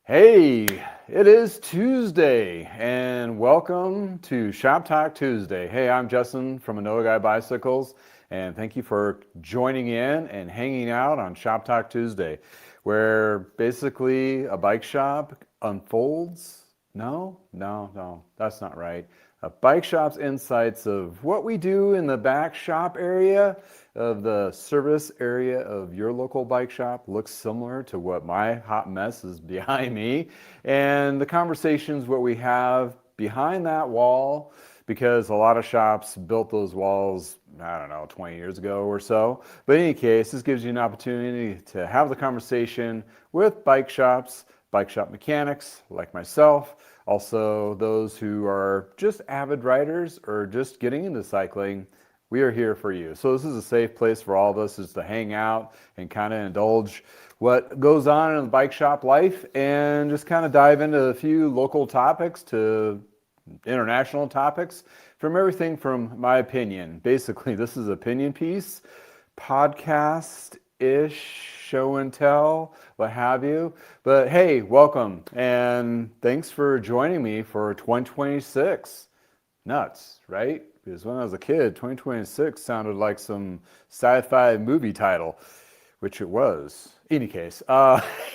Hey, it is Tuesday, and welcome to Shop Talk Tuesday. Hey, I'm Justin from Anoa Guy Bicycles, and thank you for joining in and hanging out on Shop Talk Tuesday, where basically a bike shop unfolds. No, that's not right. A bike shop's insights of what we do in the back shop area of the service area of your local bike shop looks similar to what my hot mess is behind me, and the conversations what we have behind that wall, because a lot of shops built those walls, I don't know, 20 years ago or so. But in any case, this gives you an opportunity to have the conversation with bike shops, bike shop mechanics like myself, also those who are just avid riders or just getting into cycling. We are here for you. So this is a safe place for all of us is to hang out and kind of indulge what goes on in the bike shop life and just kind of dive into a few local topics to international topics, from everything from my opinion. Basically, this is opinion piece, podcast-ish, show and tell, what have you. But hey, welcome and thanks for joining me for 2026. Nuts, right? Because when I was a kid, 2026 sounded like some sci-fi movie title, which it was. In any case,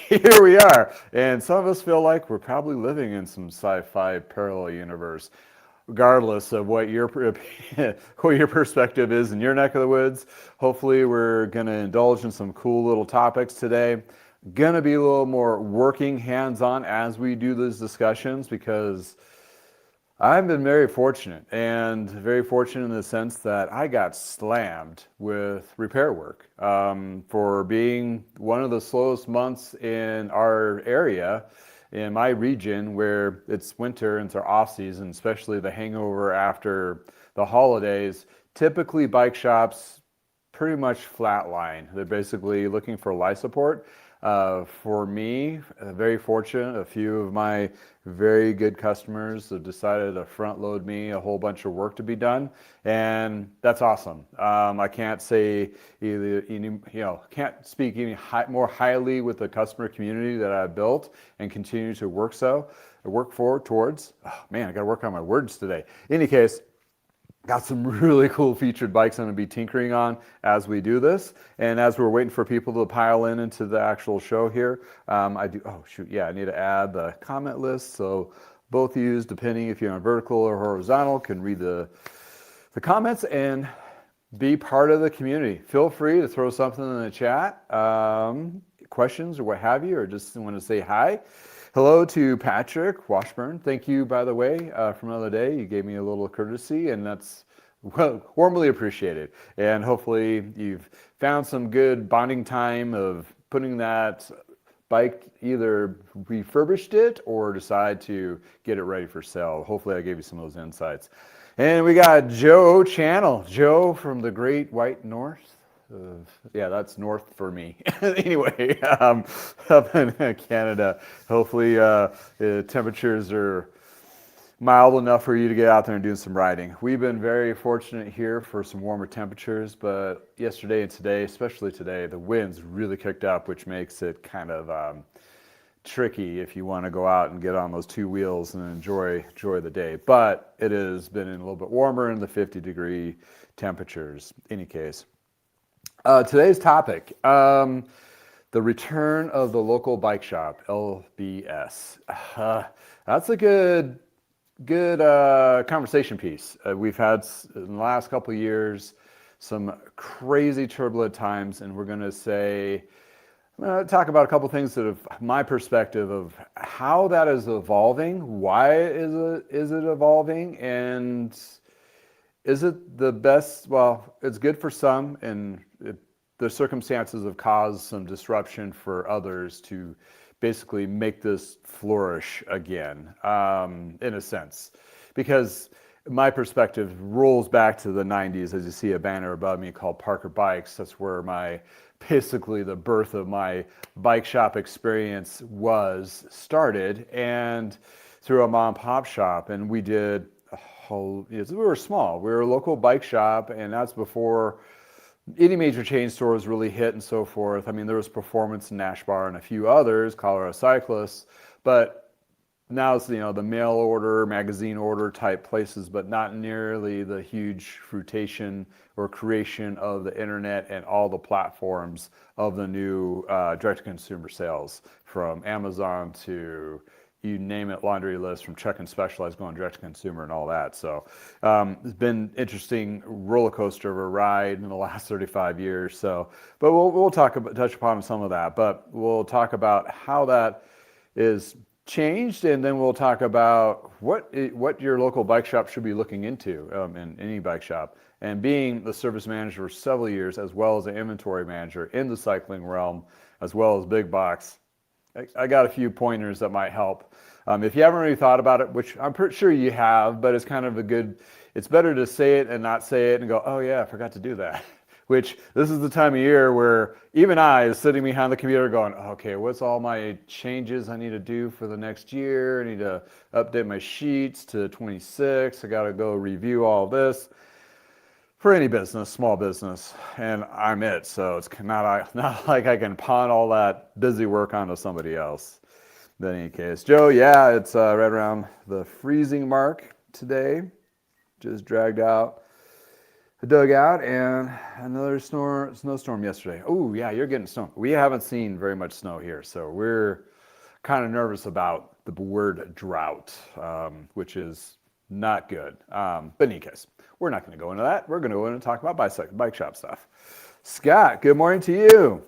here we are. And some of us feel like we're probably living in some sci-fi parallel universe, regardless of what your what your perspective is in your neck of the woods. Hopefully, we're going to indulge in some cool little topics today. Going to be a little more working hands-on as we do these discussions, because I've been very fortunate in the sense that I got slammed with repair work for being one of the slowest months in our area, in my region, where it's winter and it's our off season, especially the hangover after the holidays. Typically, bike shops pretty much flatline. They're basically looking for life support. For me, very fortunate, a few of my very good customers have decided to front load me a whole bunch of work to be done, and that's awesome. I can't say either, can't speak any more highly with the customer community that I've built and continue to work towards. Oh man, I got to work on my words today. In any case, got some really cool featured bikes I'm going to be tinkering on as we do this. And as we're waiting for people to pile into the actual show here, I need to add the comment list. So both of you, depending if you're on vertical or horizontal, can read the comments and be part of the community. Feel free to throw something in the chat, questions or what have you, or just want to say hi. Hello to Patrick Washburn. Thank you, by the way, from another day. You gave me a little courtesy, and that's warmly appreciated. And hopefully you've found some good bonding time of putting that bike, either refurbished it or decide to get it ready for sale. Hopefully I gave you some of those insights. And we got Joe Channel. Joe from the Great White North. Yeah, that's north for me. Anyway, up in Canada, hopefully the temperatures are mild enough for you to get out there and do some riding. We've been very fortunate here for some warmer temperatures, but yesterday and today, especially today, the winds really kicked up, which makes it kind of tricky if you want to go out and get on those two wheels and enjoy the day. But it has been a little bit warmer in the 50-degree temperatures. In any case. Today's topic, the return of the local bike shop, LBS. That's a good conversation piece. We've had in the last couple of years some crazy turbulent times, and I'm going to talk about a couple of things that have my perspective of how that is evolving, why is it evolving, and is it the best? Well, it's good for some, and the circumstances have caused some disruption for others to basically make this flourish again, in a sense. Because my perspective rolls back to the 90s, as you see a banner above me called Parker Bikes. That's where basically the birth of my bike shop experience started, and through a mom and pop shop. And we did we were small. We were a local bike shop, and that's before any major chain stores really hit and so forth. I mean, there was Performance and Nash Bar and a few others, Colorado Cyclists, but now it's, the mail order, magazine order type places, but not nearly the huge fruition or creation of the internet and all the platforms of the new direct-to-consumer sales, from Amazon to you name it, laundry list, from Check and Specialized going direct to consumer and all that. So it's been interesting roller coaster of a ride in the last 35 years. So, but we'll touch upon some of that, but we'll talk about how that is changed, and then we'll talk about what your local bike shop should be looking into, in any bike shop. And being the service manager for several years, as well as an inventory manager in the cycling realm, as well as big box, I got a few pointers that might help. If you haven't really thought about it, which I'm pretty sure you have, but it's kind of it's better to say it and not say it and go, oh yeah, I forgot to do that. Which this is the time of year where even I is sitting behind the computer going, okay, what's all my changes I need to do for the next year? I need to update my sheets to 26. I got to go review all this. For any business, small business, and I'm it. So it's not like I can pawn all that busy work onto somebody else. But in any case, Joe, yeah, it's right around the freezing mark today. Just dragged out the dugout, and another snowstorm yesterday. Oh yeah, you're getting snow. We haven't seen very much snow here, so we're kind of nervous about the word drought, which is not good. But in any case, we're not going to go into that. We're going to go in and talk about bike shop stuff. Scott, good morning to you.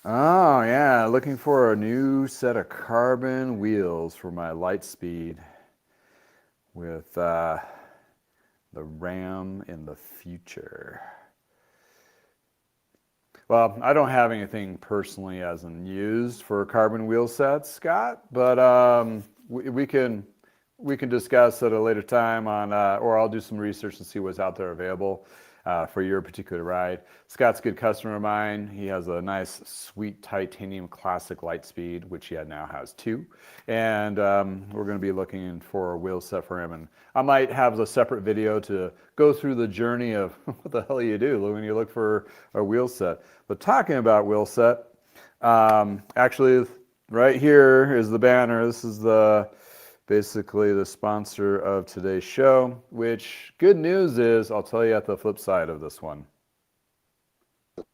Oh yeah, looking for a new set of carbon wheels for my Lightspeed with the Ram in the future. Well, I don't have anything personally as in used for carbon wheel sets, Scott, but we can discuss at a later time on, or I'll do some research and see what's out there available for your particular ride. Scott's a good customer of mine. He has a nice, sweet titanium classic Lightspeed, which he now has two, and we're going to be looking for a wheel set for him. And I might have a separate video to go through the journey of what the hell you do when you look for a wheel set. But talking about wheel set, actually, right here is the banner. This is basically the sponsor of today's show, which good news is, I'll tell you at the flip side of this one.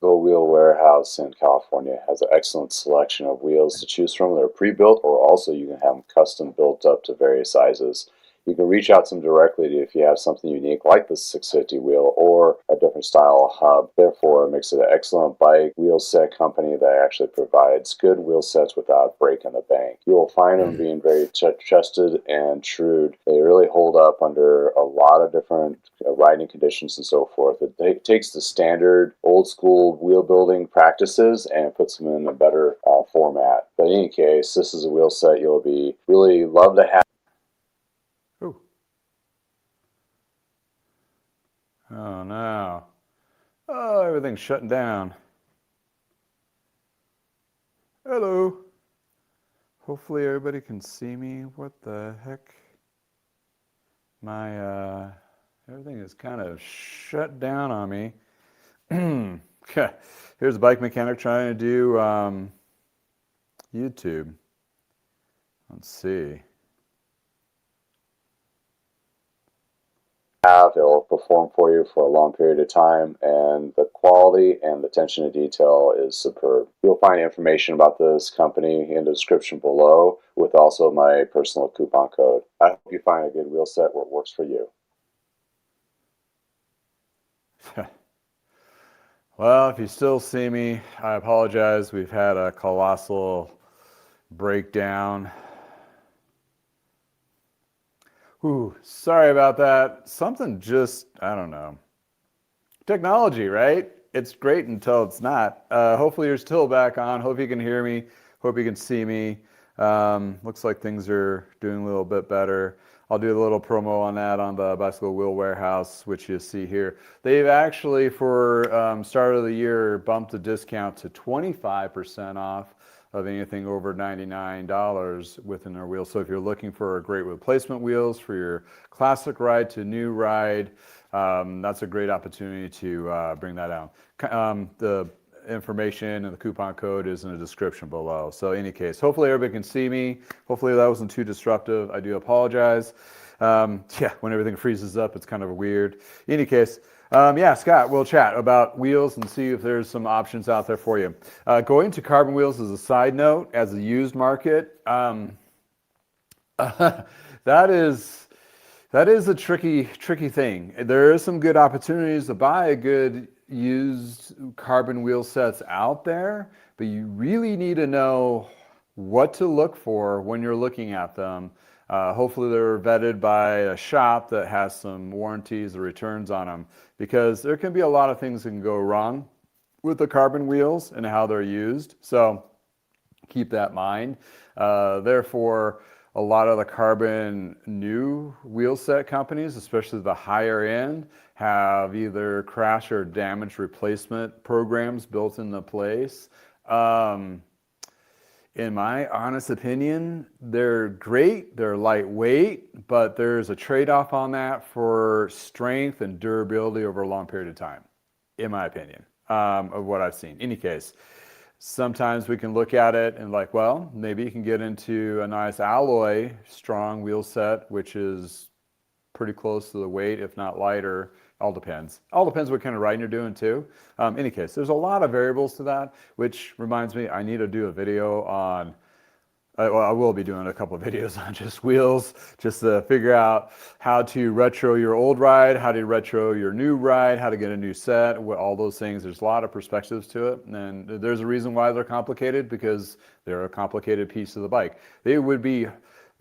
The Wheel Warehouse in California has an excellent selection of wheels to choose from. They're pre-built, or also you can have them custom built up to various sizes. You can reach out to them directly if you have something unique like the 650 wheel or a different style hub. Therefore, it makes it an excellent bike wheel set company that actually provides good wheel sets without breaking the bank. You will find them being very trusted and true. They really hold up under a lot of different riding conditions and so forth. It takes the standard old school wheel building practices and puts them in a better format. But in any case, this is a wheel set you'll be really love to have. Oh no. Oh, everything's shutting down. Hello. Hopefully everybody can see me. What the heck? My everything is kind of shut down on me. Here's a bike mechanic trying to do YouTube. Let's see. It'll perform for you for a long period of time, and the quality and the attention to detail is superb. You'll find information about this company in the description below, with also my personal coupon code. I hope you find a good wheel set where it works for you. Well, if you still see me, I apologize. We've had a colossal breakdown. Ooh, sorry about that. Something just, I don't know. Technology, right? It's great until it's not. Hopefully you're still back on. Hope you can hear me. Hope you can see me. Looks like things are doing a little bit better. I'll do a little promo on that on the Bicycle Wheel Warehouse, which you see here. They've actually, for start of the year, bumped the discount to 25% off of anything over $99 within our wheels. So if you're looking for a great replacement wheels for your classic ride to new ride, that's a great opportunity to bring that out. The information and the coupon code is in the description below. So in any case, hopefully everybody can see me. Hopefully that wasn't too disruptive. I do apologize. Yeah, when everything freezes up, it's kind of weird. In any case, yeah, Scott, we'll chat about wheels and see if there's some options out there for you. Going to carbon wheels as a side note, as a used market, that is a tricky thing. There is some good opportunities to buy a good used carbon wheel sets out there, but you really need to know what to look for when you're looking at them. Hopefully they're vetted by a shop that has some warranties or returns on them, because there can be a lot of things that can go wrong with the carbon wheels and how they're used. So keep that in mind. Therefore, a lot of the carbon new wheel set companies, especially the higher end, have either crash or damage replacement programs built into place. In my honest opinion, they're great, they're lightweight, but there's a trade-off on that for strength and durability over a long period of time, in my opinion, of what I've seen. In any case, sometimes we can look at it and like, well, maybe you can get into a nice alloy strong wheel set, which is pretty close to the weight, if not lighter. All depends. All depends what kind of riding you're doing too. In any case, there's a lot of variables to that, which reminds me, I need to do a video on, well, I will be doing a couple of videos on just wheels, just to figure out how to retro your old ride, how to retro your new ride, how to get a new set, all those things. There's a lot of perspectives to it. And there's a reason why they're complicated, because they're a complicated piece of the bike. They would be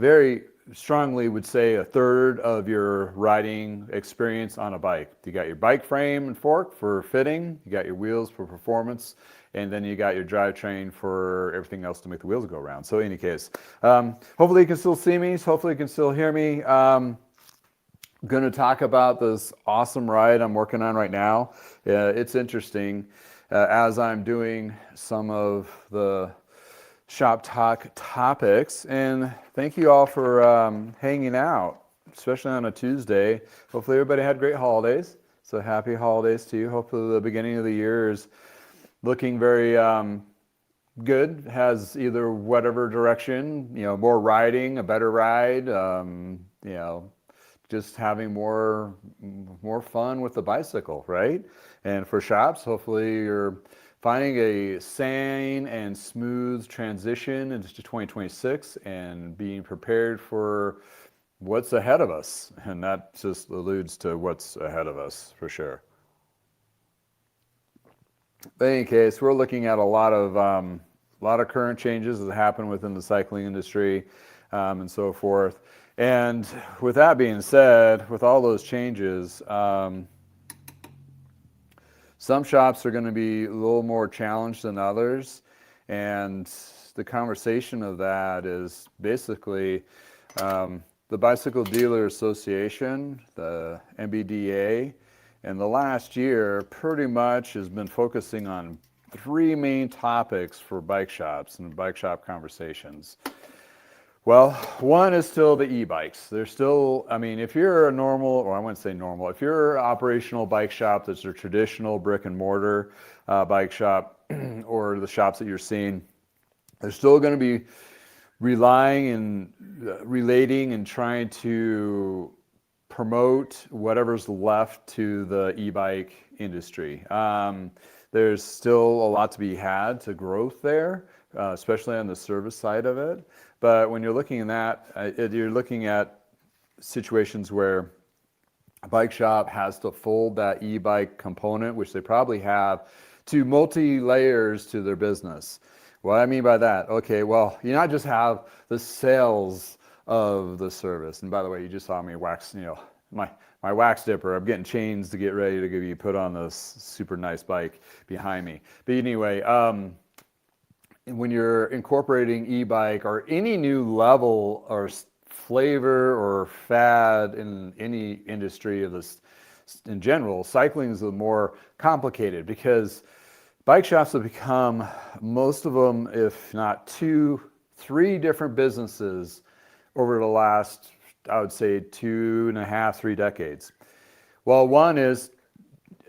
very strongly would say a third of your riding experience on a bike. You got your bike frame and fork for fitting, you got your wheels for performance, and then you got your drivetrain for everything else to make the wheels go around. So in any case, hopefully you can still see me, hopefully you can still hear me. I'm going to talk about this awesome ride I'm working on right now. It's interesting as I'm doing some of the shop talk topics, and thank you all for hanging out, especially on a Tuesday. Hopefully everybody had great holidays, so happy holidays to you. Hopefully the beginning of the year is looking very good, has either whatever direction, more riding, a better ride, just having more fun with the bicycle, right? And for shops, hopefully you're finding a sane and smooth transition into 2026 and being prepared for what's ahead of us. And that just alludes to what's ahead of us for sure. But in any case, we're looking at a lot of current changes that happen within the cycling industry and so forth. And with that being said, with all those changes, some shops are going to be a little more challenged than others, and the conversation of that is basically the Bicycle Dealer Association, the MBDA, in the last year pretty much has been focusing on three main topics for bike shops and bike shop conversations. Well, one is still the e-bikes. They're still, if you're a normal, or I wouldn't say normal, if you're an operational bike shop that's a traditional brick and mortar bike shop, or the shops that you're seeing, they're still going to be relying and relating and trying to promote whatever's left to the e-bike industry. There's still a lot to be had to growth there, especially on the service side of it. But when you're looking at that, you're looking at situations where a bike shop has to fold that e-bike component, which they probably have, to multi-layers to their business. What I mean by that, okay, well, you not just have the sales of the service. And by the way, you just saw me wax, my wax dipper. I'm getting chains to get ready to be put on this super nice bike behind me. But anyway, when you're incorporating e-bike or any new level or flavor or fad in any industry of this in general, cycling is more complicated because Bike shops have become, most of them, if not 3 different businesses over the last, I would say, 2.5, 3 decades. Well, one is,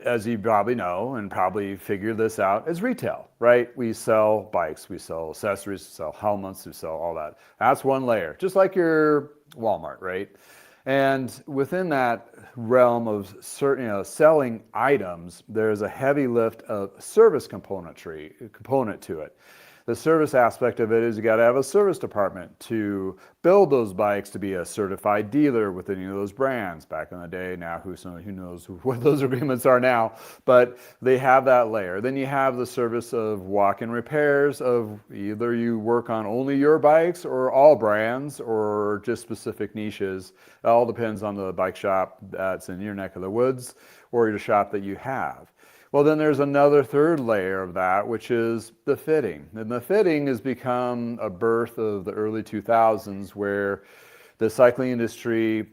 as you probably know and probably figured this out, is retail, right? We sell bikes, we sell accessories, we sell helmets, we sell all that. That's one layer, just like your Walmart, right? And within that realm of certain, selling items, there's a heavy lift of service component to it. The service aspect of it is you got to have a service department to build those bikes to be a certified dealer with any of those brands. Back in the day, now who knows what those agreements are now, but they have that layer. Then you have the service of walk-in repairs of either you work on only your bikes or all brands or just specific niches. It all depends on the bike shop that's in your neck of the woods or your shop that you have. Well, then there's another third layer of that, which is the fitting. And the fitting has become a birth of the early 2000s where the cycling industry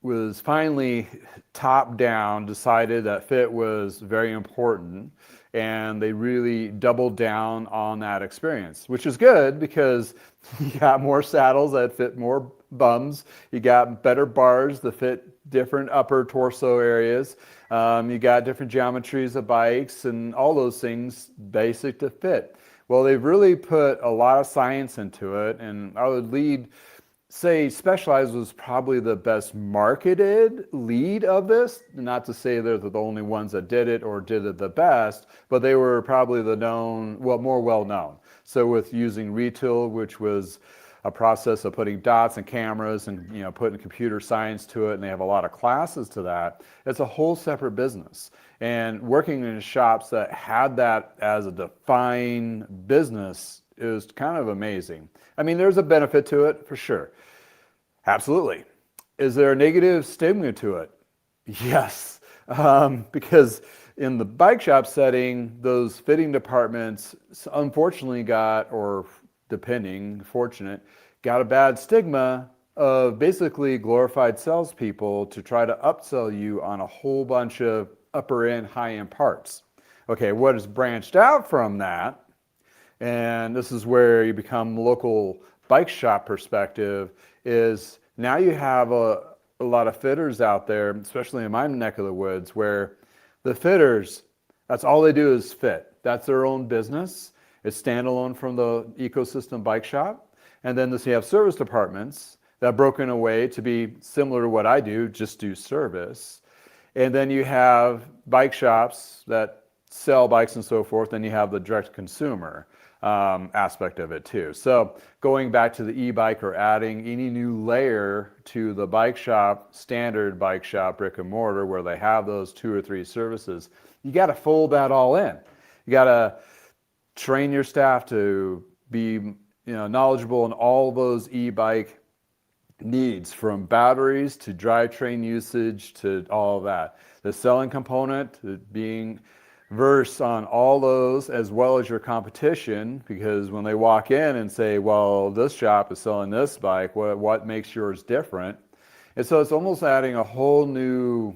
was finally top down, decided that fit was very important, and they really doubled down on that experience, which is good because you got more saddles that fit more bums, you got better bars that fit different upper torso areas, you got different geometries of bikes and all those things basic to fit. Well, they've really put a lot of science into it, and I would say Specialized was probably the best marketed lead of this. Not to say they're the only ones that did it or did it the best, but they were probably more well known. So with using retail, which was a process of putting dots and cameras and putting computer science to it, and they have a lot of classes to that. It's a whole separate business. And working in shops that had that as a defined business is kind of amazing. I mean, there's a benefit to it for sure. Absolutely. Is there a negative stigma to it? Yes, because in the bike shop setting, those fitting departments unfortunately got a bad stigma of basically glorified salespeople to try to upsell you on a whole bunch of upper end, high end parts. Okay, what has branched out from that, and this is where you become local bike shop perspective, is now you have a lot of fitters out there, especially in my neck of the woods, where the fitters, that's all they do is fit. That's their own business. It's standalone from the ecosystem bike shop. And then you have service departments that are broken away to be similar to what I do, just do service. And then you have bike shops that sell bikes and so forth, and you have the direct consumer aspect of it too. So going back to the e-bike or adding any new layer to the bike shop, standard bike shop, brick and mortar, where they have those 2 or 3 services, you got to fold that all in. You got to train your staff to be knowledgeable in all those e-bike needs, from batteries to drivetrain usage to all of that. The selling component, being versed on all those as well as your competition, because when they walk in and say, well, this shop is selling this bike, what makes yours different? And so it's almost adding a whole new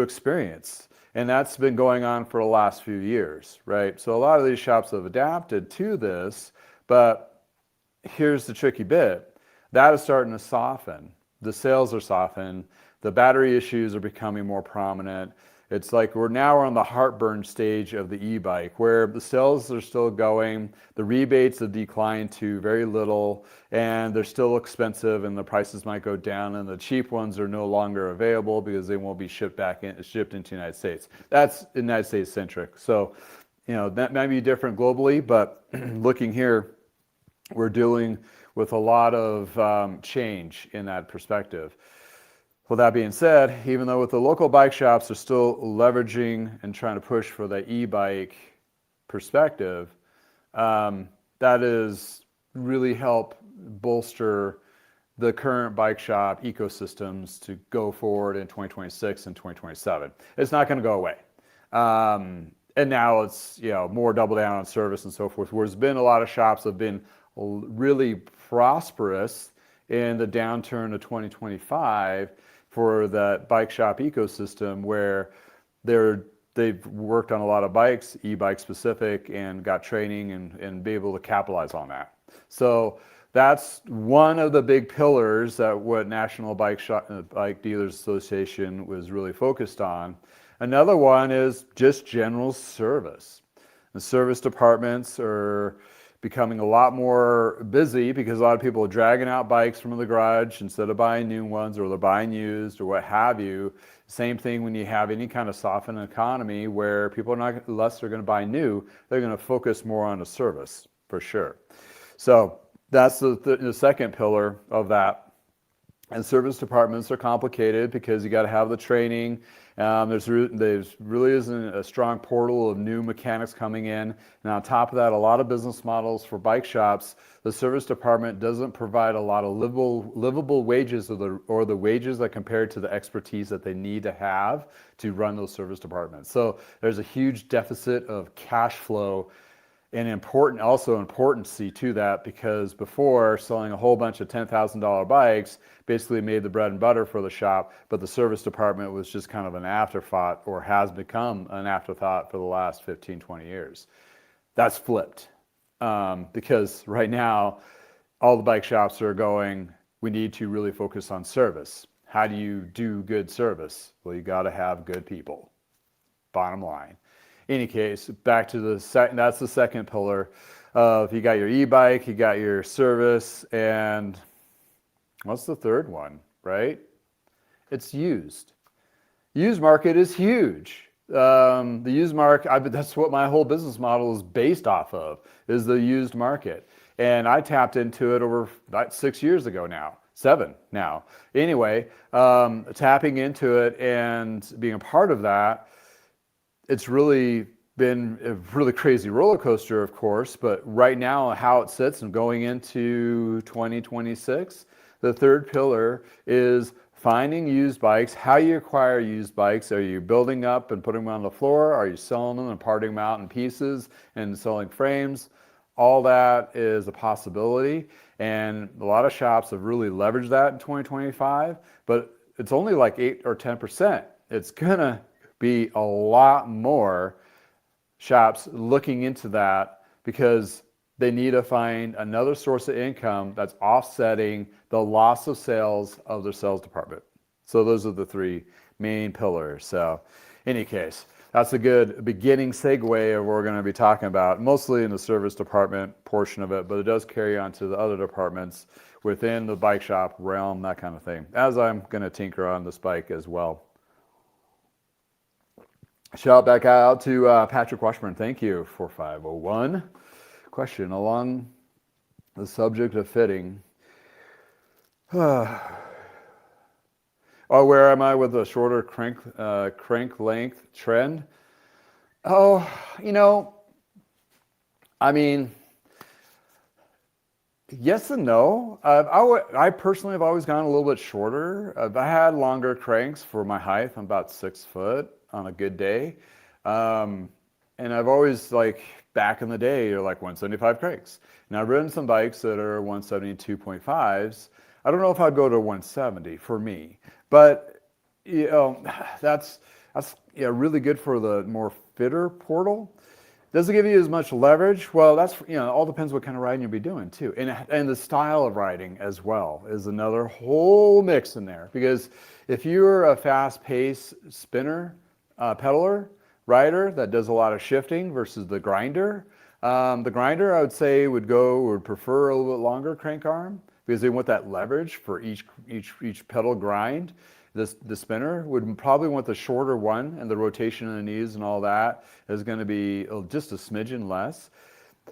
experience. And that's been going on for the last few years, right? So a lot of these shops have adapted to this, but here's the tricky bit. That is starting to soften. The sales are softened. The battery issues are becoming more prominent. It's like we're on the heartburn stage of the e-bike, where the sales are still going, the rebates have declined to very little, and they're still expensive, and the prices might go down, and the cheap ones are no longer available because they won't be shipped into the United States. That's United States centric. So, that might be different globally, but looking here, we're dealing with a lot of change in that perspective. Well, that being said, even though with the local bike shops are still leveraging and trying to push for the e-bike perspective, that is really help bolster the current bike shop ecosystems to go forward in 2026 and 2027. It's not going to go away. And now it's more double down on service and so forth. Where there's been a lot of shops that have been really prosperous in the downturn of 2025 for that bike shop ecosystem, where they're they've worked on a lot of bikes, e-bike specific, and got training and be able to capitalize on that. So that's one of the big pillars that what National Bike Dealers Association was really focused on. Another one is just general service. The service departments are becoming a lot more busy because a lot of people are dragging out bikes from the garage instead of buying new ones, or they're buying used or what have you. Same thing when you have any kind of softened economy where people are not, unless they're going to buy new, they're going to focus more on the service for sure. So that's the second pillar of that. And service departments are complicated because you got to have the training. There's really isn't a strong portal of new mechanics coming in. And on top of that, a lot of business models for bike shops, the service department doesn't provide a lot of livable wages or the wages that compare to the expertise that they need to have to run those service departments. So there's a huge deficit of cash flow and importancy to that, because before, selling a whole bunch of $10,000 bikes basically made the bread and butter for the shop, but the service department was just kind of an afterthought, or has become an afterthought for the last 15, 20 years. That's flipped because right now all the bike shops are going, we need to really focus on service. How do you do good service? Well, you got to have good people, bottom line. Any case, back to that's the second pillar of you got your e-bike, you got your service, and what's the third one, right? It's used. Used market is huge. The used market, that's what my whole business model is based off of, is the used market. And I tapped into it over about 6 years ago now, 7 now. Anyway, tapping into it and being a part of that, it's really been a really crazy roller coaster, of course, but right now how it sits and going into 2026, the third pillar is finding used bikes. How you acquire used bikes? Are you building up and putting them on the floor? Are you selling them and parting them out in pieces and selling frames? All that is a possibility, and a lot of shops have really leveraged that in 2025, but it's only like 8 or 10%. It's gonna be a lot more shops looking into that because they need to find another source of income that's offsetting the loss of sales of their sales department. So those are the 3 main pillars. So in any case, that's a good beginning segue of what we're going to be talking about, mostly in the service department portion of it, but it does carry on to the other departments within the bike shop realm, that kind of thing, as I'm going to tinker on this bike as well. Shout back out to Patrick Washburn. Thank you for 501. Question along the subject of fitting. Oh, where am I with the shorter crank length trend? Oh, I mean, yes and no. I personally have always gone a little bit shorter. I had longer cranks for my height. I'm about 6 foot on a good day. And I've always, like, back in the day, you're like 175 cranks. And I've ridden some bikes that are 172.5s. I don't know if I'd go to 170 for me, but that's really good for the more fitter portal. Does it give you as much leverage? Well, that's, all depends what kind of riding you'll be doing too. And the style of riding as well is another whole mix in there. Because if you're a fast-paced spinner, pedaler, rider that does a lot of shifting versus the grinder, I would say would prefer a little bit longer crank arm because they want that leverage for each pedal grind. The spinner would probably want the shorter one, and the rotation of the knees and all that is going to be just a smidgen less.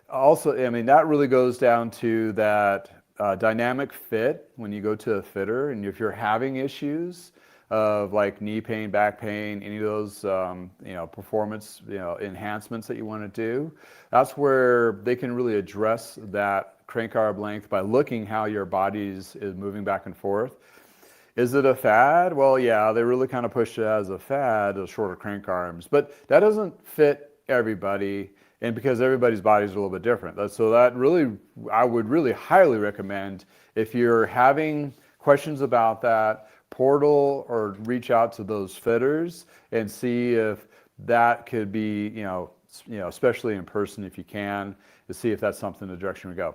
Also, I mean, that really goes down to that dynamic fit when you go to a fitter, and if you're having issues of like knee pain, back pain, any of those performance enhancements that you want to do, that's where they can really address that crank arm length by looking how your body is moving back and forth. Is it a fad? Well, yeah, they really kind of pushed it as a fad, the shorter crank arms, but that doesn't fit everybody, and because everybody's bodies are a little bit different. So that really, I would really highly recommend, if you're having questions about that, portal or reach out to those fitters and see if that could be, especially in person if you can, to see if that's something the direction we go.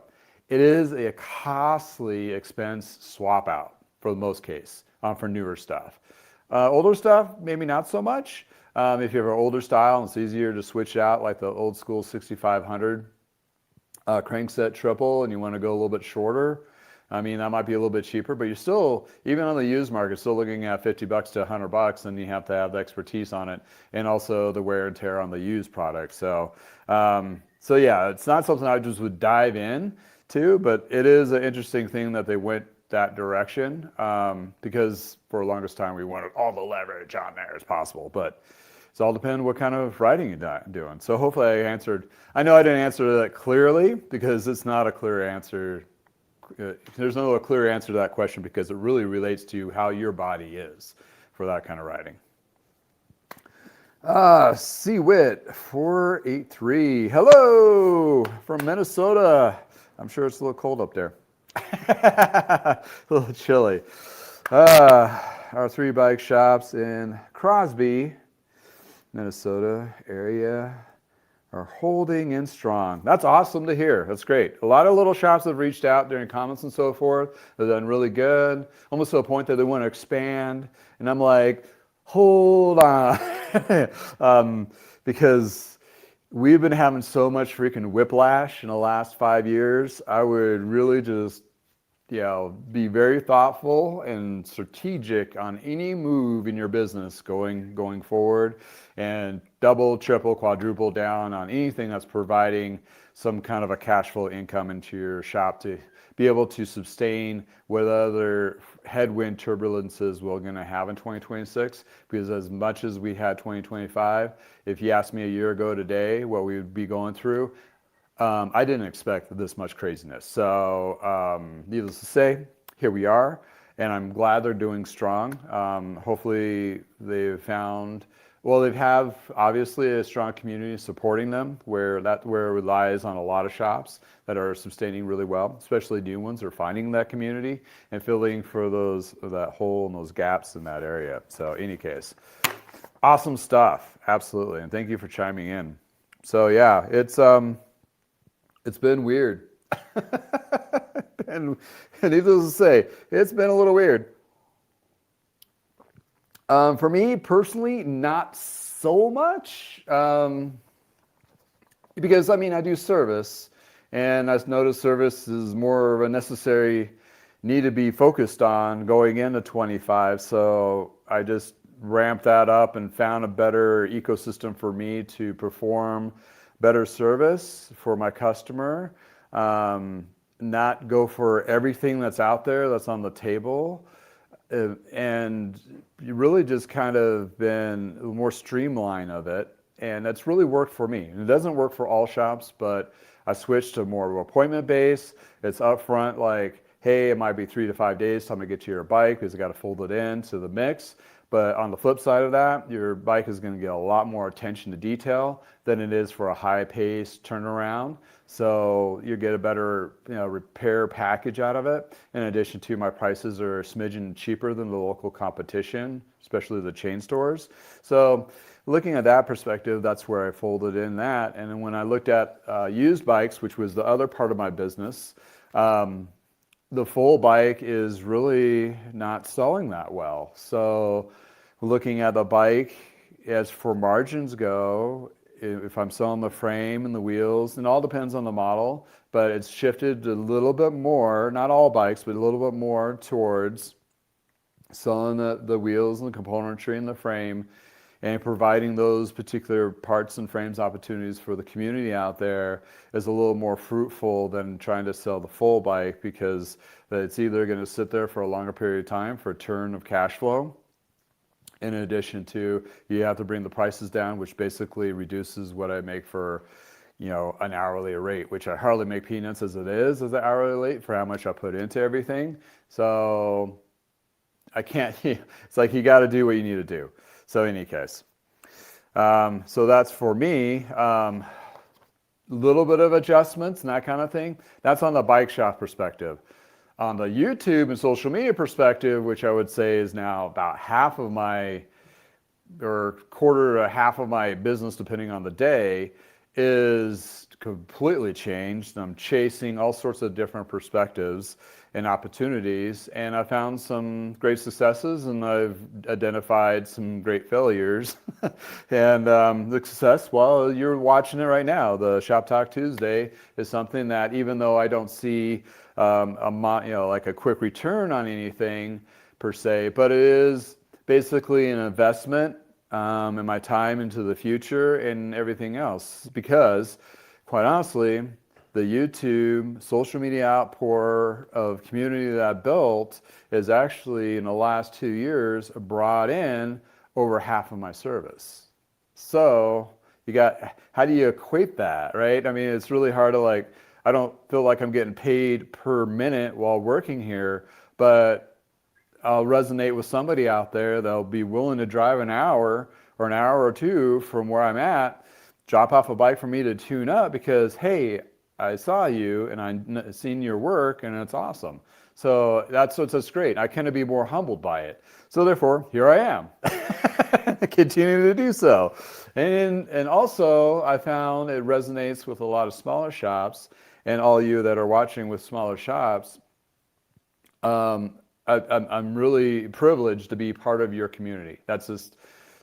It is a costly expense swap out for the most case for newer stuff. Older stuff, maybe not so much. If you have an older style and it's easier to switch out, like the old school 6500 crankset triple, and you want to go a little bit shorter, I mean, that might be a little bit cheaper, but you're still, even on the used market, still looking at $50 to $100, and you have to have the expertise on it, and also the wear and tear on the used product. So yeah, it's not something I just would dive in to, but it is an interesting thing that they went that direction, because for the longest time we wanted all the leverage on there as possible, but it's all depending what kind of writing you're doing. So hopefully I answered. I know I didn't answer that clearly, because it's not a clear answer. There's no clear answer to that question, because it really relates to how your body is for that kind of riding. CWIT 483. Hello from Minnesota. I'm sure it's a little cold up there. A little chilly. Our 3 bike shops in Crosby, Minnesota area are holding in strong. That's awesome to hear. That's great. A lot of little shops have reached out during comments and so forth. They've done really good, almost to a point that they want to expand. And I'm like, hold on. Because we've been having so much freaking whiplash in the last 5 years. I would really just, be very thoughtful and strategic on any move in your business going forward, and double, triple, quadruple down on anything that's providing some kind of a cash flow income into your shop to be able to sustain what other headwind turbulences we're going to have in 2026. Because as much as we had 2025, if you asked me a year ago today what we would be going through, I didn't expect this much craziness. So needless to say, here we are, and I'm glad they're doing strong. Hopefully they've found, they have obviously a strong community supporting them, where it relies on a lot of shops that are sustaining really well, especially new ones are finding that community and filling for that hole and those gaps in that area. So in any case, awesome stuff, absolutely, and thank you for chiming in. So yeah, it's been weird. and needless to say, it's been a little weird. For me personally, not so much. Because, I do service, and I've noticed service is more of a necessary need to be focused on going into 25. So I just ramped that up and found a better ecosystem for me to perform better service for my customer, not go for everything that's out there that's on the table, and you really just kind of been more streamlined of it, and that's really worked for me. And it doesn't work for all shops, but I switched to more of an appointment base. It's upfront, like, hey, it might be 3 to 5 days time to get to your bike because you got to fold it into the mix. But on the flip side of that, your bike is going to get a lot more attention to detail than it is for a high-paced turnaround. So you get a better repair package out of it. In addition to, my prices are a smidgen cheaper than the local competition, especially the chain stores. So looking at that perspective, that's where I folded in that. And then when I looked at used bikes, which was the other part of my business, the full bike is really not selling that well. So looking at the bike, as for margins go, if I'm selling the frame and the wheels, and it all depends on the model, but it's shifted a little bit more, not all bikes, but a little bit more towards selling the wheels and the componentry and the frame, and providing those particular parts and frames opportunities for the community out there is a little more fruitful than trying to sell the full bike, because it's either going to sit there for a longer period of time for a turn of cash flow. In addition to, you have to bring the prices down, which basically reduces what I make for, an hourly rate, which I hardly make peanuts as it is as an hourly rate for how much I put into everything. So I can't, it's like you got to do what you need to do. So in any case, so that's for me, little bit of adjustments and that kind of thing. That's on the bike shop perspective. On the YouTube and social media perspective, which I would say is now about half of my or quarter to half of my business, depending on the day, is completely changed. I'm chasing all sorts of different perspectives and opportunities, and I found some great successes, and I've identified some great failures. And the success, well, you're watching it right now. The Shop Talk Tuesday is something that, even though I don't see like a quick return on anything per se, but it is basically an investment in my time into the future and everything else. Because, quite honestly, the YouTube social media outpour of community that I built is actually, in the last 2 years, brought in over half of my service. So how do you equate that, right? I mean, it's really hard to I don't feel like I'm getting paid per minute while working here, but I'll resonate with somebody out there that'll be willing to drive an hour or an hour or two from where I'm at, drop off a bike for me to tune up because, hey, I saw you and I've seen your work and it's awesome. So that's what's great. I can't be more humbled by it. So therefore, here I am, continuing to do so. And also, I found it resonates with a lot of smaller shops, and all you that are watching with smaller shops. I'm really privileged to be part of your community.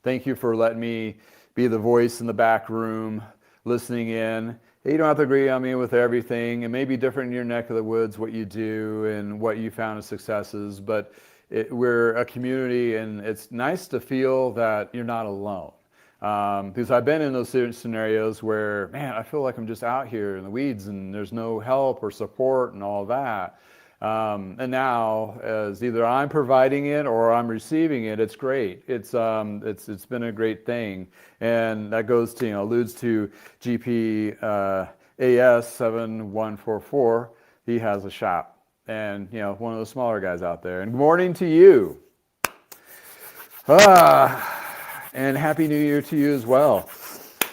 Thank you for letting me be the voice in the back room, listening in. You don't have to agree on me with everything. It may be different in your neck of the woods, what you do and what you found as successes, but we're a community, and it's nice to feel that you're not alone. Because I've been in those scenarios where, man, I feel like I'm just out here in the weeds and there's no help or support and all that. And now, as either I'm providing it or I'm receiving it, it's great. It's been a great thing, and that goes to alludes to GP AS 7144. He has a shop, and one of the smaller guys out there. And good morning to you. And Happy New Year to you as well.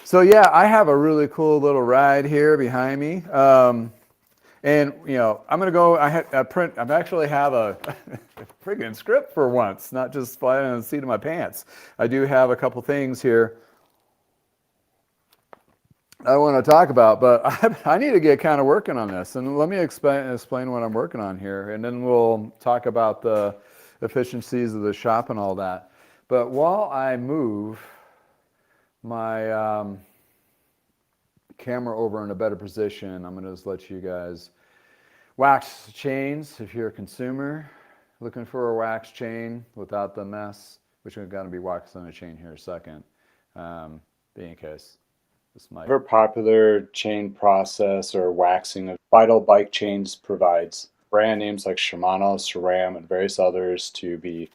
So yeah, I have a really cool little ride here behind me. And I'm gonna go. I actually have a friggin' script for once, not just flying on the seat of my pants. I do have a couple things here I want to talk about, but I need to get kind of working on this. And let me explain what I'm working on here, and then we'll talk about the efficiencies of the shop and all that. But while I move my camera over in a better position, I'm going to just let you guys wax chains. If you're a consumer looking for a wax chain without the mess, which I'm going to be waxing a chain here in a second, being case this might. Very popular chain process or waxing of Vital Bike Chains provides brand names like Shimano, SRAM, and various others to be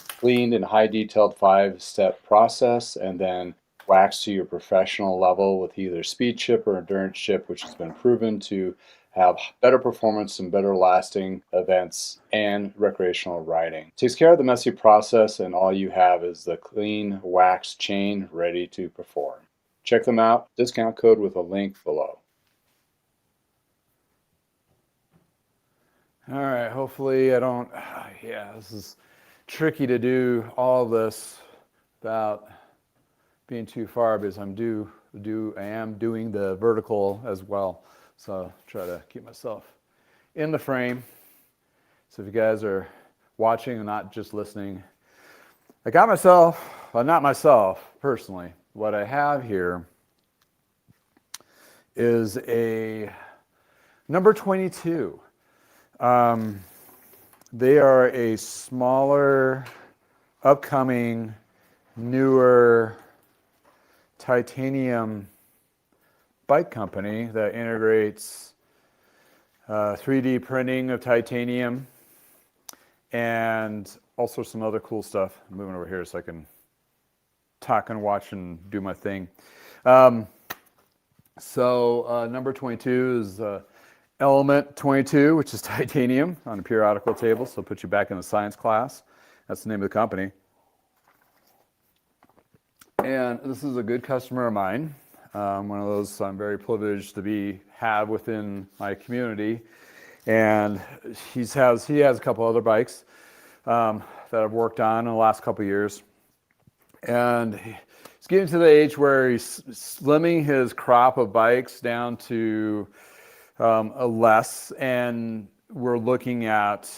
cleaned in high detailed 5-step process and then waxed to your professional level with either speed chip or endurance chip, which has been proven to have better performance and better lasting events and recreational riding. Takes care of the messy process, and all you have is the clean wax chain ready to perform. Check them out. Discount code with a link below. All right, hopefully I don't, this is tricky to do all this without being too far, because I am doing the vertical as well. So try to keep myself in the frame. So if you guys are watching and not just listening, I got myself, well, not myself personally, what I have here is a number 22. They are a smaller, upcoming, newer titanium bike company that integrates 3D printing of titanium and also some other cool stuff. I'm moving over here so I can talk and watch and do my thing. So number 22 is Element 22, which is titanium on a periodical table, so put you back in the science class. That's the name of the company. And this is a good customer of mine. One of those I'm very privileged to have within my community. And he has a couple other bikes that I've worked on in the last couple of years. And he's getting to the age where he's slimming his crop of bikes down to a less, and we're looking at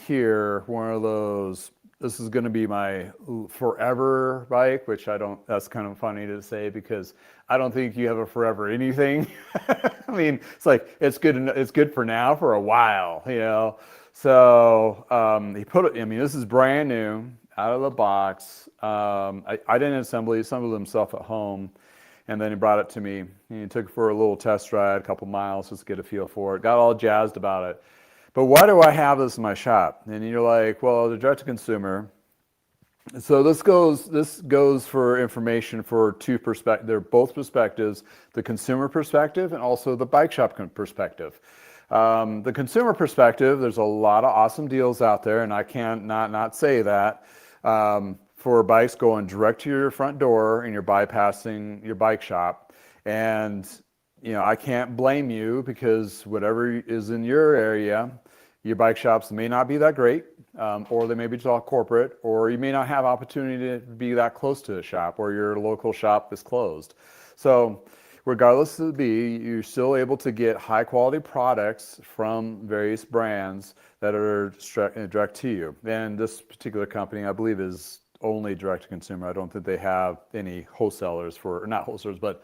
here one of those. This is going to be my forever bike, which I don't. That's kind of funny to say because I don't think you have a forever anything. I mean, it's like it's good. It's good for now, for a while, you know. So he put it. I mean, this is brand new, out of the box. I didn't assemble. He assembled himself at home. And then he brought it to me. He took it for a little test ride, a couple miles, just to get a feel for it. Got all jazzed about it. But why do I have this in my shop? And you're like, well, the direct to consumer. So this goes for information for two perspectives. They're both perspectives: the consumer perspective and also the bike shop perspective. The consumer perspective, there's a lot of awesome deals out there, and I can't not say that. For bikes going direct to your front door and you're bypassing your bike shop. And, you know, I can't blame you because whatever is in your area, your bike shops may not be that great, or they may be just all corporate, or you may not have opportunity to be that close to a shop, or your local shop is closed. So regardless of the be, you're still able to get high quality products from various brands that are direct to you. And this particular company, I believe, is only direct to consumer. I don't think they have any wholesalers for, or not wholesalers, but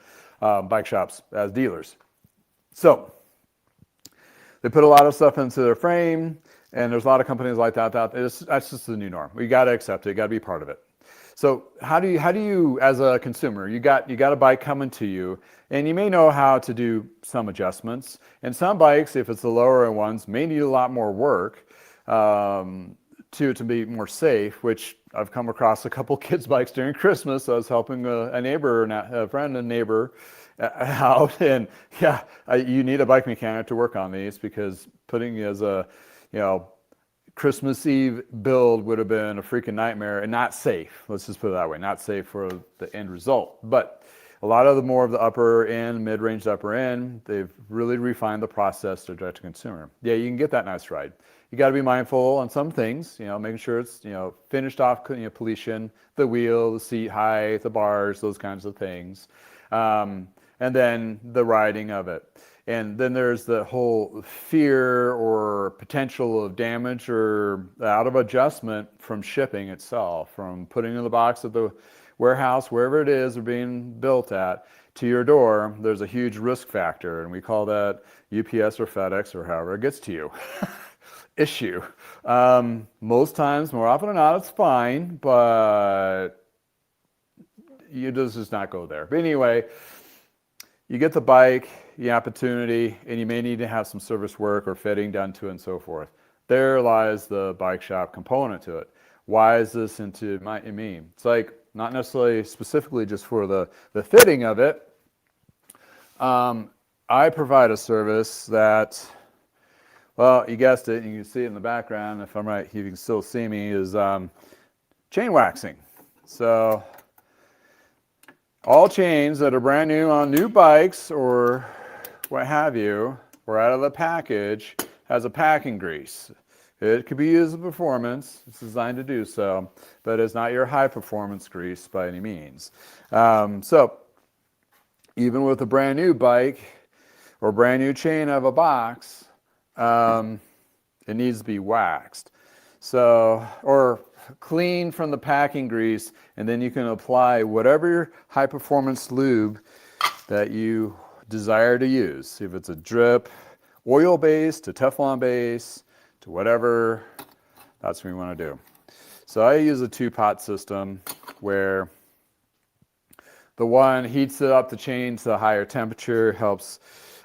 bike shops as dealers. So they put a lot of stuff into their frame, and there's a lot of companies like that. That's just the new norm. We got to accept it. You got to be part of it. So how do you, as a consumer, you got a bike coming to you, and you may know how to do some adjustments. And some bikes, if it's the lower end ones, may need a lot more work to be more safe, which I've come across a couple kids' bikes during Christmas. I was helping a friend and neighbor out, and yeah, you need a bike mechanic to work on these because putting as a, you know, Christmas Eve build would have been a freaking nightmare and not safe. Let's just put it that way, not safe for the end result. But a lot of the more of the upper end, mid-range upper end, they've really refined the process to direct to consumer. Yeah, you can get that nice ride. You got to be mindful on some things, you know, making sure it's, you know, finished off, you know, pollution, the wheel, the seat height, the bars, those kinds of things. And then the riding of it. And then there's the whole fear or potential of damage or out of adjustment from shipping itself, from putting in the box at the warehouse, wherever it is or being built at, to your door. There's a huge risk factor, and we call that UPS or FedEx or however it gets to you. Issue. Most times, more often than not, it's fine, but you just not go there. But anyway, you get the bike, the opportunity, and you may need to have some service work or fitting done to it and so forth. There lies the bike shop component to it. Why is this into me? It's like not necessarily specifically just for the fitting of it. I provide a service that, well, you guessed it, and you can see it in the background. If I'm right, you can still see me, is chain waxing. So all chains that are brand new on new bikes or what have you, or out of the package, has a packing grease. It could be used as performance. It's designed to do so, but it's not your high performance grease by any means. So even with a brand new bike or brand new chain of a box, it needs to be waxed. So, or clean from the packing grease, and then you can apply whatever high performance lube that you desire to use. If it's a drip, oil base to Teflon base to whatever, that's what we want to do. So I use a 2-pot system where the one heats it up the chain to a higher temperature, helps.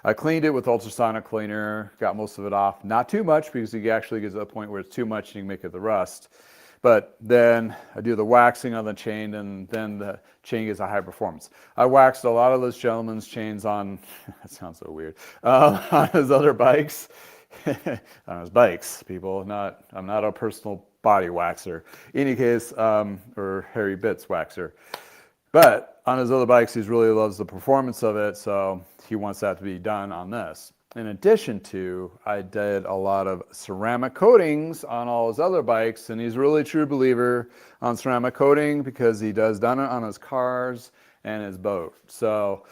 I cleaned it with ultrasonic cleaner, got most of it off. Not too much because it actually gets to a point where it's too much and you can make it the rust. But then I do the waxing on the chain, and then the chain gets a high performance. I waxed a lot of this gentleman's chains on, that sounds so weird, on his other bikes. On his bikes, people. I'm not a personal body waxer. In any case, or hairy bits waxer. But on his other bikes, he really loves the performance of it, so he wants that to be done on this. in addition to, I did a lot of ceramic coatings on all his other bikes, and he's a really true believer on ceramic coating because he does done it on his cars and his boat. So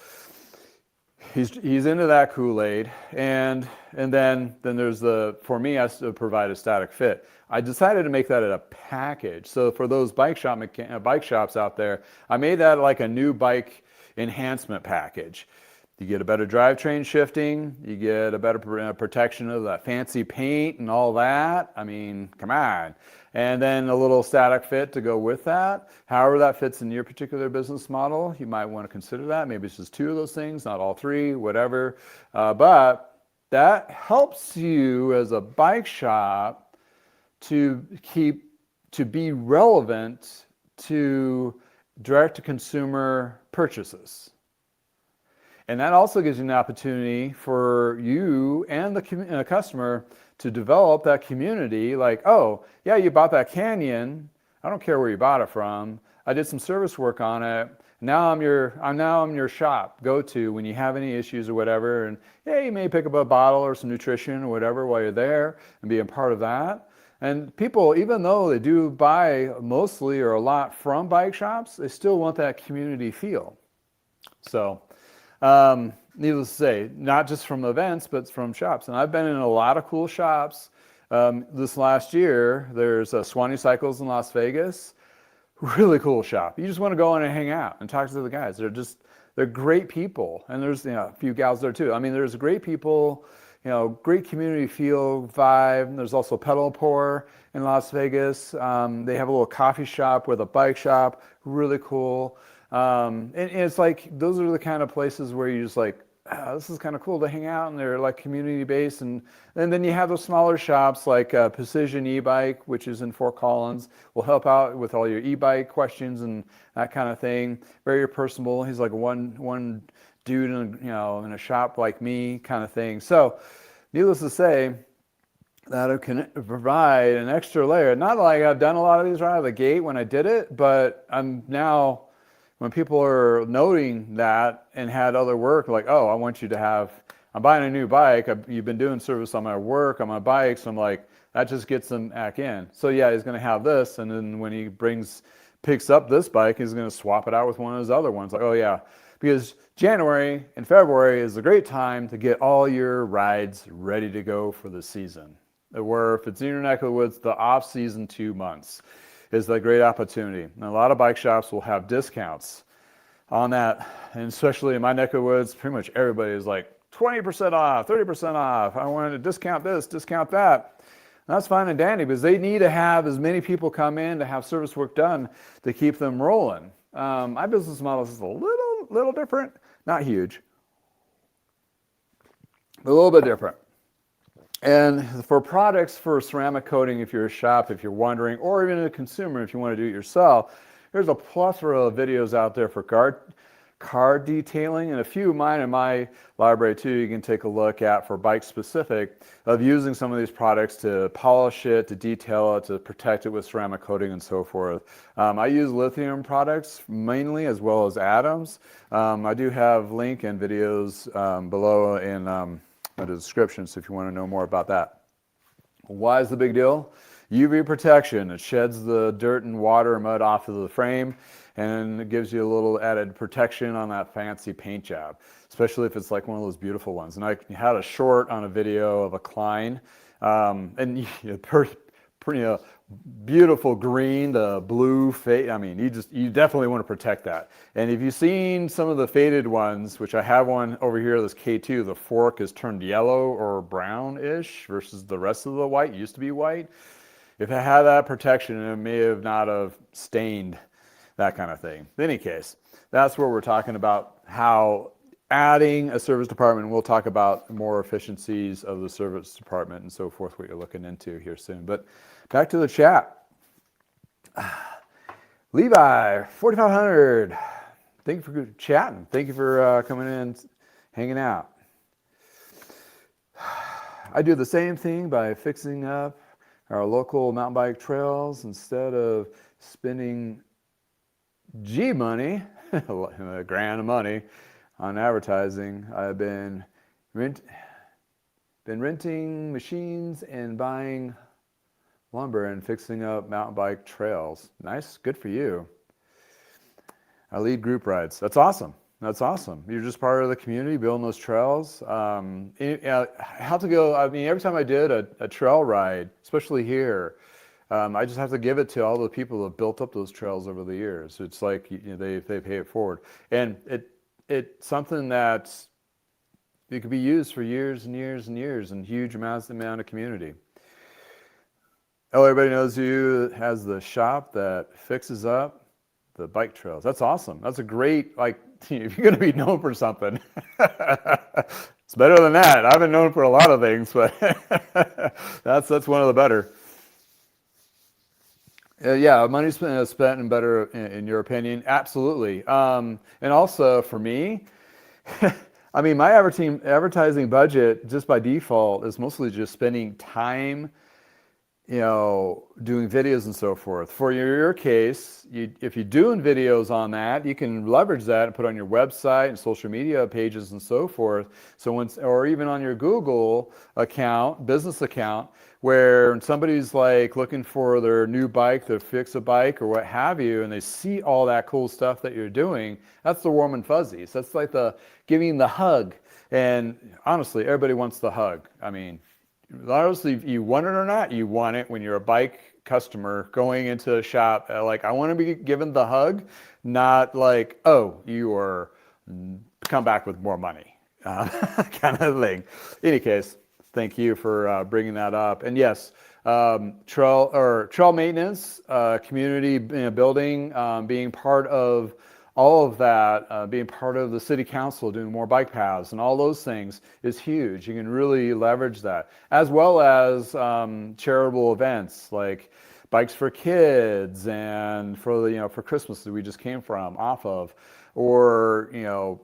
he's into that Kool-Aid, and then there's for me, I have to provide a static fit. I decided to make that a package. So for those bike shops out there, I made that like a new bike enhancement package. You get a better drivetrain shifting, you get a better protection of that fancy paint and all that. I mean, come on. And then a little static fit to go with that. However that fits in your particular business model, you might want to consider that. Maybe it's just two of those things, not all three, whatever. But that helps you as a bike shop to be relevant to direct-to-consumer purchases. And that also gives you an opportunity for you and the customer to develop that community. Like, oh, yeah, you bought that Canyon. I don't care where you bought it from. I did some service work on it. Now I'm your shop go-to when you have any issues or whatever. And yeah, you may pick up a bottle or some nutrition or whatever while you're there and be a part of that. And people, even though they do buy mostly or a lot from bike shops, they still want that community feel. So, needless to say, not just from events, but from shops. And I've been in a lot of cool shops. This last year, there's Swanee Cycles in Las Vegas. Really cool shop. You just want to go in and hang out and talk to the guys. They're great people. And there's a few gals there too. I mean, there's great people, great community feel, vibe. There's also Pedal Pour in Las Vegas. They have a little coffee shop with a bike shop. Really cool. And it's like, those are the kind of places where you're just like, this is kind of cool to hang out, and they're like community based. And then you have those smaller shops like Precision E-Bike, which is in Fort Collins, will help out with all your e-bike questions and that kind of thing. Very personable. He's like one dude in a shop like me kind of thing. So needless to say, that it can provide an extra layer. Not like I've done a lot of these right out of the gate when I did it, but I'm now, when people are noting that and had other work, like, oh, I want you to have, I'm buying a new bike. You've been doing service on my work, on my bike. So I'm like, that just gets them back in. So yeah, he's going to have this. And then when he picks up this bike, he's going to swap it out with one of his other ones. Like, oh yeah, because January and February is a great time to get all your rides ready to go for the season. Where if it's in your neck of the woods, the off season 2 months is a great opportunity. And a lot of bike shops will have discounts on that. And especially in my neck of the woods, pretty much everybody is like 20% off, 30% off. I want to discount this, discount that. And that's fine and dandy because they need to have as many people come in to have service work done to keep them rolling. My business model is a little different, not huge, but a little bit different. And for products for ceramic coating, if you're a shop, if you're wondering, or even a consumer, if you want to do it yourself, there's a plethora of videos out there for car detailing, and a few of mine in my library too you can take a look at for bike specific, of using some of these products to polish it, to detail it, to protect it with ceramic coating and so forth. I use lithium products mainly, as well as atoms. I do have link and videos below in the description, so if you want to know more about that. Why is the big deal? UV protection. It sheds the dirt and water and mud off of the frame, and it gives you a little added protection on that fancy paint job, especially if it's like one of those beautiful ones. And I had a short on a video of a Klein, and pretty beautiful green, the blue fade. I mean, you definitely want to protect that. And if you've seen some of the faded ones, which I have one over here, this K2, the fork is turned yellow or brownish versus the rest of the white. It used to be white. If it had that protection, it may have not have stained, that kind of thing. In any case, that's where we're talking about how adding a service department. We'll talk about more efficiencies of the service department and so forth, what you're looking into here soon. But back to the chat. Levi, 4,500. Thank you for chatting. Thank you for coming in, hanging out. I do the same thing by fixing up our local mountain bike trails. Instead of spending G money, a grand of money on advertising, I've been been renting machines and buying lumber and fixing up mountain bike trails. Nice, good for you. I lead group rides. That's awesome. That's awesome. You're just part of the community, building those trails. How to go? I mean, every time I did a trail ride, especially here, I just have to give it to all the people that have built up those trails over the years. It's like they pay it forward, and it's something that it could be used for years and years and years, and huge amount of community. Oh, everybody knows you has the shop that fixes up the bike trails. That's awesome. That's a great, like, if you're going to be known for something, it's better than that. I've been known for a lot of things, but that's one of the better. Yeah, money spent and better, in your opinion. Absolutely. And also for me, I mean, my advertising budget just by default is mostly just spending time, doing videos and so forth. For your case, if you're doing videos on that, you can leverage that and put on your website and social media pages and so forth. So or even on your Google account, business account, where somebody's like looking for their new bike to fix a bike or what have you, and they see all that cool stuff that you're doing, that's the warm and fuzzies. That's like the giving the hug. And honestly, everybody wants the hug. I mean, honestly, if you want it or not, you want it when you're a bike customer going into a shop. Like, I want to be given the hug, not like, oh, you are come back with more money, kind of thing. In any case, thank you for bringing that up. And yes, trail maintenance, community building, being part of all of that, being part of the city council, doing more bike paths and all those things is huge. You can really leverage that, as well as charitable events like Bikes for Kids and for Christmas that we just came off of, or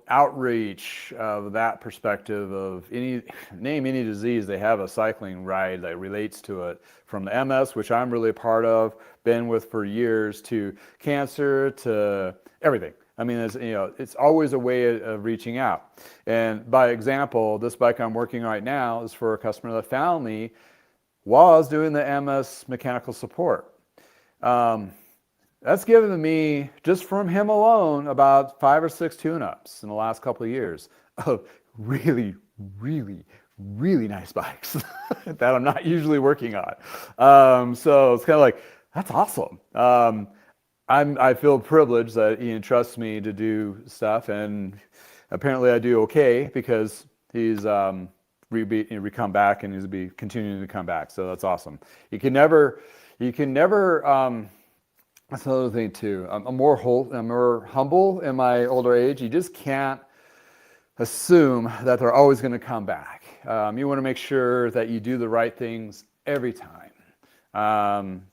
outreach of that perspective of name any disease, they have a cycling ride that relates to it, from the MS, which I'm really a part of, been with for years, to cancer, to everything. I mean, it's always a way of reaching out. And by example, this bike I'm working right now is for a customer that found me while I was doing the MS mechanical support. That's given me, just from him alone, about 5 or 6 tune-ups in the last couple of years of really, really, really nice bikes that I'm not usually working on. So it's kind of like, that's awesome. I feel privileged that he entrusts me to do stuff, and apparently I do okay, because he's come back, and he's be continuing to come back. So that's awesome. You can never. That's another thing too. I'm more humble in my older age. You just can't assume that they're always going to come back. You want to make sure that you do the right things every time.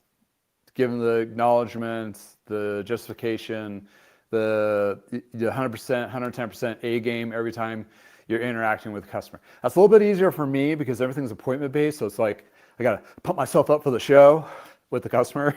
Give them the acknowledgement, the justification, the 100%, 110% A game every time you're interacting with a customer. That's a little bit easier for me because everything's appointment based. So it's like, I got to pump myself up for the show with the customer.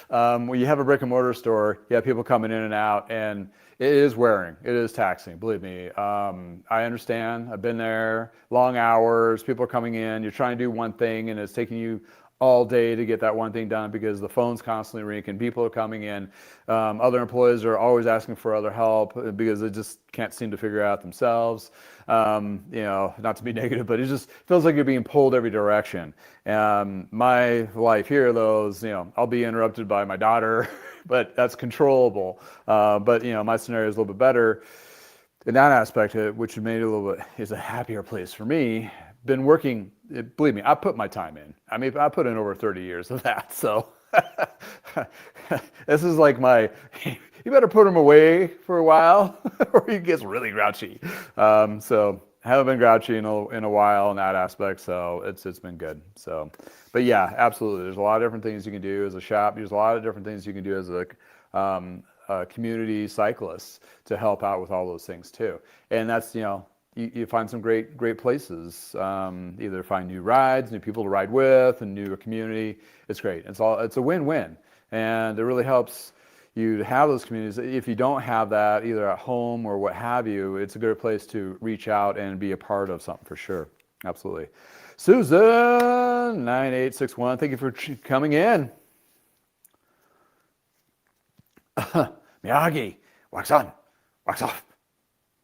When you have a brick and mortar store, you have people coming in and out, and it is wearing, it is taxing, believe me. I understand, I've been there, long hours, people are coming in, you're trying to do one thing and it's taking you all day to get that one thing done because the phone's constantly ringing, people are coming in, other employees are always asking for other help because they just can't seem to figure it out themselves. Not to be negative, but it just feels like you're being pulled every direction. My life here, though, is, I'll be interrupted by my daughter, but that's controllable. But my scenario is a little bit better in that aspect, which made it a little bit, is a happier place for me. Been working, believe me, I put my time in. I mean, I put in over 30 years of that. So this is like you better put them away for a while or he gets really grouchy. So I haven't been grouchy in a while in that aspect. So it's been good. So, but yeah, absolutely. There's a lot of different things you can do as a shop. There's a lot of different things you can do as a community cyclist to help out with all those things too. And that's, you find some great places. Either find new rides, new people to ride with, and new community. It's great. It's a win-win, and it really helps you to have those communities. If you don't have that, either at home or what have you, it's a good place to reach out and be a part of something for sure. Absolutely. Susan 9861, thank you for coming in. Miyagi, wax on, wax off,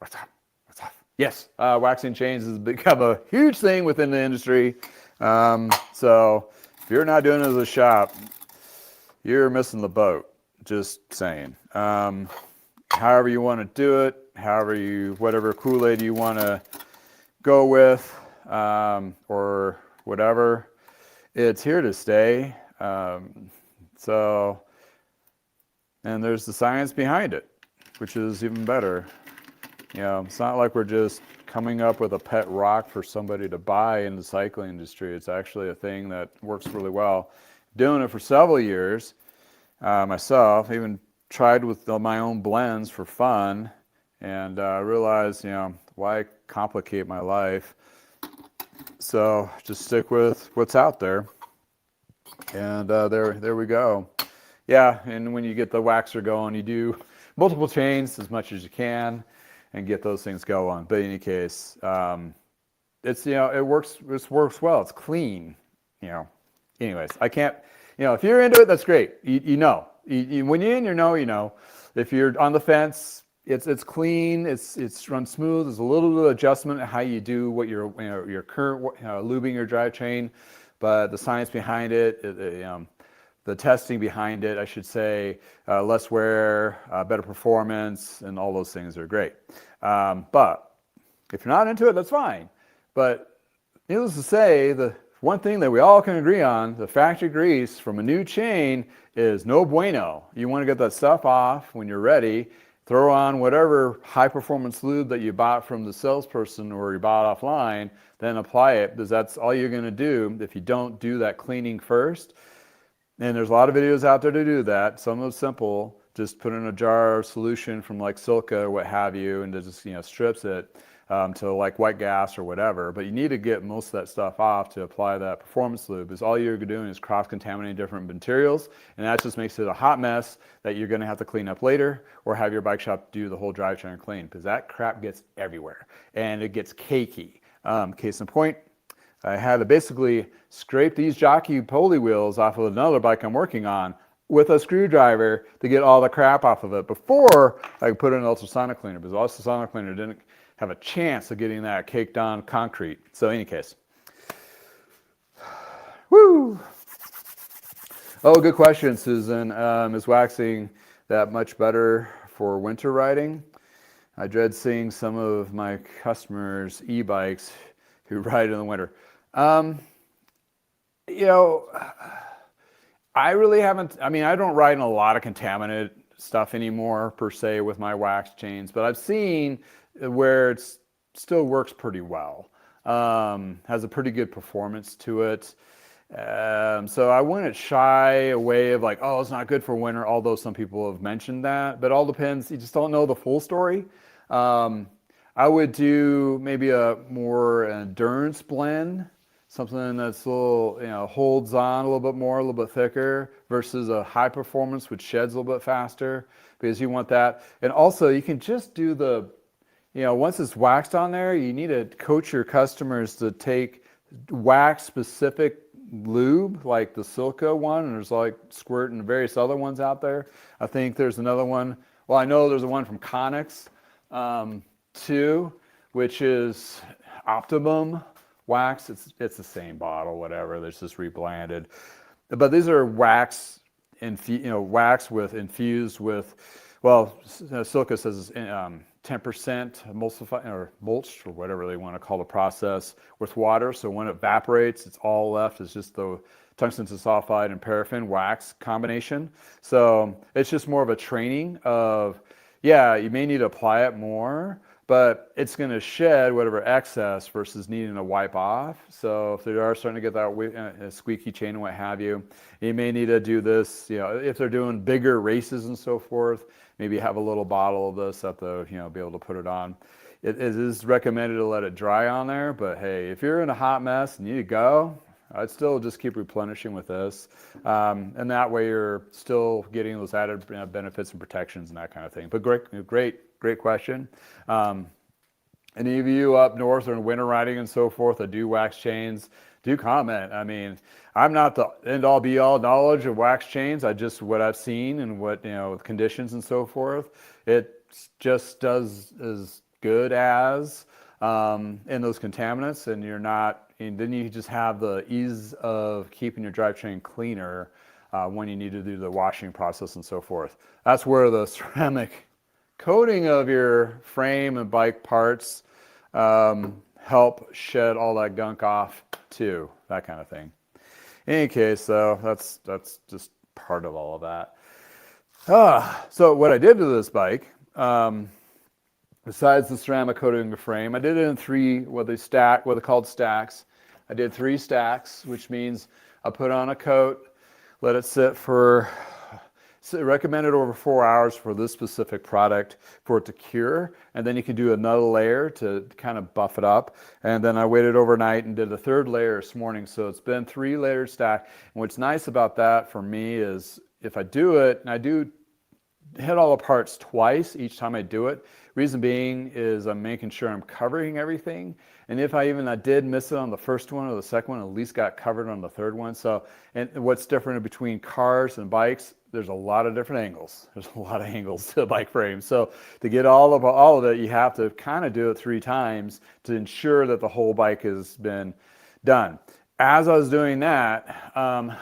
wax on, wax off. Yes, waxing chains has become a huge thing within the industry. So if you're not doing it as a shop, you're missing the boat. Just saying. However you want to do it, whatever Kool-Aid you want to go with, or whatever, it's here to stay. And there's the science behind it, which is even better. It's not like we're just coming up with a pet rock for somebody to buy in the cycling industry. It's actually a thing that works really well. Doing it for several years myself, even tried with my own blends for fun, and realized, why complicate my life? So just stick with what's out there. And there we go. Yeah, and when you get the waxer going, you do multiple chains as much as you can and get those things going. But in any case, it works well. It's clean. Anyways, I can't. If you're into it, that's great. When you're in, you know. If you're on the fence, it's clean. It's run smooth. There's a little bit of adjustment in how you do what your current lubing your drive chain, but the science behind it, the testing behind it, I should say, less wear, better performance, and all those things are great. But if you're not into it, that's fine. But needless to say, the one thing that we all can agree on, the factory grease from a new chain is no bueno. You want to get that stuff off when you're ready. Throw on whatever high-performance lube that you bought from the salesperson or you bought offline, then apply it, because that's all you're going to do if you don't do that cleaning first. And there's a lot of videos out there to do that. Some of them simple. Just put in a jar of solution from like silica or what have you, and it just strips it to like white gas or whatever. But you need to get most of that stuff off to apply that performance lube, because all you're doing is cross-contaminating different materials, and that just makes it a hot mess that you're going to have to clean up later, or have your bike shop do the whole drivetrain clean, because that crap gets everywhere and it gets cakey. Case in point, I had to basically scrape these jockey pulley wheels off of another bike I'm working on with a screwdriver to get all the crap off of it before I could put in an ultrasonic cleaner, because the ultrasonic cleaner didn't have a chance of getting that caked on concrete. So in any case. Woo! Oh, good question, Susan. Is waxing that much better for winter riding? I dread seeing some of my customers' e-bikes who ride in the winter. I really haven't, I don't ride in a lot of contaminated stuff anymore per se with my wax chains, but I've seen where it still works pretty well. Has a pretty good performance to it. So I wouldn't shy away of like, oh, it's not good for winter, although some people have mentioned that, but it all depends. You just don't know the full story. I would do maybe a more endurance blend, something that's a little, holds on a little bit more, a little bit thicker, versus a high performance which sheds a little bit faster, because you want that. And also you can just do once it's waxed on there, you need to coach your customers to take wax specific lube, like the silica one, and there's like Squirt and various other ones out there. I think there's another one. Well, I know there's a one from Connex too, which is Optimum wax. It's the same bottle, whatever. It's just reblended. But these are wax, wax with infused with, silica says 10% emulsify or mulched or whatever they want to call the process with water. So when it evaporates, it's all left is just the tungsten sulfide and paraffin wax combination. So it's just more of a training of, you may need to apply it more, but it's going to shed whatever excess versus needing to wipe off. So if they are starting to get that squeaky chain and what have you, you may need to do this, if they're doing bigger races and so forth, maybe have a little bottle of this at the, be able to put it on. It is recommended to let it dry on there, but hey, if you're in a hot mess and you need to go, I'd still just keep replenishing with this. And that way you're still getting those added benefits and protections and that kind of thing. But great question. Any of you up north or in winter riding and so forth that do wax chains, do comment. I mean, I'm not the end-all be-all knowledge of wax chains. I just, what I've seen and what, with conditions and so forth, it just does as good as in those contaminants, and you're not, and then you just have the ease of keeping your drivetrain cleaner when you need to do the washing process and so forth. That's where the ceramic coating of your frame and bike parts help shed all that gunk off too, that kind of thing. In any case, though, that's just part of all of that. So what I did to this bike, besides the ceramic coating the frame, I did it in three, what they're called stacks. I did 3 stacks, which means I put on a coat, let it sit for, recommended over 4 hours for this specific product for it to cure, and then you can do another layer to kind of buff it up. And then I waited overnight and did a 3rd layer this morning, so it's been 3 layered stack. And what's nice about that for me is if I do it, and I do hit all the parts twice each time I do it. Reason being is I'm making sure I'm covering everything. And if I did miss it on the first one or the second one, at least got covered on the 3rd one. So, and what's different between cars and bikes, there's a lot of different angles. There's a lot of angles to a bike frame. So to get all of it, you have to kind of do it 3 times to ensure that the whole bike has been done. As I was doing that, I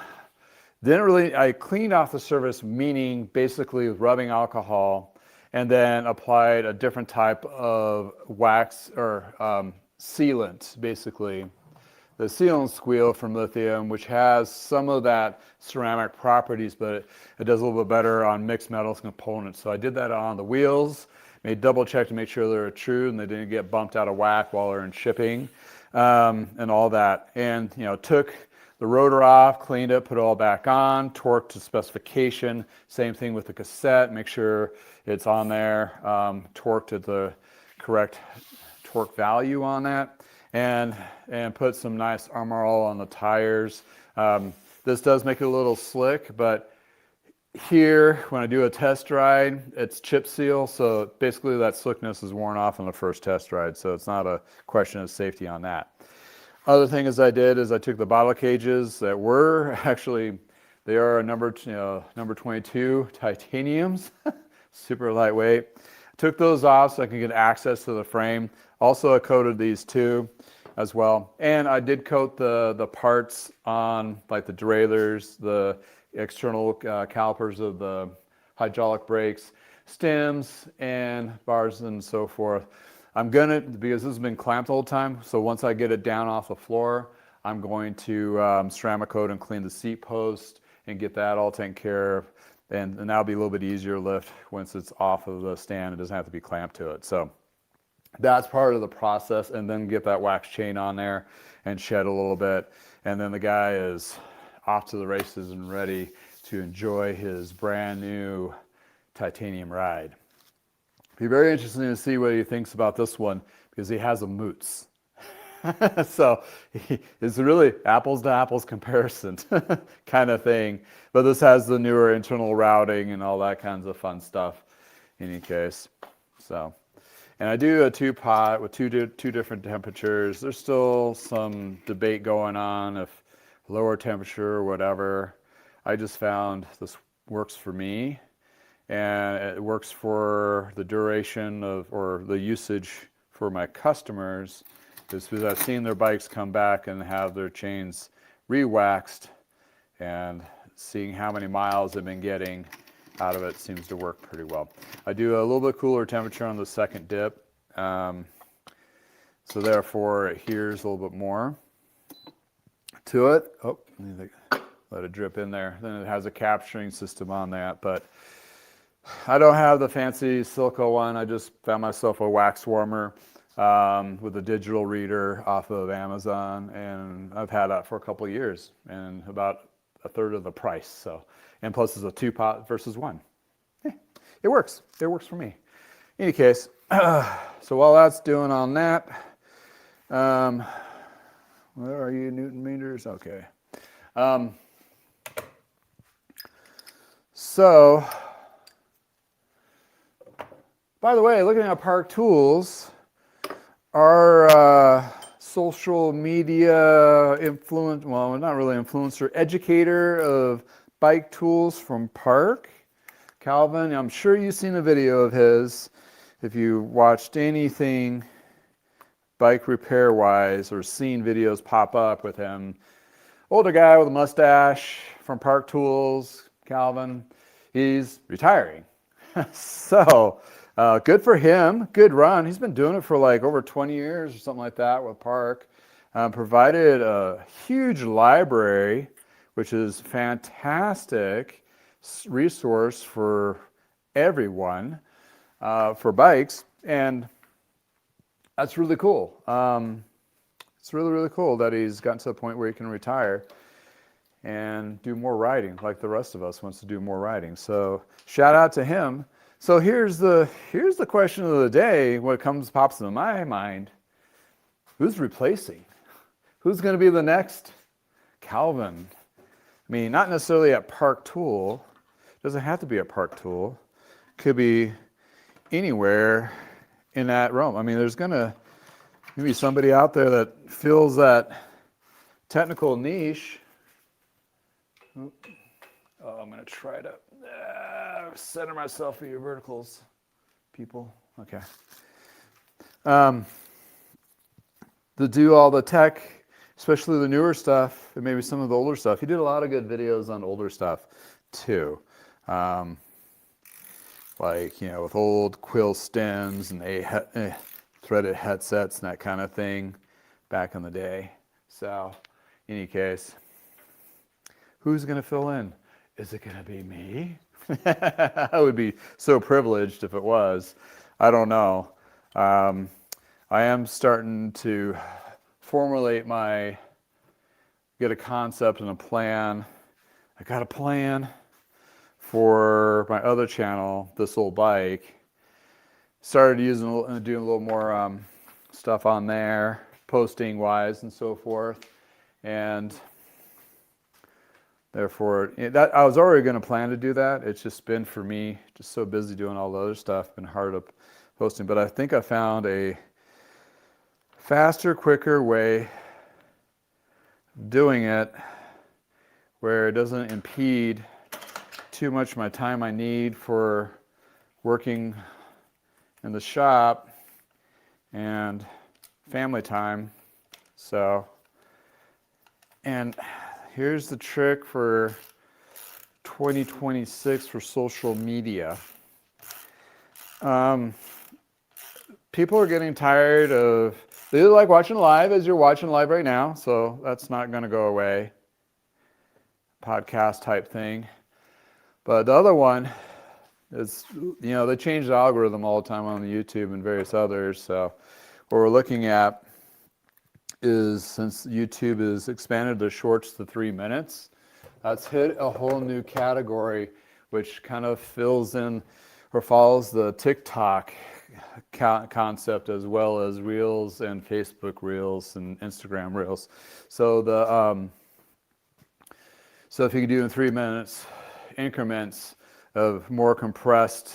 cleaned off the surface, meaning basically rubbing alcohol, and then applied a different type of wax or sealant, basically. The sealant squeal from lithium, which has some of that ceramic properties, but it does a little bit better on mixed metals components. So I did that on the wheels, made double check to make sure they were true and they didn't get bumped out of whack while they're in shipping, and all that. And, took the rotor off, cleaned it, put it all back on, torqued to specification. Same thing with the cassette, make sure it's on there, torqued at the correct torque value on that, and put some nice Armor All on the tires. This does make it a little slick, but here, when I do a test ride, it's chip seal, so basically that slickness is worn off on the first test ride, so it's not a question of safety on that. Other thing I took the bottle cages that were actually, they are a number 22 titaniums, super lightweight. Took those off so I can get access to the frame. Also, I coated these too as well. And I did coat the parts on like the derailleurs, the external calipers of the hydraulic brakes, stems and bars and so forth. Because this has been clamped all the time, so once I get it down off the floor, I'm going to ceramic coat and clean the seat post and get that all taken care of. And that'll be a little bit easier to lift once it's off of the stand. It doesn't have to be clamped to it. So that's part of the process, and then get that wax chain on there and shed a little bit. And then the guy is off to the races and ready to enjoy his brand new titanium ride. Be very interesting to see what he thinks about this one, because he has a moots. So it's really apples to apples comparison kind of thing. But this has the newer internal routing and all that kinds of fun stuff in any case. So, and I do a 2-pot with two different temperatures. There's still some debate going on if lower temperature or whatever. I just found this works for me. And it works for the duration or the usage for my customers, because I've seen their bikes come back and have their chains re-waxed, and seeing how many miles they've been getting out of it seems to work pretty well. I do a little bit cooler temperature on the second dip, so therefore it adheres a little bit more to it. Oh, let it drip in there. Then it has a capturing system on that, but I don't have the fancy Silico one. I just found myself a wax warmer with a digital reader off of Amazon, and I've had that for a couple of years and about a third of the price. So, and plus it's a 2-pot versus 1. It works. It works for me. In any case, so while that's doing on that, where are you, Newton meters? Okay. So, by the way, looking at Park Tools, our social media well, not really influencer, educator of bike tools from Park, Calvin. I'm sure you've seen a video of his if you watched anything bike repair wise or seen videos pop up with him. Older guy with a mustache from Park Tools, Calvin. He's retiring. So good for him. Good run. He's been doing it for like over 20 years or something like that with Park. Provided a huge library, which is fantastic resource for everyone for bikes. And that's really cool. It's really, really cool that he's gotten to the point where he can retire and do more riding like the rest of us wants to do more riding. So shout out to him. So here's the question of the day. What pops into my mind: who's replacing? Who's going to be the next Calvin? I mean, not necessarily at Park Tool. Doesn't have to be at Park Tool. Could be anywhere in that realm. I mean, there's going to be somebody out there that fills that technical niche. Oh, I'm going to try to center myself for your verticals, people. Okay. To do all the tech, especially the newer stuff, and maybe some of the older stuff. He did a lot of good videos on older stuff, too. Like, with old quill stems and threaded headsets and that kind of thing back in the day. So, in any case, who's going to fill in? Is it going to be me? I would be so privileged if it was. I don't know. I am starting to get a concept and a plan. I got a plan for my other channel, This Old Bike. Started doing a little more stuff on there, posting wise and so forth. And therefore, I was already going to plan to do that. It's just been, for me, just so busy doing all the other stuff, been hard up posting. But I think I found a faster, quicker way of doing it where it doesn't impede too much my time I need for working in the shop and family time. So, and here's the trick for 2026 for social media. People are getting tired of, they like watching live as you're watching live right now, so that's not going to go away. Podcast type thing. But the other one is, they change the algorithm all the time on the YouTube and various others. So what we're looking at is, since YouTube has expanded the shorts to 3 minutes, that's hit a whole new category, which kind of fills in or follows the TikTok concept, as well as Reels and Facebook Reels and Instagram Reels. So so if you can do in 3 minutes increments of more compressed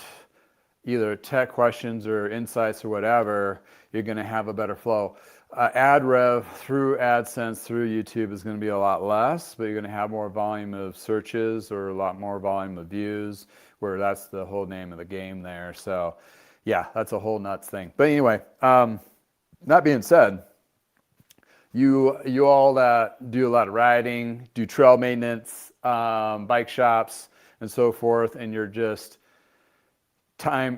either tech questions or insights or whatever, you're going to have a better flow. Ad rev through AdSense through YouTube is going to be a lot less, but you're going to have more volume of searches or a lot more volume of views, where that's the whole name of the game there. So yeah, that's a whole nuts thing. But anyway, that being said, you all that do a lot of riding, do trail maintenance, bike shops and so forth, and you're just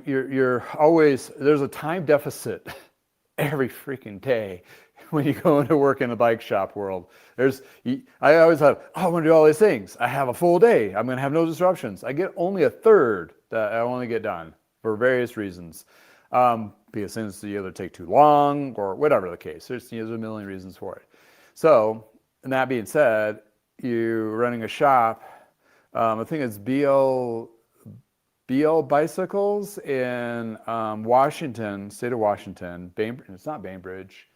you're always, there's a time deficit every freaking day when you go into work in a bike shop world. I always have, I want to do all these things. I have a full day. I'm going to have no disruptions. I get only a third that I want to get done for various reasons. Because things either take too long or whatever the case. There's a million reasons for it. So, and that being said, you're running a shop. I think it's BL Bicycles in Washington, state of Washington. It's not Bainbridge.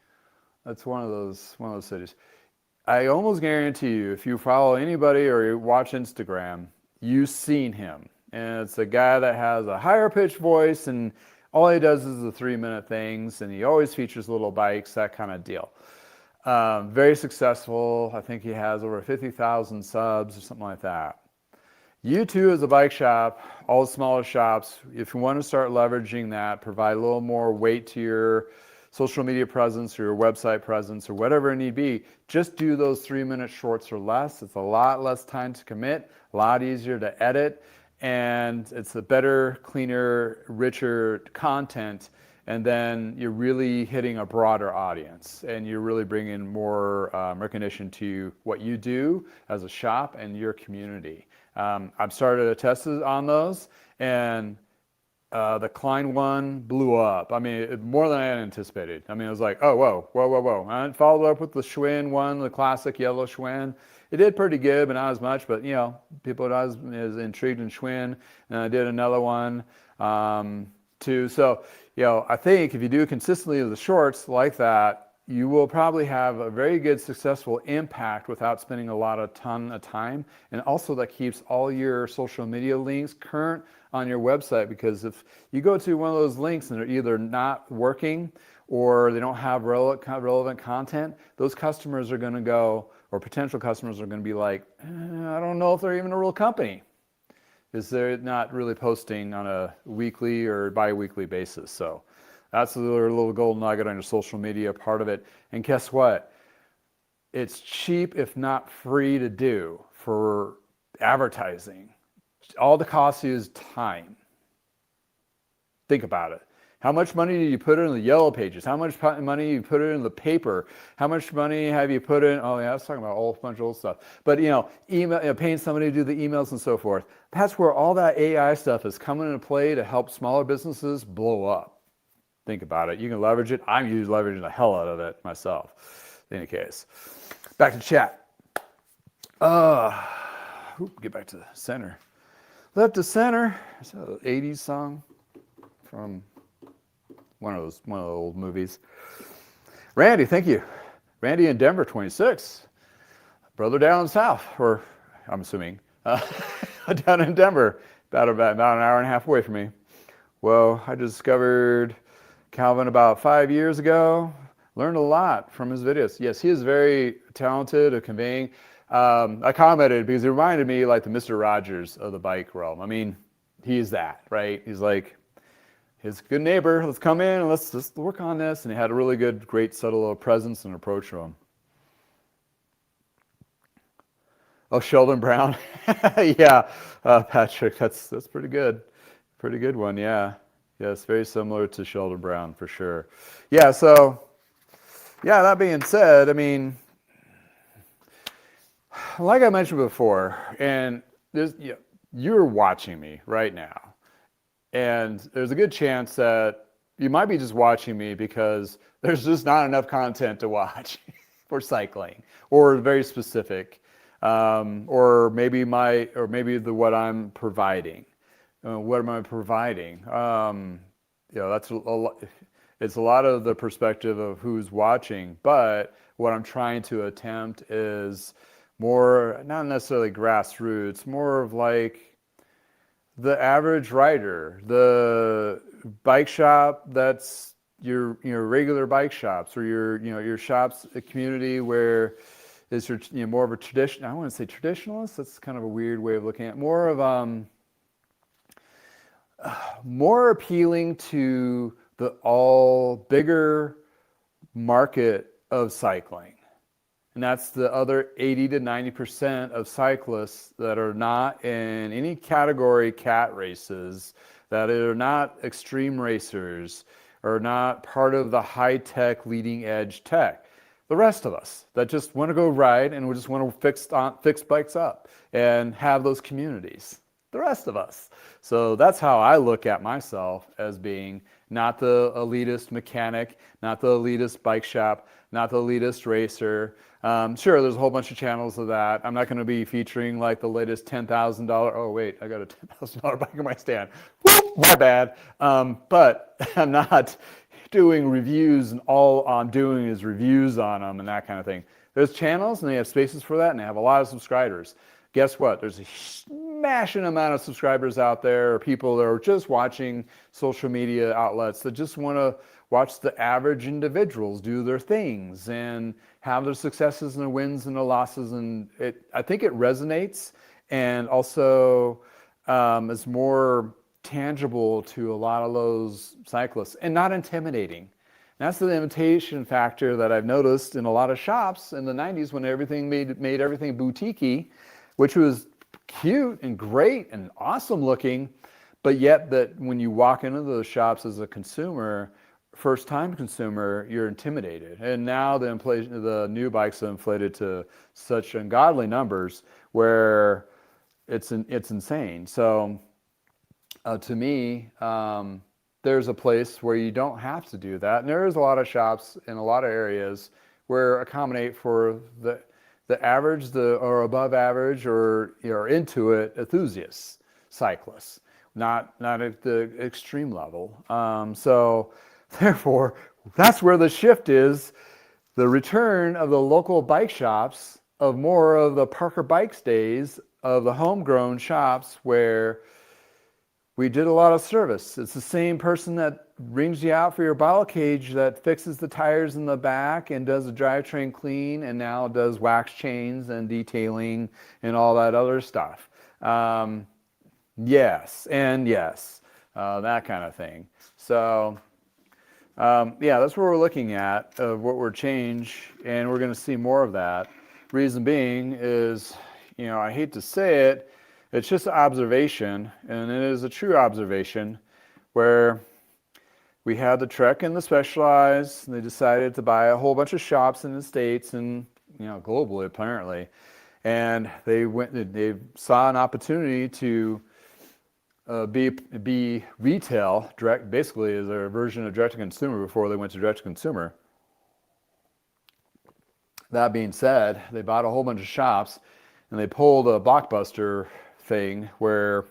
That's one of those cities. I almost guarantee you, if you follow anybody or you watch Instagram, you've seen him. And it's a guy that has a higher pitched voice and All he does is the 3-minute things, and he always features little bikes, that kind of deal. Very successful. I think he has over 50,000 subs or something like that. You too, as a bike shop, all the smaller shops, if you want to start leveraging that, provide a little more weight to your social media presence or your website presence or whatever it need be, just do those 3-minute shorts or less. It's a lot less time to commit, a lot easier to edit, and it's a better, cleaner, richer content. And then you're really hitting a broader audience, and you're really bringing more recognition to what you do as a shop and your community. I've started a test on those, and the Klein one blew up. I mean, more than I had anticipated. I mean, it was like, oh, whoa, whoa, whoa, whoa. I followed up with the Schwinn one, the classic yellow Schwinn. It did pretty good, but not as much. But, you know, people are not as intrigued in Schwinn. And I did another one too. So, you know, I think if you do consistently the shorts like that, you will probably have a very good successful impact without spending a ton of time. And also that keeps all your social media links current on your website, because if you go to one of those links and they're either not working or they don't have relevant content, those customers are going to go, or potential customers are going to be like, I don't know if they're even a real company, because they're not really posting on a weekly or bi-weekly basis. So that's a little gold nugget on your social media part of it. And guess what? It's cheap, if not free, to do for advertising. All the cost is time. Think about it. How much money do you put in the yellow pages? How much money you put in the paper? How much money have you put in? Oh yeah, I was talking about a whole bunch of old stuff. But email, paying somebody to do the emails and so forth. That's where all that AI stuff is coming into play to help smaller businesses blow up. Think about it. You can leverage it. I'm usually leveraging the hell out of it myself. In any case, back to chat. Get back to the center. Left to center. It's an 80s song from one of the old movies. Randy, thank you. Randy in Denver, 26. Brother down south, or I'm assuming down in Denver, about an hour and a half away from me. Well, I discovered Calvin about 5 years ago. Learned a lot from his videos. Yes, he is very talented at conveying. I commented because he reminded me like the Mr. Rogers of the bike realm. I mean, he is that, right? He's like his good neighbor. Let's come in and let's just work on this. And he had a really good, great, subtle presence and approach to him. Oh, Sheldon Brown. Yeah, Patrick, that's pretty good. Pretty good one, yeah. Yeah, it's very similar to Sheldon Brown for sure. Yeah, so, yeah, that being said, I mean, like I mentioned before, and you're watching me right now, and there's a good chance that you might be just watching me because there's just not enough content to watch for cycling, or very specific, or maybe what I'm providing. What am I providing? That's a lot. It's a lot of the perspective of who's watching, but what I'm trying to attempt is more, not necessarily grassroots, more of like the average rider, the bike shop that's your regular bike shops, or your shops, a community where is more of a tradition. I don't want to say traditionalist. That's kind of a weird way of looking at it. More of more appealing to the all bigger market of cycling. And that's the other 80 to 90% of cyclists that are not in any category cat races, that are not extreme racers, are not part of the high-tech, leading-edge tech. The rest of us that just want to go ride and we just want to fix bikes up and have those communities. The rest of us. So that's how I look at myself, as being not the elitist mechanic, not the elitist bike shop, not the elitist racer. Sure, there's a whole bunch of channels of that. I'm not going to be featuring like the latest $10,000. Oh wait, I got a $10,000 bike in my stand. Whoop, my bad. But I'm not doing reviews, and all I'm doing is reviews on them and that kind of thing. There's channels and they have spaces for that, and they have a lot of subscribers. Guess what? There's a smashing amount of subscribers out there, or people that are just watching social media outlets that just want to watch the average individuals do their things and have their successes and their wins and their losses. And I think it resonates, and also is more tangible to a lot of those cyclists and not intimidating. That's the imitation factor that I've noticed in a lot of shops in the 90s when everything made everything boutique-y, which was cute and great and awesome looking, but yet that when you walk into those shops as a consumer, first-time consumer, you're intimidated. And now the new bikes are inflated to such ungodly numbers where it's insane. So to me, there's a place where you don't have to do that. And there is a lot of shops in a lot of areas where accommodate for the average, or above average, or into it enthusiasts, cyclists, not at the extreme level. So therefore, that's where the shift is. The return of the local bike shops, of more of the Parker Bikes days, of the homegrown shops where we did a lot of service. It's the same person that rings you out for your bottle cage that fixes the tires in the back and does the drivetrain clean, and now does wax chains and detailing and all that other stuff. Yes, and yes, that kind of thing. So yeah, that's what we're looking at, of what we're change, and we're going to see more of that. Reason being is, I hate to say it, it's just observation, and it is a true observation, where we had the Trek and the Specialized, and they decided to buy a whole bunch of shops in the States and globally apparently, and they saw an opportunity to be retail direct, basically as a version of direct to consumer before they went to direct to consumer. That being said, they bought a whole bunch of shops, and they pulled a blockbuster thing where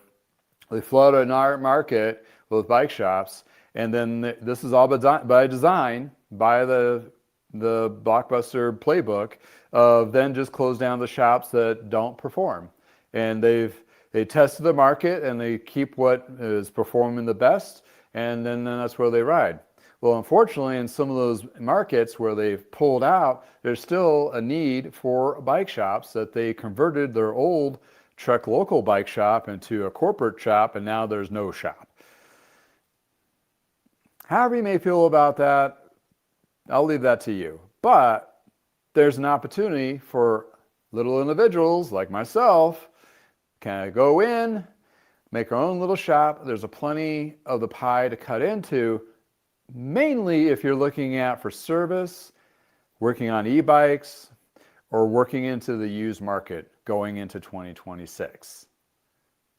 they flooded our market with bike shops, and then this is all by design, by the blockbuster playbook of then just close down the shops that don't perform. And they tested the market, and they keep what is performing the best, and then that's where they ride. Well, unfortunately, in some of those markets where they've pulled out, there's still a need for bike shops that they converted their old Trek local bike shop into a corporate shop, and now there's no shop. However you may feel about that, I'll leave that to you. But there's an opportunity for little individuals like myself, kind of go in, make our own little shop. There's a plenty of the pie to cut into, mainly if you're looking at for service, working on e-bikes, or working into the used market going into 2026.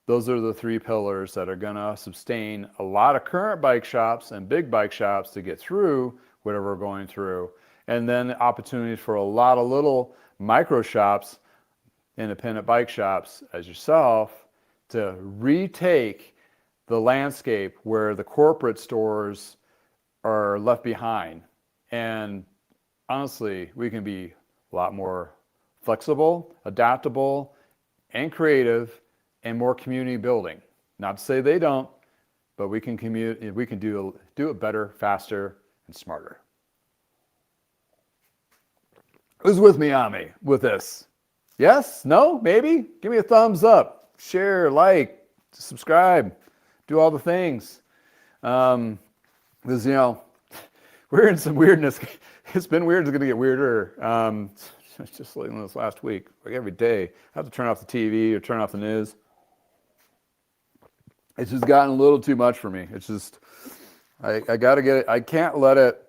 Those are the three pillars that are going to sustain a lot of current bike shops and big bike shops to get through whatever we're going through. And then opportunities for a lot of little micro shops, independent bike shops as yourself, to retake the landscape where the corporate stores are left behind. And honestly, we can be a lot more flexible, adaptable, and creative, and more community building. Not to say they don't, but we can do it better, faster, and smarter. Who's with me on me with this? Yes? No? Maybe? Give me a thumbs up. Share, like, subscribe, do all the things. Because, we're in some weirdness. It's been weird. It's going to get weirder. Just like this last week, like every day, I have to turn off the TV or turn off the news. It's just gotten a little too much for me. It's just, I got to get it. I can't let it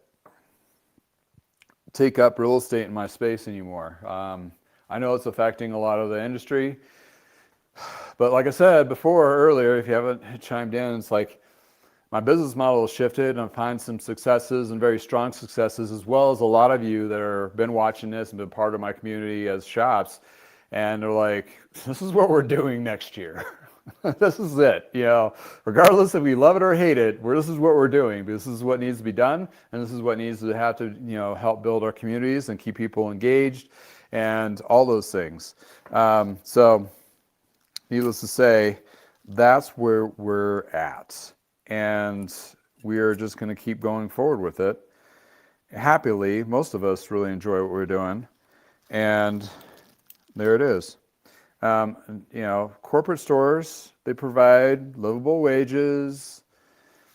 take up real estate in my space anymore. I know it's affecting a lot of the industry, but like I said before, earlier, if you haven't chimed in, it's like my business model has shifted, and I've found some successes and very strong successes, as well as a lot of you that have been watching this and been part of my community as shops, and they're like, this is what we're doing next year. This is it, regardless if we love it or hate it, this is what we're doing. This is what needs to be done, and this is what needs to have to, help build our communities and keep people engaged and all those things. So needless to say, that's where we're at. And we are just going to keep going forward with it. Happily, most of us really enjoy what we're doing. And there it is. Corporate stores, they provide livable wages.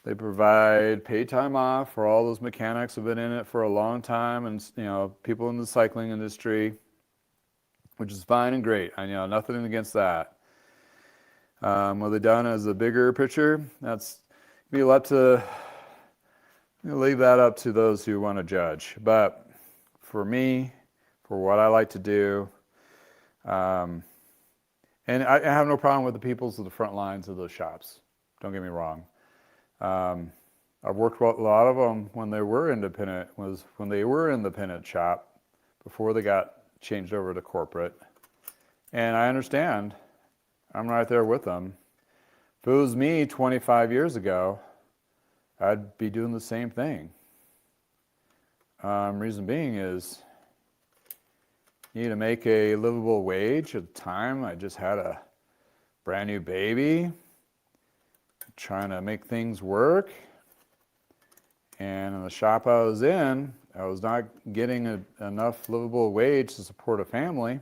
They provide paid time off for all those mechanics who've been in it for a long time, and people in the cycling industry, which is fine and great. I know nothing against that. What they've done as a bigger picture, that's be left to leave that up to those who want to judge. But for me, for what I like to do, and I have no problem with the peoples of the front lines of those shops. Don't get me wrong. I've worked with a lot of them when they were independent, when they were independent shop before they got changed over to corporate. And I understand. I'm right there with them. If it was me 25 years ago, I'd be doing the same thing. Reason being is you need to make a livable wage. At the time, I just had a brand new baby, trying to make things work. And in the shop I was in, I was not getting enough livable wage to support a family.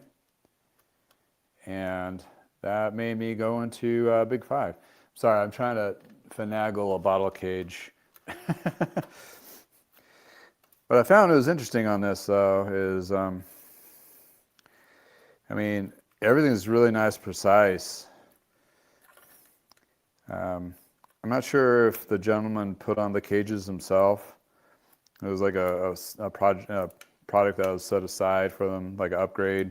And that made me go into Big Five. Sorry, I'm trying to finagle a bottle cage. What I found was interesting on this, though, is, everything's really nice, precise. I'm not sure if the gentleman put on the cages himself. It was like a product that was set aside for them, like an upgrade,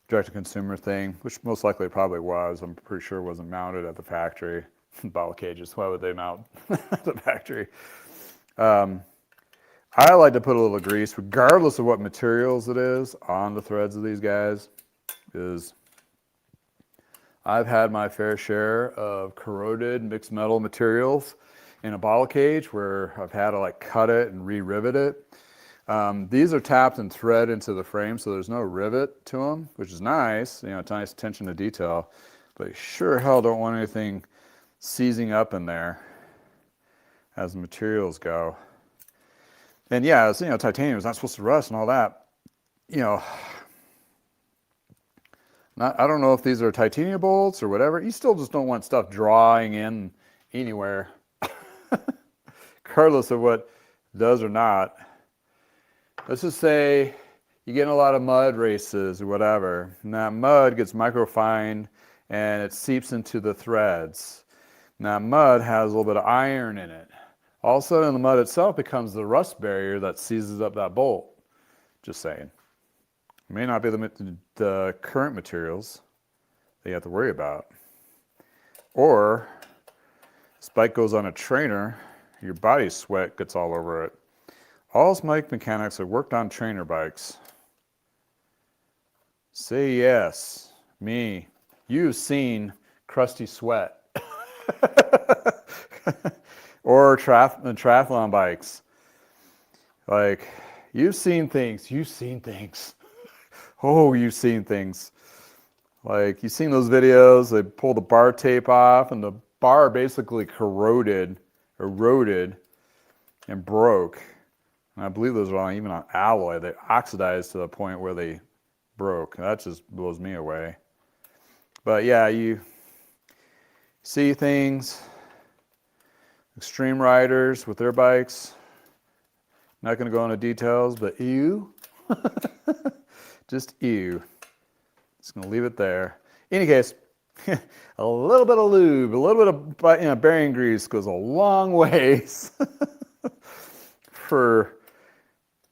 direct-to-consumer thing, which most likely it probably was. I'm pretty sure it wasn't mounted at the factory. Bottle cages, why would they mount at the factory? I like to put a little grease, regardless of what materials it is, on the threads of these guys, because I've had my fair share of corroded mixed metal materials in a bottle cage where I've had to cut it and re-rivet it. These are tapped and thread into the frame, so there's no rivet to them, which is nice. It's nice attention to detail, but you sure hell don't want anything seizing up in there as the materials go. And yeah, it's, titanium is not supposed to rust and all that. I don't know if these are titanium bolts or whatever. You still just don't want stuff drawing in anywhere, regardless of what it does or not. Let's just say you get in a lot of mud races or whatever, and that mud gets microfined and it seeps into the threads. And that mud has a little bit of iron in it. All of a sudden, the mud itself becomes the rust barrier that seizes up that bolt. Just saying. It may not be the current materials that you have to worry about. Or, this bike goes on a trainer, your body sweat gets all over it. All us bike mechanics that worked on trainer bikes, say yes, me. You've seen crusty sweat. Or triathlon bikes. You've seen things. Oh, you've seen things. You've seen those videos, they pull the bar tape off and the bar basically eroded and broke. And I believe those are even on alloy. They oxidized to the point where they broke. That just blows me away. But yeah, you see things. Extreme riders with their bikes. Not going to go into details, but ew. Just ew. Just going to leave it there. In any case, a little bit of lube, a little bit of bearing grease goes a long ways for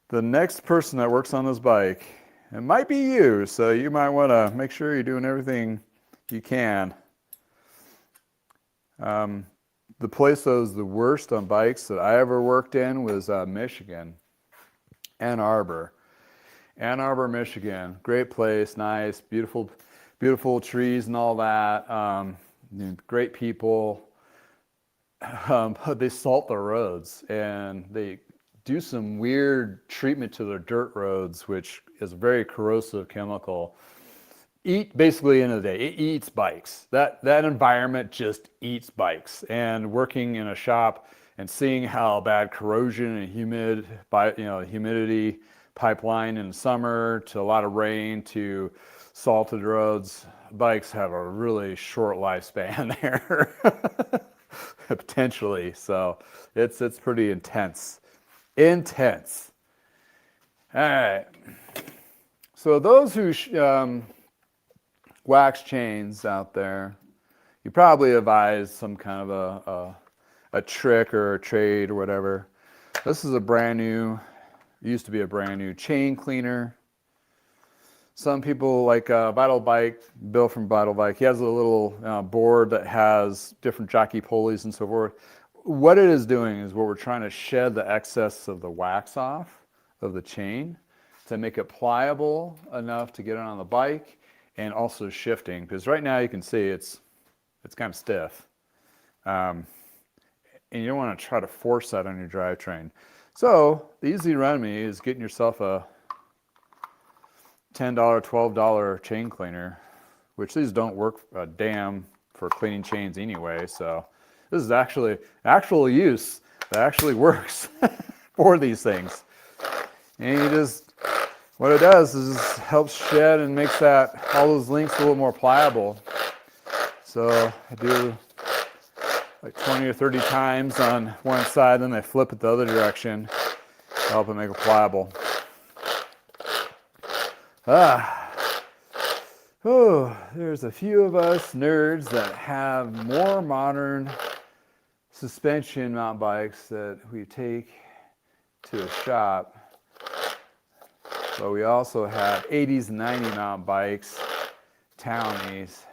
the next person that works on this bike. It might be you, so you might want to make sure you're doing everything you can. The place that was the worst on bikes that I ever worked in was Michigan, Ann Arbor. Ann Arbor, Michigan. Great place, nice, beautiful, beautiful trees and all that. Great people. But they salt the roads and they do some weird treatment to their dirt roads, which is a very corrosive chemical. basically, end of the day, it eats bikes. That environment just eats bikes. And working in a shop and seeing how bad corrosion and humidity pipeline in summer to a lot of rain to salted roads, bikes have a really short lifespan there, potentially. So it's pretty intense. Intense. All right. So those who wax chains out there, you probably advise some kind of a trick or a trade or whatever. This is a brand new, used to be a brand new chain cleaner. Some people like Vital Bike, Bill from Vital Bike, he has a little board that has different jockey pulleys and so forth. What it is doing is what we're trying to shed the excess of the wax off of the chain to make it pliable enough to get it on the bike and also shifting. Because right now you can see it's kind of stiff. And you don't want to try to force that on your drivetrain. So the easy remedy is getting yourself a $10, $12 chain cleaner, which these don't work a damn for cleaning chains anyway. So this is actually actual use that actually works for these things. And you just, what it does is helps shed and makes that all those links a little more pliable. So I do like 20 or 30 times on one side, then I flip it the other direction to help it make it pliable. There's a few of us nerds that have more modern suspension mountain bikes that we take to a shop. But we also have 80s and 90s mountain bikes, townies,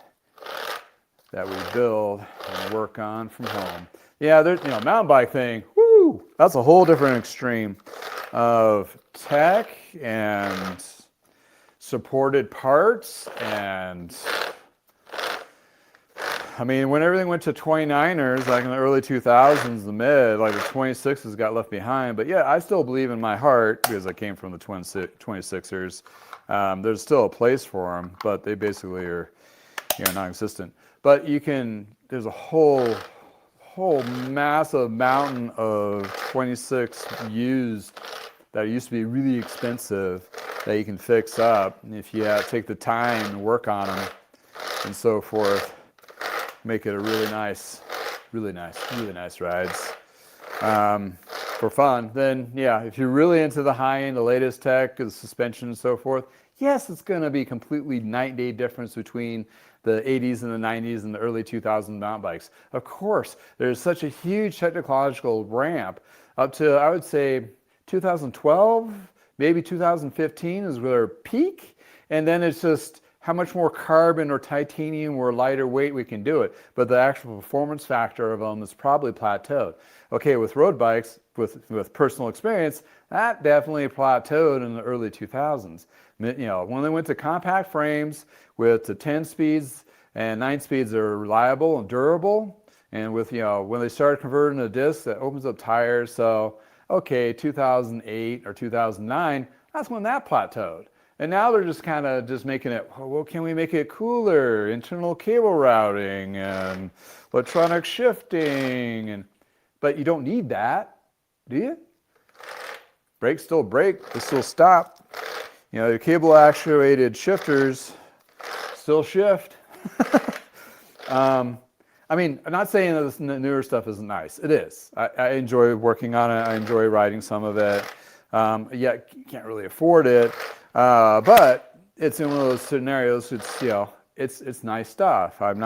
that we build and work on from home. Yeah, there's, mountain bike thing, woo, that's a whole different extreme of tech and supported parts. And I mean, when everything went to 29ers, like in the early 2000s, the mid, like the 26s got left behind. But yeah, I still believe in my heart, because I came from the 26ers, there's still a place for them, but they basically are, non-existent. But there's a whole massive mountain of 26 used that used to be really expensive that you can fix up if you take the time to work on them and so forth. Make it a really nice rides for fun. Then, yeah, if you're really into the high end, the latest tech, the suspension and so forth, yes, it's going to be completely night and day difference between the 80s and the 90s and the early 2000s mountain bikes. Of course, there's such a huge technological ramp up to, I would say, 2012, maybe 2015 is their peak. And then it's just how much more carbon or titanium or lighter weight we can do it. But the actual performance factor of them is probably plateaued. Okay, with road bikes, with personal experience, that definitely plateaued in the early 2000s. When they went to compact frames with the 10 speeds and 9 speeds that are reliable and durable, and with, when they started converting to discs, that opens up tires. So, okay, 2008 or 2009, that's when that plateaued. And now they're just kind of just making it, well, can we make it cooler? Internal cable routing and electronic shifting. But you don't need that, do you? Brakes still brake, they still stop. Your cable actuated shifters still shift. I mean, I'm not saying that this newer stuff isn't nice. It is. I enjoy working on it. I enjoy riding some of it. Yet you can't really afford it. But it's in one of those scenarios. It's nice stuff. And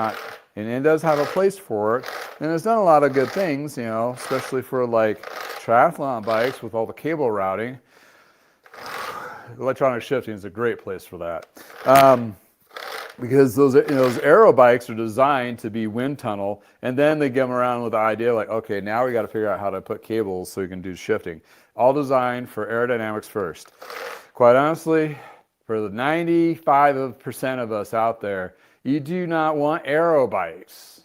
it does have a place for it. And it's done a lot of good things, especially for like triathlon bikes with all the cable routing. Electronic shifting is a great place for that. Because those aero bikes are designed to be wind tunnel, and then they get them around with the idea like, okay, now we got to figure out how to put cables so we can do shifting. All designed for aerodynamics first. Quite honestly, for the 95% of us out there, you do not want aero bikes.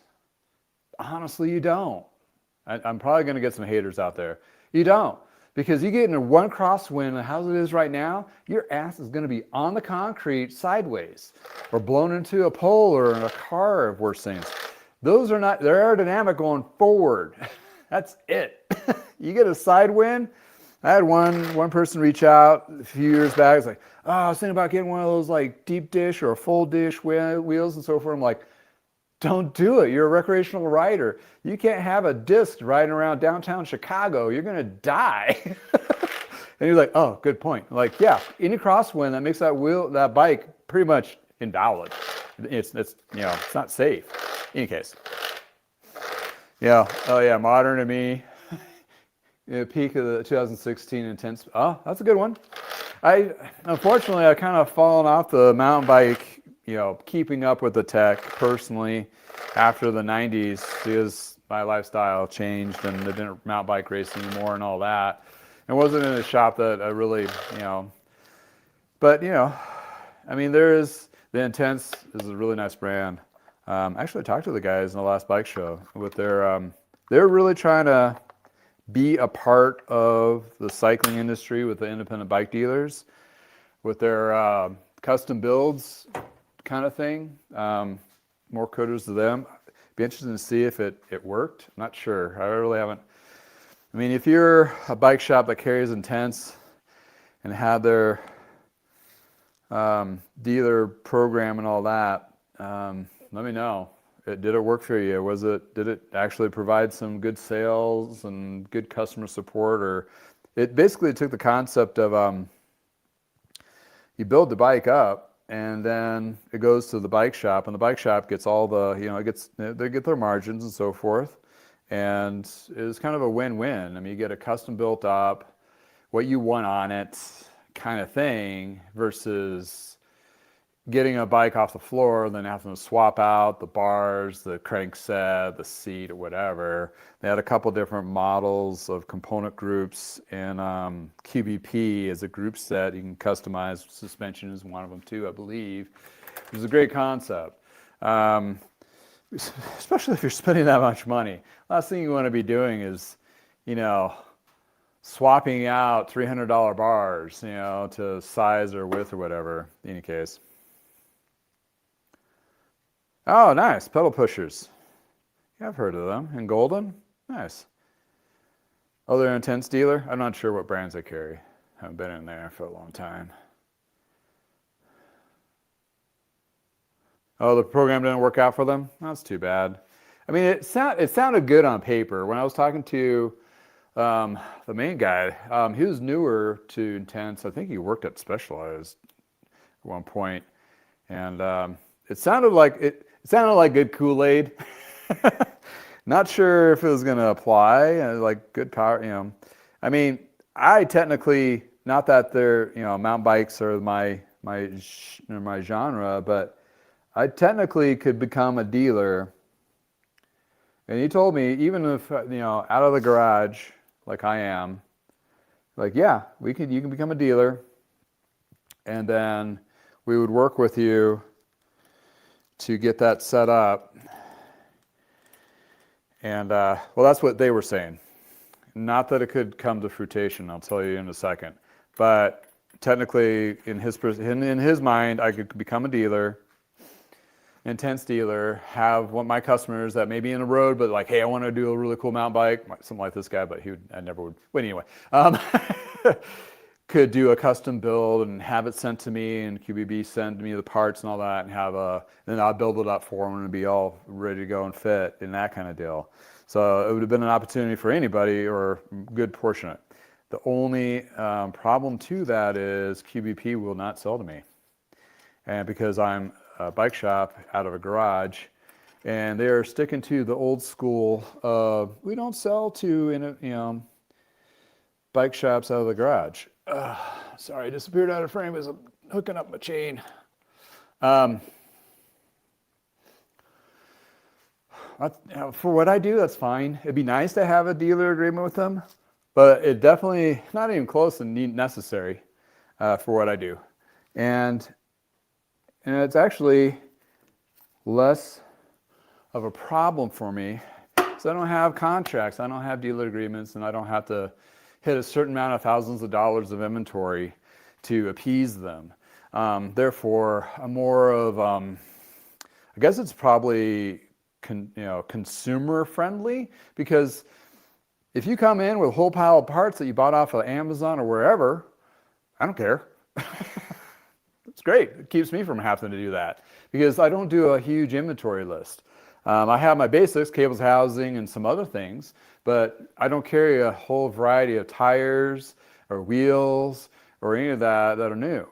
Honestly, you don't. I'm probably going to get some haters out there. You don't. Because you get into one crosswind, how it is right now, your ass is going to be on the concrete sideways or blown into a pole or in a car, if worse things. Those are not, they're aerodynamic going forward. That's it. You get a side wind. I had one person reach out a few years back. It's like, oh, I was thinking about getting one of those like deep dish or a full dish wheels and so forth. I'm like, don't do it. You're a recreational rider. You can't have a disc riding around downtown Chicago. You're going to die. And he's like, oh, good point. I'm like, yeah, any crosswind that makes that bike pretty much invalid. It's it's not safe. In any case. Yeah. Oh yeah. Modern to me. Peak of the 2016 intense. Oh, that's a good one. Unfortunately, I kind of fallen off the mountain bike, keeping up with the tech personally after the 90s because my lifestyle changed and I didn't mountain bike race anymore and all that. It wasn't in a shop that I really, but I mean, the Intense is a really nice brand. Actually, I talked to the guys in the last bike show with they're really trying to be a part of the cycling industry with the independent bike dealers with their custom builds kind of thing. More kudos to them. Be interested to see if it worked. I'm not sure. I really haven't. I mean, if you're a bike shop that carries Intense and had their dealer program and all that, let me know. Did it work for you? Did it actually provide some good sales and good customer support? Or it basically took the concept of you build the bike up and then it goes to the bike shop and the bike shop gets all the, they get their margins and so forth. And it's kind of a win-win. I mean, you get a custom built up, what you want on it kind of thing versus getting a bike off the floor, then having to swap out the bars, the crankset, the seat, or whatever. They had a couple different models of component groups, and QBP is a group set. You can customize. Suspension is one of them too, I believe. It was a great concept, especially if you're spending that much money. Last thing you want to be doing is, swapping out $300 bars, to size or width or whatever. In any case. Oh, nice. Pedal pushers. Yeah, I've heard of them. In Golden? Nice. Oh, they're an Intense dealer? I'm not sure what brands they carry. Haven't been in there for a long time. Oh, the program didn't work out for them? That's too bad. I mean, it sounded good on paper. When I was talking to the main guy, he was newer to Intense. I think he worked at Specialized at one point. And it sounded like good Kool-Aid. Not sure if it was going to apply. Like good power, I mean, I technically, not that they're, mountain bikes are my genre, but I technically could become a dealer. And he told me, even if, out of the garage, like I am, like, yeah, you can become a dealer. And then we would work with you to get that set up. And, well, that's what they were saying. Not that it could come to fruition, I'll tell you in a second. But technically, in his mind, I could become a dealer, Intense dealer, have my customers that may be in the road, but like, hey, I want to do a really cool mountain bike, something like this guy, but I never would. But anyway, could do a custom build and have it sent to me, and QBB send me the parts and all that, and then I'll build it up for them and be all ready to go and fit and that kind of deal. So it would have been an opportunity for anybody or a good portion of it. The only problem to that is QBP will not sell to me, and because I'm a bike shop out of a garage, and they are sticking to the old school of we don't sell to bike shops out of the garage. Sorry, I disappeared out of frame as I'm hooking up my chain. For what I do, that's fine. It'd be nice to have a dealer agreement with them, but it definitely not even close and necessary for what I do. And it's actually less of a problem for me because I don't have contracts, I don't have dealer agreements, and I don't have to, hit a certain amount of thousands of dollars of inventory to appease them. Therefore, I'm more of, I guess it's probably consumer friendly, because if you come in with a whole pile of parts that you bought off of Amazon or wherever, I don't care. It's great. It keeps me from having to do that because I don't do a huge inventory list. I have my basics, cables, housing, and some other things, but I don't carry a whole variety of tires or wheels or any of that are new.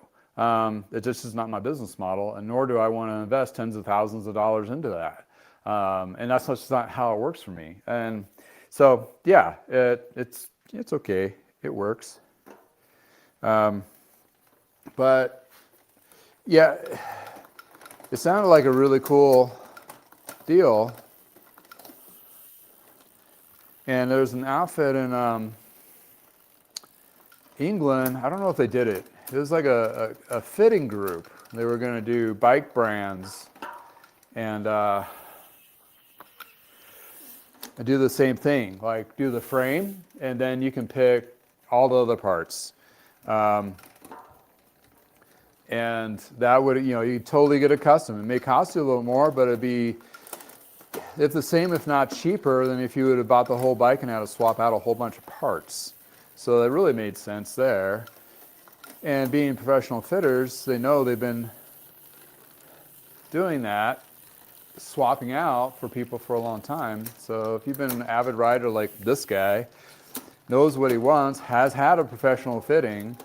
It just is not my business model, and nor do I want to invest tens of thousands of dollars into that. And that's just not how it works for me. And so, yeah, it's okay. It works. But yeah, it sounded like a really cool deal. And there's an outfit in England. I don't know if they did it. It was like a fitting group. They were going to do bike brands and do the same thing, like do the frame, and then you can pick all the other parts. And that would, you totally get a custom. It may cost you a little more, but it'd be, it's the same, if not cheaper, than if you would have bought the whole bike and had to swap out a whole bunch of parts. So that really made sense there. And being professional fitters, they know they've been doing that, swapping out for people for a long time. So if you've been an avid rider like this guy, knows what he wants, has had a professional fitting,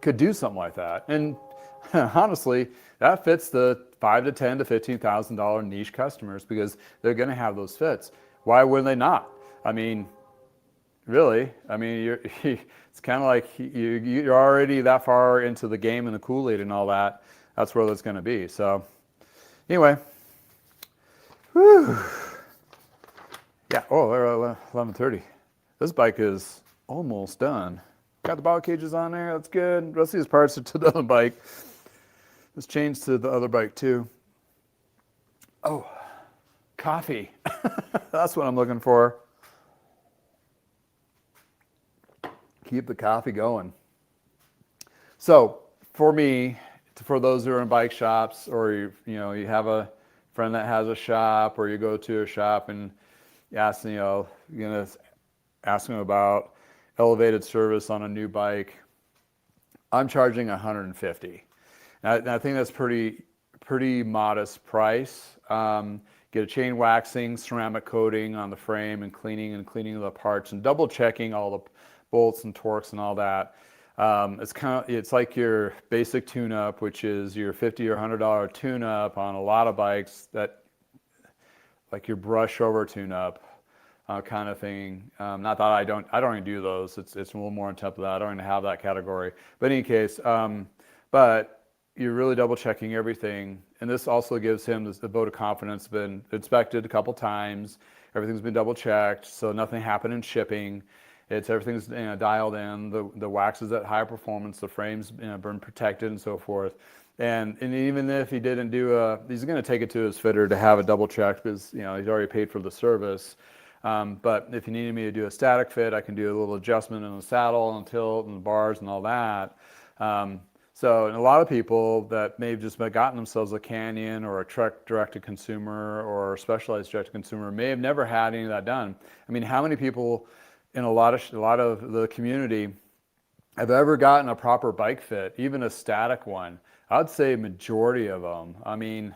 could do something like that. And honestly, that fits the $5,000 to $10,000 to $15,000 niche customers, because they're going to have those fits. Why wouldn't they not? I mean, really, it's kind of like you're already that far into the game and the Kool-Aid and all that. That's where that's going to be. So anyway, whew. Yeah, they're 11:30. This bike is almost done. Got the bottle cages on there, that's good. The rest of these parts are to the other bike. Let's change to the other bike too. Oh, coffee. That's what I'm looking for. Keep the coffee going. So for me, for those who are in bike shops, or you have a friend that has a shop, or you go to a shop and you ask, ask them about elevated service on a new bike, I'm charging $150. And I think that's pretty modest price. Get a chain waxing, ceramic coating on the frame, and cleaning the parts, and double checking all the bolts and torques and all that. It's like your basic tune-up, which is your $50 or $100 tune-up on a lot of bikes, that like your brush over tune-up. Kind of thing. Not that I don't even do those. It's a little more on top of that. I don't even have that category. But in any case, but you're really double checking everything. And this also gives him the vote of confidence. Been inspected a couple times. Everything's been double checked. So nothing happened in shipping. Everything's dialed in. The wax is at high performance. The frame's been protected and so forth. And even if he didn't he's going to take it to his fitter to have it double checked, because he's already paid for the service. But if you needed me to do a static fit, I can do a little adjustment in the saddle and tilt and the bars and all that. So and a lot of people that may have just gotten themselves a Canyon or a Trek direct-to-consumer or a Specialized direct-to-consumer may have never had any of that done. I mean, how many people in a lot of the community have ever gotten a proper bike fit, even a static one? I'd say majority of them. I mean,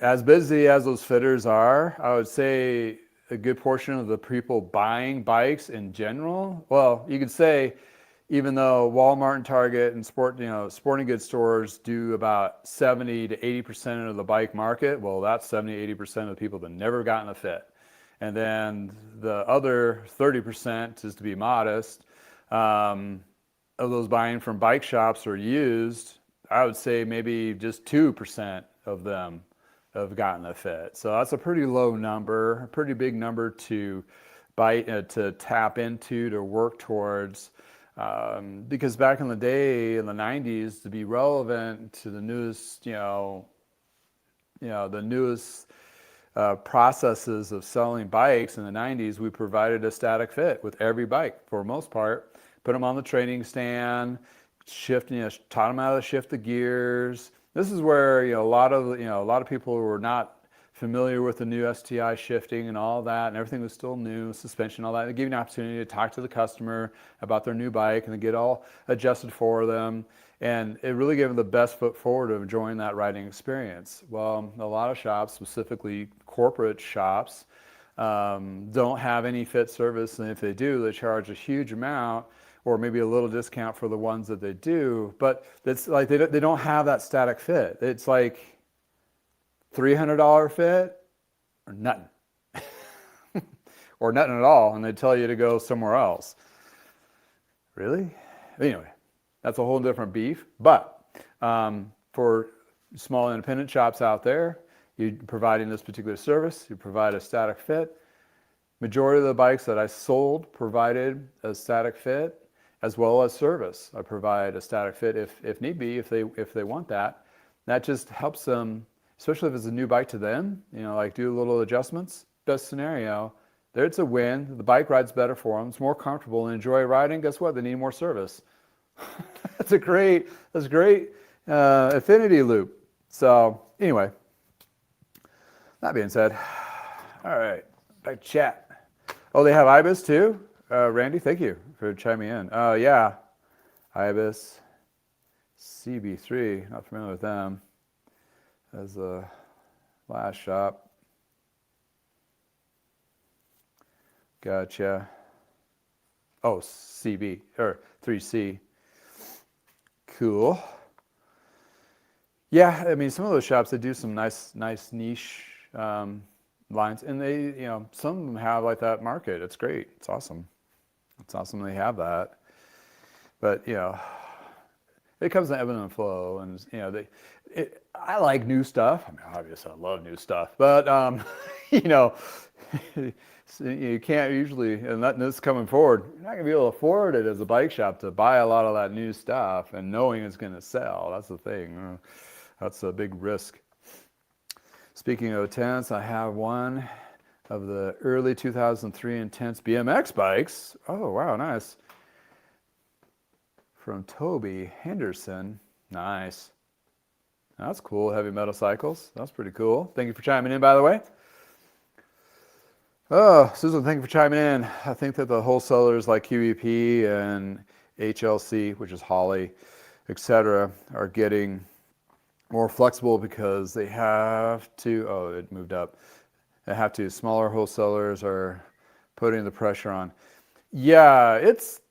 as busy as those fitters are, I would say a good portion of the people buying bikes in general, well, you could say, even though Walmart and Target and sporting goods stores do about 70 to 80% of the bike market, well, that's 70, 80% of the people that never gotten a fit. And then the other 30%, is to be modest, of those buying from bike shops or used, I would say maybe just 2% of them have gotten a fit. So that's a pretty low number, a pretty big number to to tap into, to work towards. Because back in the day, in the 90s, to be relevant to the newest, the newest processes of selling bikes in the 90s, we provided a static fit with every bike for the most part. Put them on the training stand, taught them how to shift the gears. This is where a lot of people who were not familiar with the new STI shifting and all that, and everything was still new, suspension, all that. They gave you an opportunity to talk to the customer about their new bike and to get all adjusted for them. And it really gave them the best foot forward of enjoying that riding experience. Well, a lot of shops, specifically corporate shops, don't have any fit service, and if they do, they charge a huge amount or maybe a little discount for the ones that they do. But it's like they don't have that static fit. It's like $300 fit or nothing. Or nothing at all, and they tell you to go somewhere else. Really? Anyway, that's a whole different beef. But for small independent shops out there, you're providing this particular service, you provide a static fit. Majority of the bikes that I sold provided a static fit as well as service. I provide a static fit if need be, if they want that. That just helps them, especially if it's a new bike to them, like do little adjustments. Best scenario, there it's a win. The bike rides better for them. It's more comfortable and enjoy riding. Guess what? They need more service. That's great affinity loop. So anyway, that being said, all right, back to chat. Oh, they have IBIS too? Randy, thank you for chiming in. Yeah, IBIS, CB3, not familiar with them. As a last shop. Gotcha. Oh, CB, or 3C. Cool. Yeah, I mean, some of those shops, they do some nice niche lines, and they, some of them have like that market. It's great. It's awesome. It's awesome they have that. But, it comes in ebb and flow, and, I like new stuff. I mean, obviously I love new stuff, but, you can't usually, and this is coming forward, you're not going to be able to afford it as a bike shop to buy a lot of that new stuff and knowing it's going to sell. That's the thing. That's a big risk. Speaking of Intense, I have one of the early 2003 Intense BMX bikes. Oh, wow, nice. From Toby Henderson. Nice. That's cool. Heavy metal cycles. That's pretty cool. Thank you for chiming in, by the way. Oh, Susan, thank you for chiming in. I think that the wholesalers like QEP and HLC, which is Holly, etc., are getting more flexible because they have to, oh, it moved up. They have to, smaller wholesalers are putting the pressure on. Yeah, it's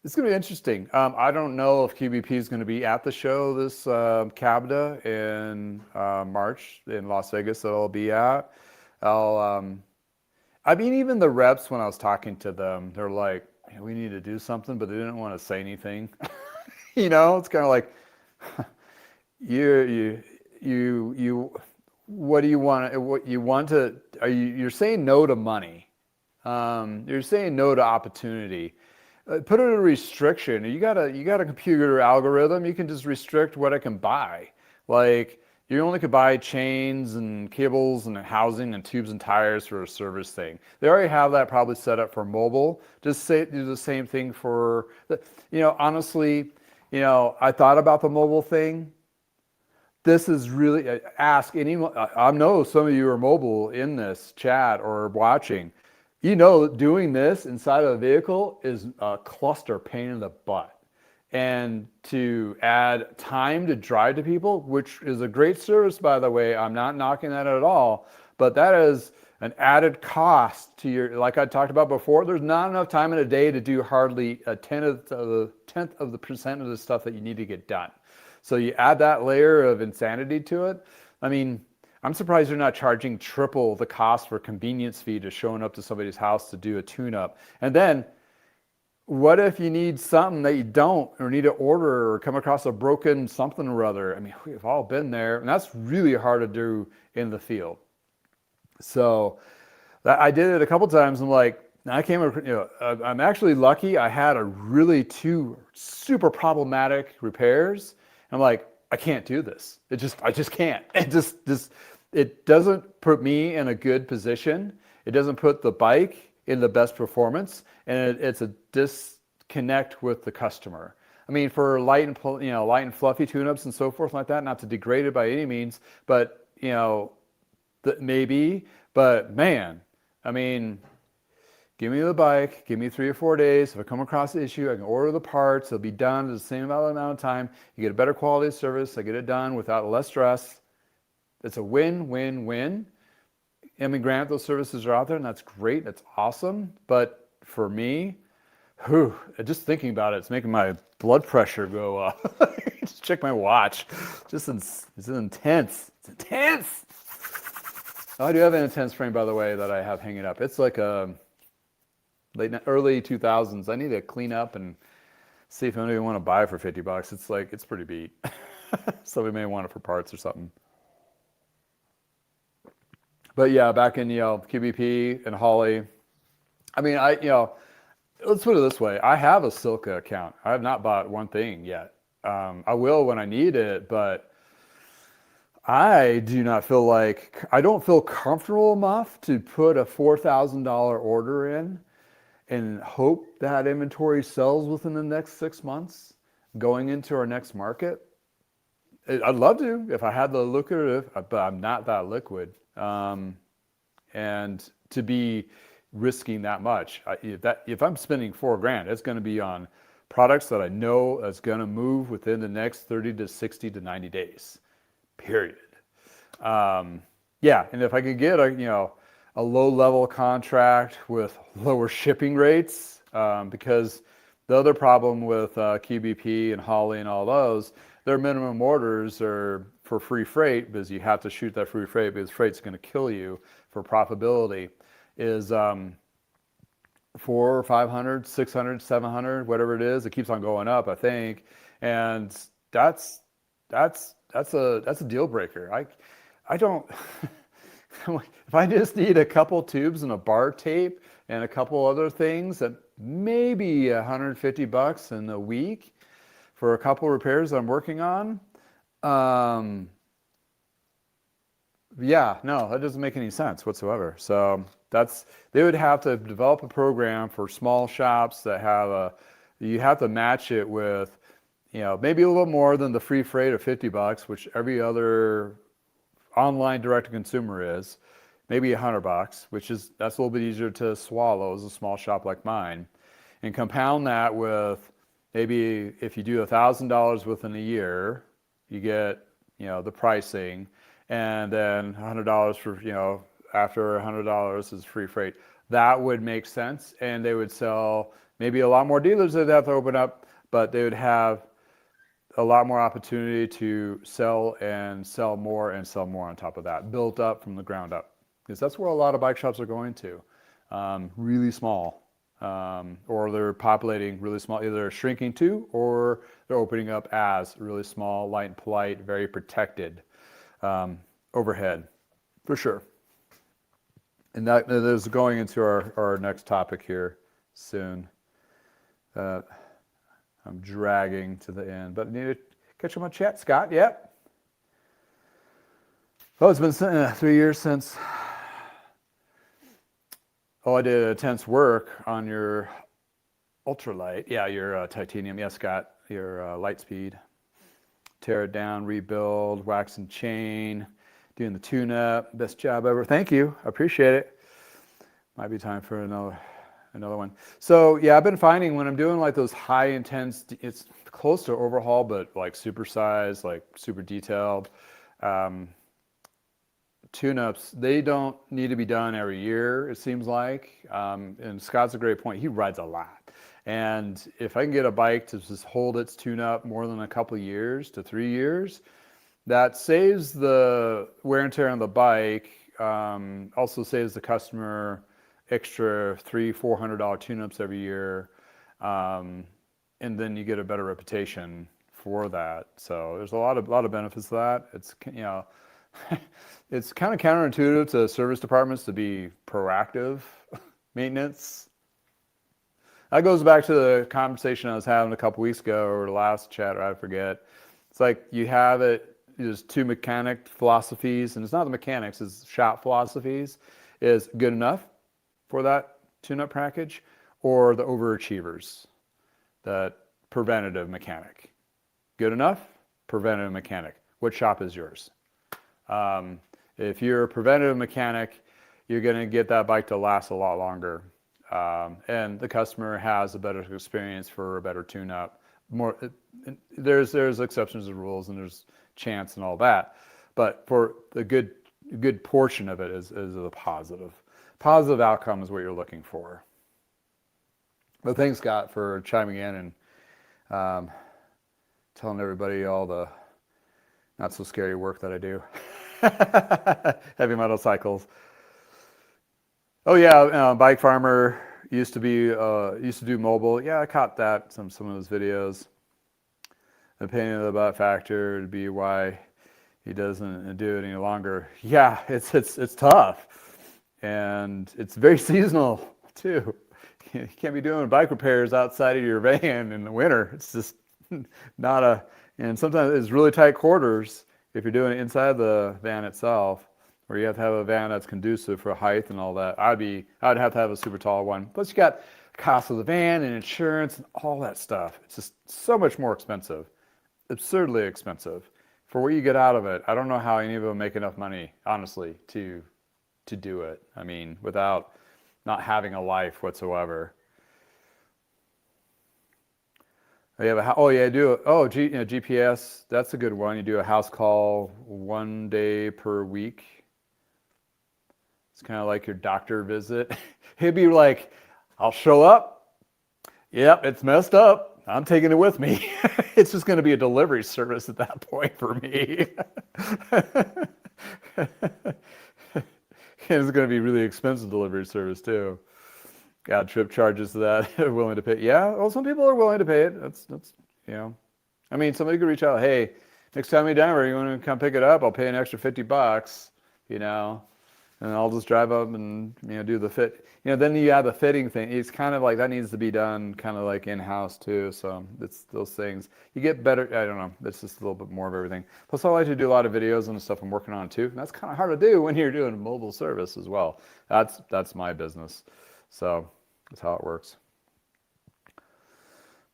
going to be interesting. I don't know if QBP is going to be at the show this CABDA in March in Las Vegas that I'll be at. I mean, even the reps, when I was talking to them, they're like, hey, we need to do something, but they didn't want to say anything. It's kind of like, what do you want? What you want to? You're saying no to money. You're saying no to opportunity. Put in a restriction. You got a computer algorithm. You can just restrict what I can buy. Like you only could buy chains and cables and housing and tubes and tires for a service thing. They already have that probably set up for mobile. Just do the same thing for honestly, I thought about the mobile thing. This is really, ask anyone, I know some of you are mobile in this chat or watching. Doing this inside of a vehicle is a cluster pain in the butt. And to add time to drive to people, which is a great service, by the way, I'm not knocking that at all, but that is an added cost to your, like I talked about before, there's not enough time in a day to do hardly a tenth of the percent of the stuff that you need to get done. So you add that layer of insanity to it. I mean, I'm surprised you're not charging triple the cost for convenience fee to showing up to somebody's house to do a tune-up. And then, what if you need something that you don't, or need to order, or come across a broken something or other? I mean, we've all been there, and that's really hard to do in the field. So I did it a couple times. I'm like, I'm actually lucky. I had two super problematic repairs. I'm like, I can't do this. I just can't. it doesn't put me in a good position. It doesn't put the bike in the best performance, and it's a disconnect with the customer. I mean, for light and fluffy tune-ups and so forth like that, not to degrade it by any means, but maybe. But man, I mean, give me the bike, give me 3 or 4 days. If I come across the issue, I can order the parts. It'll be done in the same amount of time. You get a better quality of service. I get it done without less stress. It's a win-win-win. I mean, granted, those services are out there, and that's great. That's awesome. But for me, just thinking about it, it's making my blood pressure go up. Just check my watch. It's intense. It's intense. Oh, I do have an intense frame, by the way, that I have hanging up. It's like a early 2000s. I need to clean up and see if anybody want to buy it for $50. It's pretty beat. Somebody may want it for parts or something. But yeah, back in QBP and Holly. I mean, let's put it this way. I have a Silka account. I have not bought one thing yet. I will when I need it, but I don't feel comfortable enough to put a $4,000 order in and hope that inventory sells within the next 6 months going into our next market. I'd love to if I had the lucrative, but I'm not that liquid. And to be risking that much, if I'm spending $4,000, it's going to be on products that I know is going to move within the next 30 to 60 to 90 days, period. Yeah, and if I could get a low-level contract with lower shipping rates, because the other problem with QBP and Holly and all those, their minimum orders are for free freight, because you have to shoot that free freight because freight's going to kill you for profitability, is 400 or 500, 600, 700, whatever it is. It keeps on going up, I think, and that's a deal breaker. I don't. If I just need a couple tubes and a bar tape and a couple other things, that maybe $150 in a week for a couple repairs I'm working on. Yeah, no, that doesn't make any sense whatsoever. So they would have to develop a program for small shops that you have to match it with, maybe a little more than the free freight of $50, which every other online direct-to-consumer is, maybe $100, that's a little bit easier to swallow as a small shop like mine, and compound that with maybe if you do $1,000 within a year, you get the pricing, and then $100 for after $100 is free freight. That would make sense, and they would sell maybe a lot more dealers they'd have to open up, but they would have a lot more opportunity to sell more on top of that, built up from the ground up, because that's where a lot of bike shops are going to, really small, or they're populating really small, either they're shrinking to, or they're opening up as really small, light and polite, very protected overhead, for sure. And that is going into our next topic here soon. I'm dragging to the end, but I need to catch up on chat. Scott, yep. Oh, it's been 3 years since. Oh, I did intense work on your ultralight. Yeah, your titanium. Yeah, Scott, your light speed. Tear it down, rebuild, wax and chain, doing the tune-up. Best job ever. Thank you. I appreciate it. Might be time for another one. So yeah, I've been finding when I'm doing like those high intense, it's close to overhaul, but like super size, like super detailed tune-ups, they don't need to be done every year, it seems like. And Scott's a great point. He rides a lot. And if I can get a bike to just hold its tune-up more than a couple of years to 3 years, that saves the wear and tear on the bike, also saves the customer extra $300-400 tune-ups every year, and then you get a better reputation for that. So there's a lot of benefits to that. It's it's kind of counterintuitive to service departments to be proactive maintenance. That goes back to the conversation I was having a couple weeks ago, or the last chat, or I forget. It's like you have it there's two mechanic philosophies, and it's not the mechanics, it's shop philosophies, is good enough for that tune-up package, or the overachievers, that preventative mechanic. Good enough, preventative mechanic. What shop is yours? If you're a preventative mechanic, you're going to get that bike to last a lot longer. And the customer has a better experience for a better tune-up. There's exceptions to rules, and there's chance and all that. But for the good portion of it is a positive. Positive outcome is what you're looking for. But thanks, Scott, for chiming in and telling everybody all the not so scary work that I do. Heavy metal cycles. Oh yeah, Bike Farmer used to do mobile. Yeah, I caught that some of those videos. The pain in the butt factor would be why he doesn't do it any longer. Yeah, it's tough, and it's very seasonal too. You can't be doing bike repairs outside of your van in the winter. It's just not and sometimes it's really tight quarters if you're doing it inside the van itself, where you have to have a van that's conducive for height and all that. I'd have to have a super tall one. Plus you got cost of the van and insurance and all that stuff. It's just so much more expensive, absurdly expensive for what you get out of it. I don't know how any of them make enough money, honestly, to do it. I mean, without not having a life whatsoever. You have GPS. That's a good one. You do a house call 1 day per week. It's kind of like your doctor visit. He'd be like, I'll show up. Yep, it's messed up. I'm taking it with me. It's just going to be a delivery service at that point for me. It's going to be really expensive delivery service too. Got trip charges to that. Willing to pay. Yeah, well, some people are willing to pay it. That's I mean, somebody could reach out. Hey, next time you're down, you want to come pick it up? I'll pay an extra $50. And I'll just drive up and do the fit. Then you have the fitting thing. It's kind of like that needs to be done kind of like in-house too. So it's those things. You get better. I don't know. It's just a little bit more of everything. Plus, I like to do a lot of videos and stuff I'm working on too. And that's kind of hard to do when you're doing mobile service as well. That's my business. So that's how it works.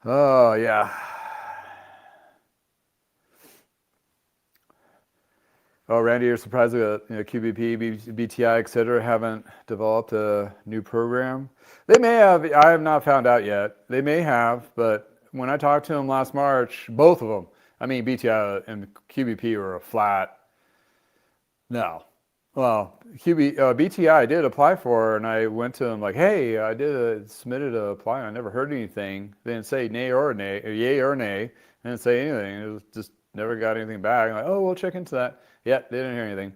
Oh yeah. Oh, Randy, you're surprised that QBP, BTI, etc. haven't developed a new program? They may have. I have not found out yet. They may have, but when I talked to them last March, both of them, I mean, BTI and QBP were a flat no. Well, BTI I did apply for, and I went to them like, hey, I submitted a apply, and I never heard anything. They didn't say nay or nay, or yay or nay. They didn't say anything. It was just never got anything back. I'm like, oh, we'll check into that. Yeah, they didn't hear anything.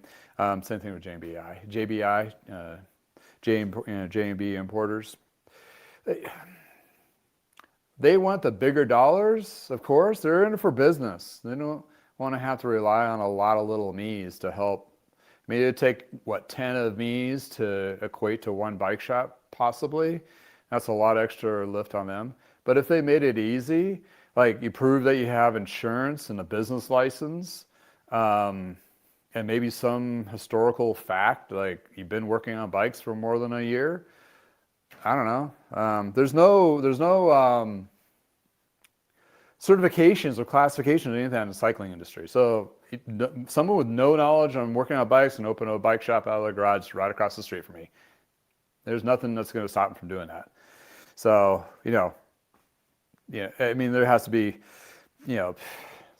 Same thing with JBI, J&B importers. They want the bigger dollars, of course. They're in it for business. They don't want to have to rely on a lot of little me's to help. I mean, it'd take, 10 of me's to equate to one bike shop, possibly. That's a lot extra lift on them. But if they made it easy, like you prove that you have insurance and a business license, and maybe some historical fact, like you've been working on bikes for more than a year. I don't know. There's no certifications or classifications or anything in the cycling industry. So someone with no knowledge on working on bikes can open a bike shop out of the garage right across the street from me. There's nothing that's going to stop them from doing that. So, I mean, there has to be, it's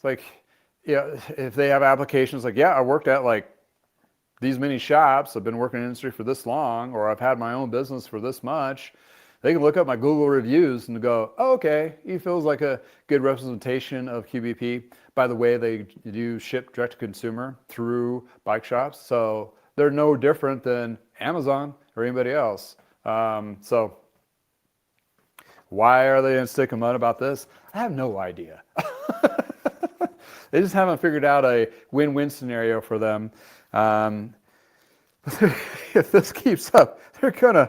like, if they have applications like, I worked at like these many shops, I've been working in the industry for this long, or I've had my own business for this much, they can look up my Google reviews and go, oh, okay, he feels like a good representation of QBP. By the way, they do ship direct to consumer through bike shops. So they're no different than Amazon or anybody else. So why are they in stick and mud about this? I have no idea. They just haven't figured out a win-win scenario for them. If this keeps up, they're gonna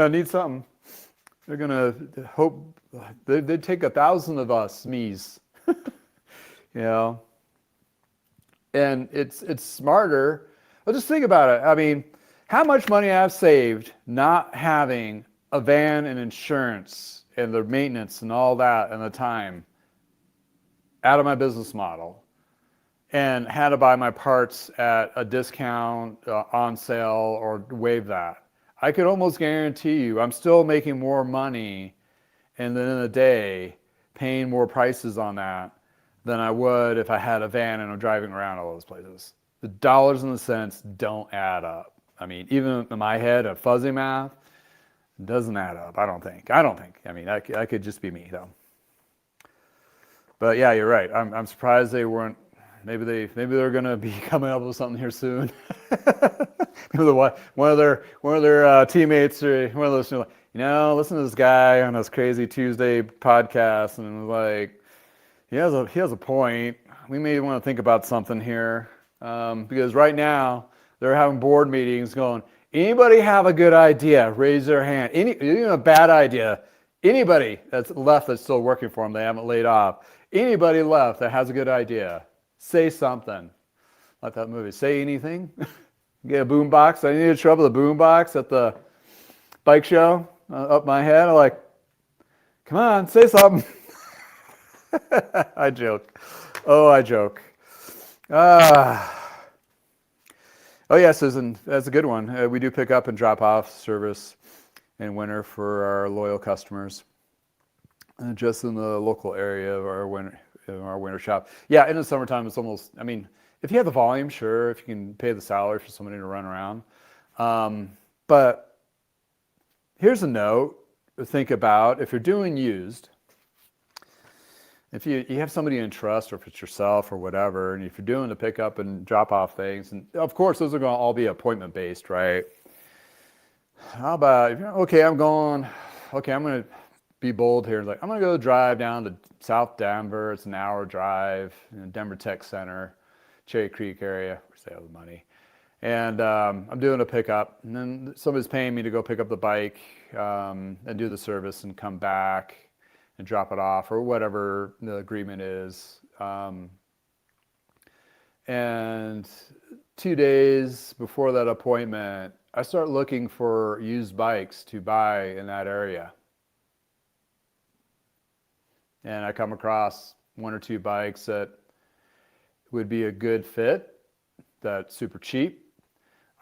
need something. They're gonna hope they'd take 1,000 of us, me's. And it's smarter. But just think about it. I mean, how much money I've saved not having a van and insurance and the maintenance and all that and the time out of my business model, and had to buy my parts at a discount, on sale, or waive that. I could almost guarantee you I'm still making more money and then in a day paying more prices on that than I would if I had a van and I'm driving around all those places. The dollars and the cents don't add up. I mean, even in my head, a fuzzy math doesn't add up. I don't think. I mean, that could just be me though. But yeah, you're right. I'm surprised they weren't. Maybe they're gonna be coming up with something here soon. Maybe one of their teammates or one of those, listen to this guy on this crazy Tuesday podcast, and like, he has a point. We may want to think about something here, because right now they're having board meetings going, anybody have a good idea? Raise their hand. Even a bad idea. Anybody that's left that's still working for them, they haven't laid off. Anybody left that has a good idea, say something. Like that movie, Say Anything. Get a boom box. I needed trouble with a boom box at the bike show up my head. I'm like, come on, say something. I joke. Oh, I joke. Oh yeah, Susan, that's a good one. We do pick up and drop off service in winter for our loyal customers, just in the local area of our winter shop. Yeah, in the summertime, it's almost. I mean, if you have the volume, sure. If you can pay the salary for somebody to run around, but here's a note to think about: if you're doing used. If you have somebody in trust, or if it's yourself or whatever, and if you're doing the pick up and drop off things, and of course those are going to all be appointment based, right? How about, I'm going to be bold here. Like, I'm going to go drive down to South Denver. It's an hour drive in Denver Tech Center, Cherry Creek area, where they have the money. And I'm doing a pickup, and then somebody's paying me to go pick up the bike and do the service and come back and drop it off, or whatever the agreement is. And 2 days before that appointment, I start looking for used bikes to buy in that area. And I come across one or two bikes that would be a good fit, that's super cheap.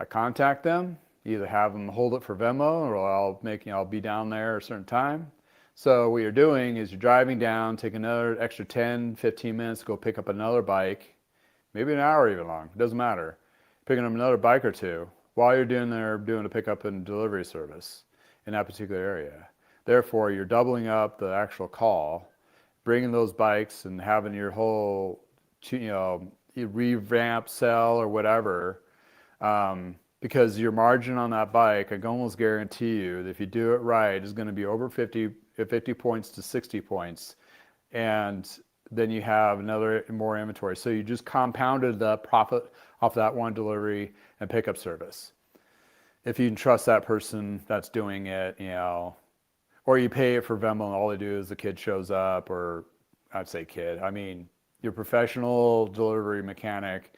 I contact them, either have them hold it for Venmo, or I'll be down there at a certain time. So what you're doing is you're driving down, take another extra 10, 15 minutes to go pick up another bike, maybe an hour even long, it doesn't matter. Picking up another bike or two while you're doing a pickup and delivery service in that particular area. Therefore, you're doubling up the actual call, bringing those bikes and having your whole, revamp, sell, or whatever, because your margin on that bike, I can almost guarantee you that if you do it right, is going to be over 50 points to 60 points. And then you have more inventory. So you just compounded the profit off that one delivery and pickup service. If you can trust that person that's doing it, or you pay it for Venmo and all they do is the kid shows up, or I'd say kid, I mean, your professional delivery mechanic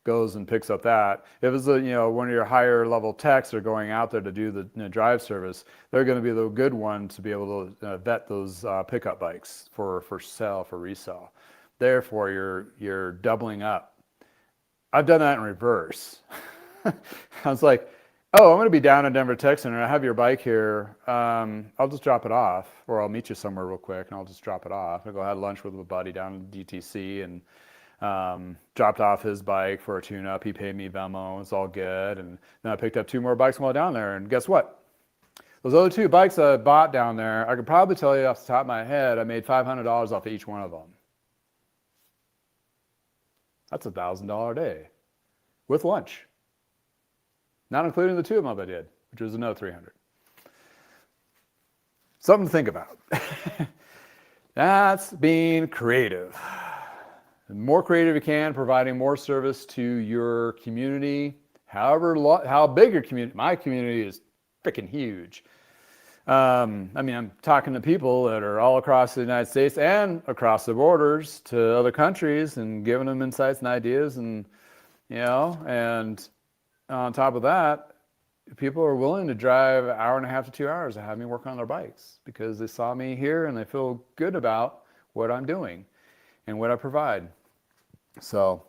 goes and picks up that. If it's one of your higher level techs that are going out there to do the drive service, they're going to be the good one to be able to vet those pickup bikes for sale, for resale. Therefore, you're doubling up. I've done that in reverse. I was like, oh, I'm going to be down in Denver Tech Center. I have your bike here. I'll just drop it off, or I'll meet you somewhere real quick and I'll just drop it off. I'll go have lunch with a buddy down in DTC and dropped off his bike for a tune-up. He paid me Venmo. It's all good. And then I picked up two more bikes while down there. And guess what? Those other two bikes I bought down there, I could probably tell you off the top of my head, I made $500 off of each one of them. That's $1,000 a day with lunch. Not including the two of them I did, which was another $300. Something to think about. That's being creative. The more creative you can, providing more service to your community, how big your community, my community is freaking huge. I'm talking to people that are all across the United States and across the borders to other countries and giving them insights and ideas and and on top of that, people are willing to drive an hour and a half to 2 hours to have me work on their bikes because they saw me here and they feel good about what I'm doing and what I provide. So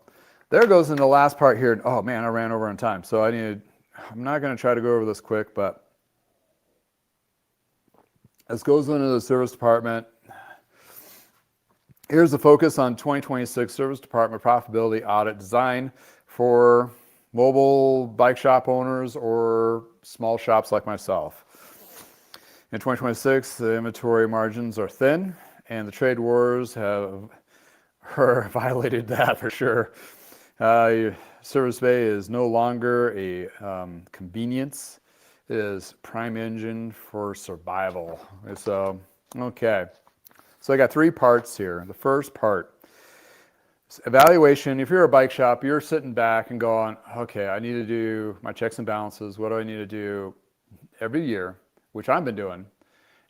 there goes in the last part here. Oh man, I ran over on time. So I'm not going to try to go over this quick, but this goes into the service department. Here's the focus on 2026 service department profitability audit design for mobile bike shop owners or small shops like myself. In 2026, the inventory margins are thin and the trade wars have violated that for sure. Service bay is no longer a convenience. It is prime engine for survival. So, okay. So I got 3 parts here. The first part, evaluation. If you're a bike shop, you're sitting back and going, okay, I need to do my checks and balances. What do I need to do every year, which I've been doing,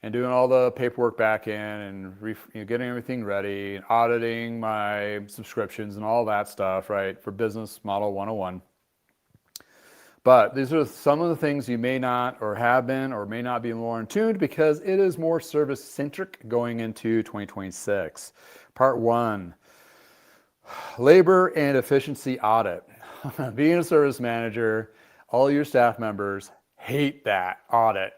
and doing all the paperwork back in and getting everything ready and auditing my subscriptions and all that stuff, right, for Business Model 101. But these are some of the things you may not or have been or may not be more in tune because it is more service-centric going into 2026. Part 1, labor and efficiency audit. Being a service manager, all your staff members hate that audit.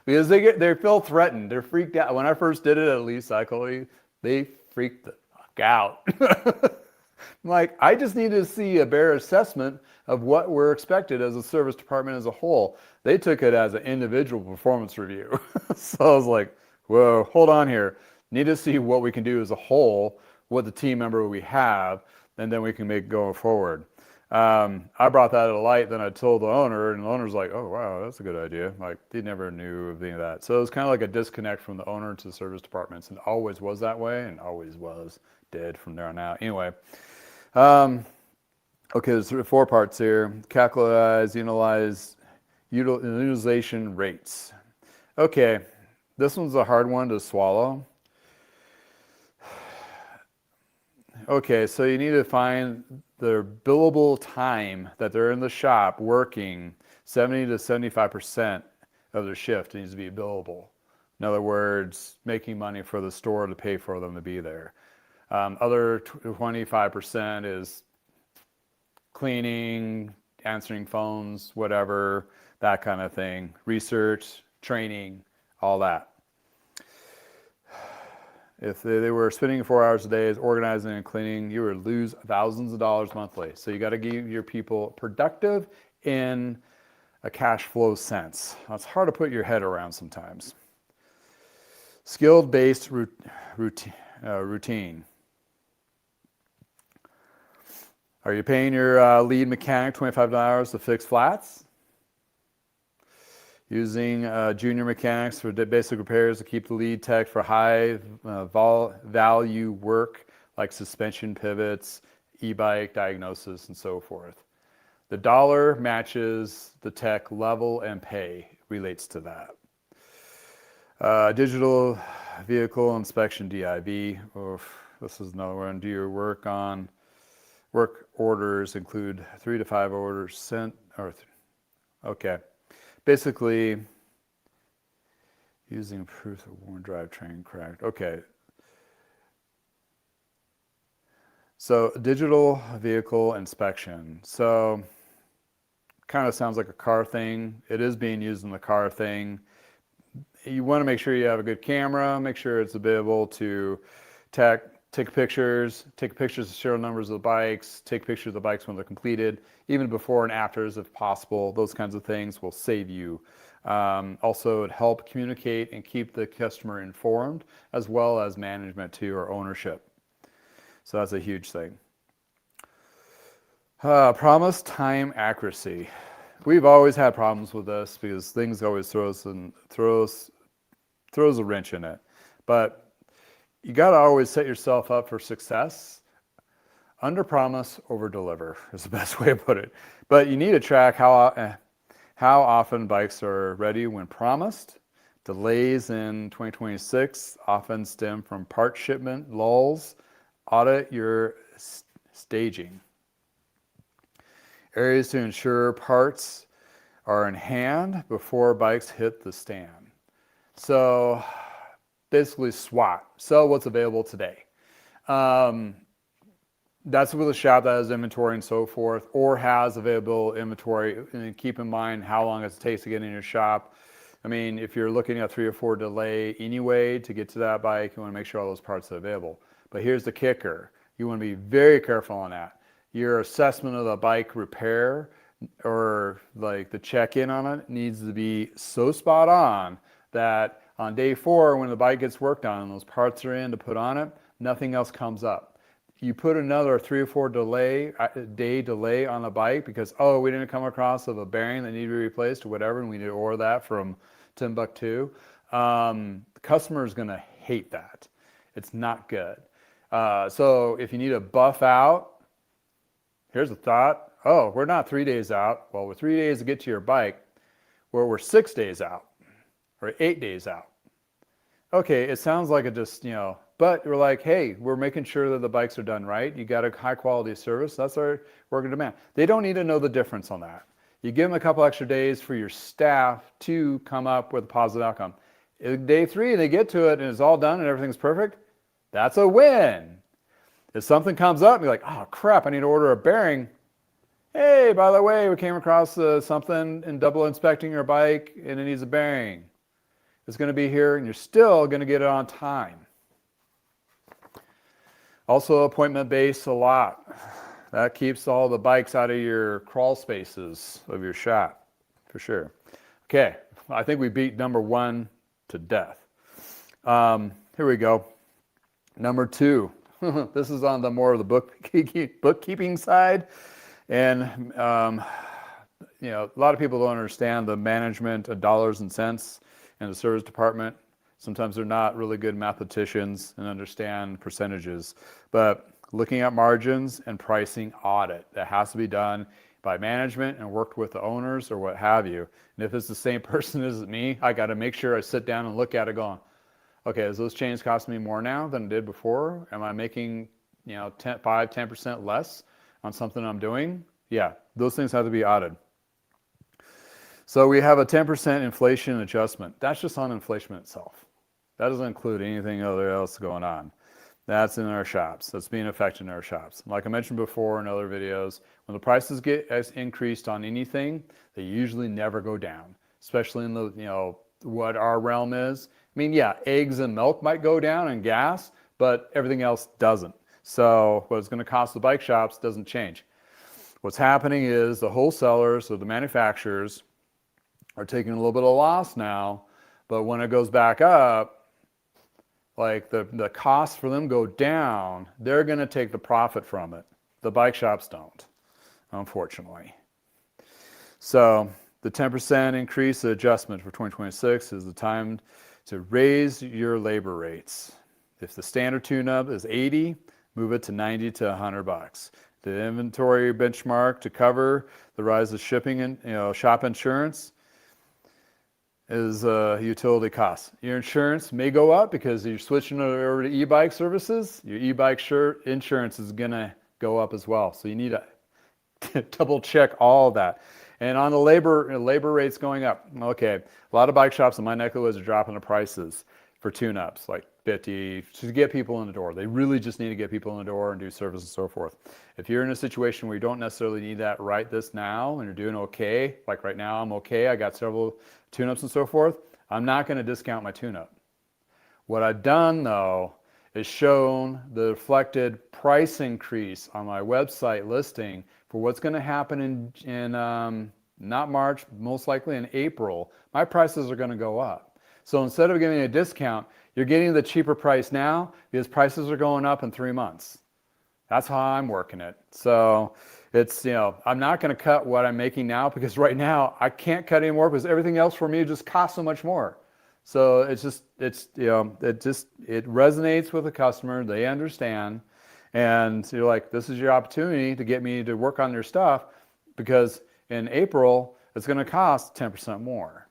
Because they feel threatened. They're freaked out. When I first did it at Lease Cycle, they freaked the fuck out. I'm like, I just need to see a bare assessment of what we're expected as a service department as a whole. They took it as an individual performance review. So I was like, whoa, hold on here. Need to see what we can do as a whole, what the team member we have, and then we can make going forward. I brought that to light, then I told the owner, and the owner's like, oh, wow, that's a good idea. Like, they never knew of any of that. So it was kind of like a disconnect from the owner to the service departments, and it always was that way, and always did from there on out. Anyway, okay, there's 4 parts here. Calculate, utilization rates. Okay, this one's a hard one to swallow. Okay, so you need to find their billable time that they're in the shop working. 70 to 75% of their shift needs to be billable. In other words, making money for the store to pay for them to be there. Other 25% is cleaning, answering phones, whatever, that kind of thing. Research, training, all that. If they were spending 4 hours a day organizing and cleaning, you would lose thousands of dollars monthly. So you got to give your people productive in a cash flow sense. It's hard to put your head around sometimes. Skill-based routine. Are you paying your lead mechanic $25 to fix flats? Using junior mechanics for basic repairs to keep the lead tech for high value work like suspension pivots, e-bike diagnosis, and so forth. The dollar matches the tech level and pay relates to that. Digital vehicle inspection DIV. Oof, this is another one. Do your work on work orders include 3 to 5 orders sent okay. Basically, using proof of worn drivetrain cracked. Okay. So digital vehicle inspection. So kind of sounds like a car thing. It is being used in the car thing. You want to make sure you have a good camera, make sure it's available to take pictures of serial numbers of the bikes, take pictures of the bikes when they're completed, even before and afters if possible. Those kinds of things will save you. Also, it help communicate and keep the customer informed, as well as management too, or ownership. So that's a huge thing. Promise time accuracy. We've always had problems with this because things always throws a wrench in it. But you got to always set yourself up for success. Under promise, over deliver is the best way to put it. But you need to track how often bikes are ready when promised. Delays in 2026 often stem from part shipment lulls. Audit your staging. Areas to ensure parts are in hand before bikes hit the stand. So basically SWOT, sell what's available today. That's with a shop that has inventory and so forth, or has available inventory. And keep in mind how long it takes to get in your shop. I mean, if you're looking at 3 or 4 delay anyway to get to that bike, you want to make sure all those parts are available. But here's the kicker. You want to be very careful on that. Your assessment of the bike repair or like the check-in on it needs to be so spot on that on day 4, when the bike gets worked on and those parts are in to put on it, nothing else comes up. You put another 3 or 4 day delay on the bike because, oh, we didn't come across of a bearing that needed to be replaced or whatever, and we need to order that from Timbuktu. The customer is going to hate that. It's not good. So if you need to buff out, here's a thought. Oh, we're not 3 days out. Well, we're 3 days to get to your bike. Well, we're 6 days out or 8 days out. Okay, it sounds like it just, but we're like, hey, we're making sure that the bikes are done right. You got a high quality service. That's our worker demand. They don't need to know the difference on that. You give them a couple extra days for your staff to come up with a positive outcome. If day 3, they get to it and it's all done and everything's perfect, that's a win. If something comes up, you're like, oh crap, I need to order a bearing. Hey, by the way, we came across something in double inspecting your bike and it needs a bearing. It's going to be here and you're still going to get it on time. Also appointment based a lot. That keeps all the bikes out of your crawl spaces of your shop, for sure. Okay, I think we beat number 1 to death. Here we go. Number 2. This is on the more of the bookkeeping side. And, a lot of people don't understand the management of dollars and cents in the service department. Sometimes they're not really good mathematicians and understand percentages. But looking at margins and pricing audit, that has to be done by management and worked with the owners or what have you. And if it's the same person as me, I got to make sure I sit down and look at it going, okay, is those chains costing me more now than it did before? Am I making 5-10% less on something I'm doing? Yeah, those things have to be audited. So we have a 10% inflation adjustment. That's just on inflation itself. That doesn't include anything else going on. That's in our shops. That's being affected in our shops. Like I mentioned before in other videos, when the prices get increased on anything, they usually never go down, especially in the, what our realm is. I mean, yeah, eggs and milk might go down and gas, but everything else doesn't. So what it's going to cost the bike shops doesn't change. What's happening is the wholesalers or the manufacturers are taking a little bit of loss now, but when it goes back up, like the costs for them go down, they're going to take the profit from it. The bike shops don't, unfortunately. So the 10% increase adjustment for 2026 is the time to raise your labor rates. If the standard tune-up is 80, move it to 90 to 100 bucks. The inventory benchmark to cover the rise of shipping and shop insurance is utility costs. Your insurance may go up because you're switching over to e-bike services. Your e-bike insurance is going to go up as well. So you need to double check all of that. And on the labor rates going up. Okay, a lot of bike shops in my neck of the woods are dropping the prices for tune-ups, like 50, to get people in the door. They really just need to get people in the door and do service and so forth. If you're in a situation where you don't necessarily need that right this now and you're doing okay, like right now I'm okay, I got several tune-ups and so forth, I'm not going to discount my tune-up. What I've done though is shown the reflected price increase on my website listing for what's going to happen in not March, most likely in April. My prices are going to go up. So instead of giving a discount, you're getting the cheaper price now because prices are going up in 3 months. That's how I'm working it. So it's, I'm not going to cut what I'm making now because right now I can't cut anymore because everything else for me just costs so much more. So it resonates with the customer. They understand. And you're like, this is your opportunity to get me to work on your stuff because in April, it's going to cost 10% more.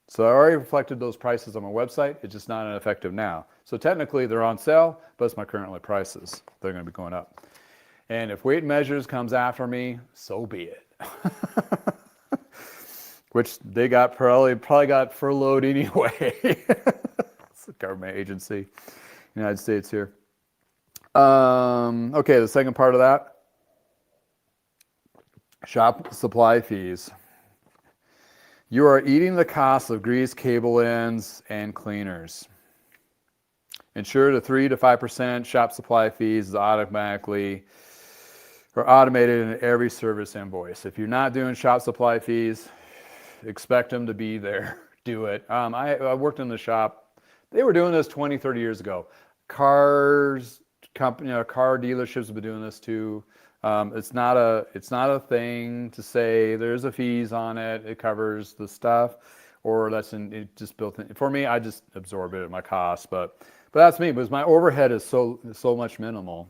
So I already reflected those prices on my website. It's just not effective now. So technically they're on sale, but it's my currently prices. They're going to be going up. And if weight measures comes after me, so be it. Which they got probably got furloughed anyway. It's a government agency, United States here. Okay, the second part of that, shop supply fees. You are eating the cost of grease, cable ends, and cleaners. Ensure the 3 to 5% shop supply fees is automated in every service invoice. If you're not doing shop supply fees, expect them to be there. Do it. I worked in the shop. They were doing this 20, 30 years ago. Car dealerships have been doing this too. It's not a thing to say there's a fees on it. It covers the stuff, or it just built in. For me, I just absorb it at my cost, but that's me because my overhead is so much minimal.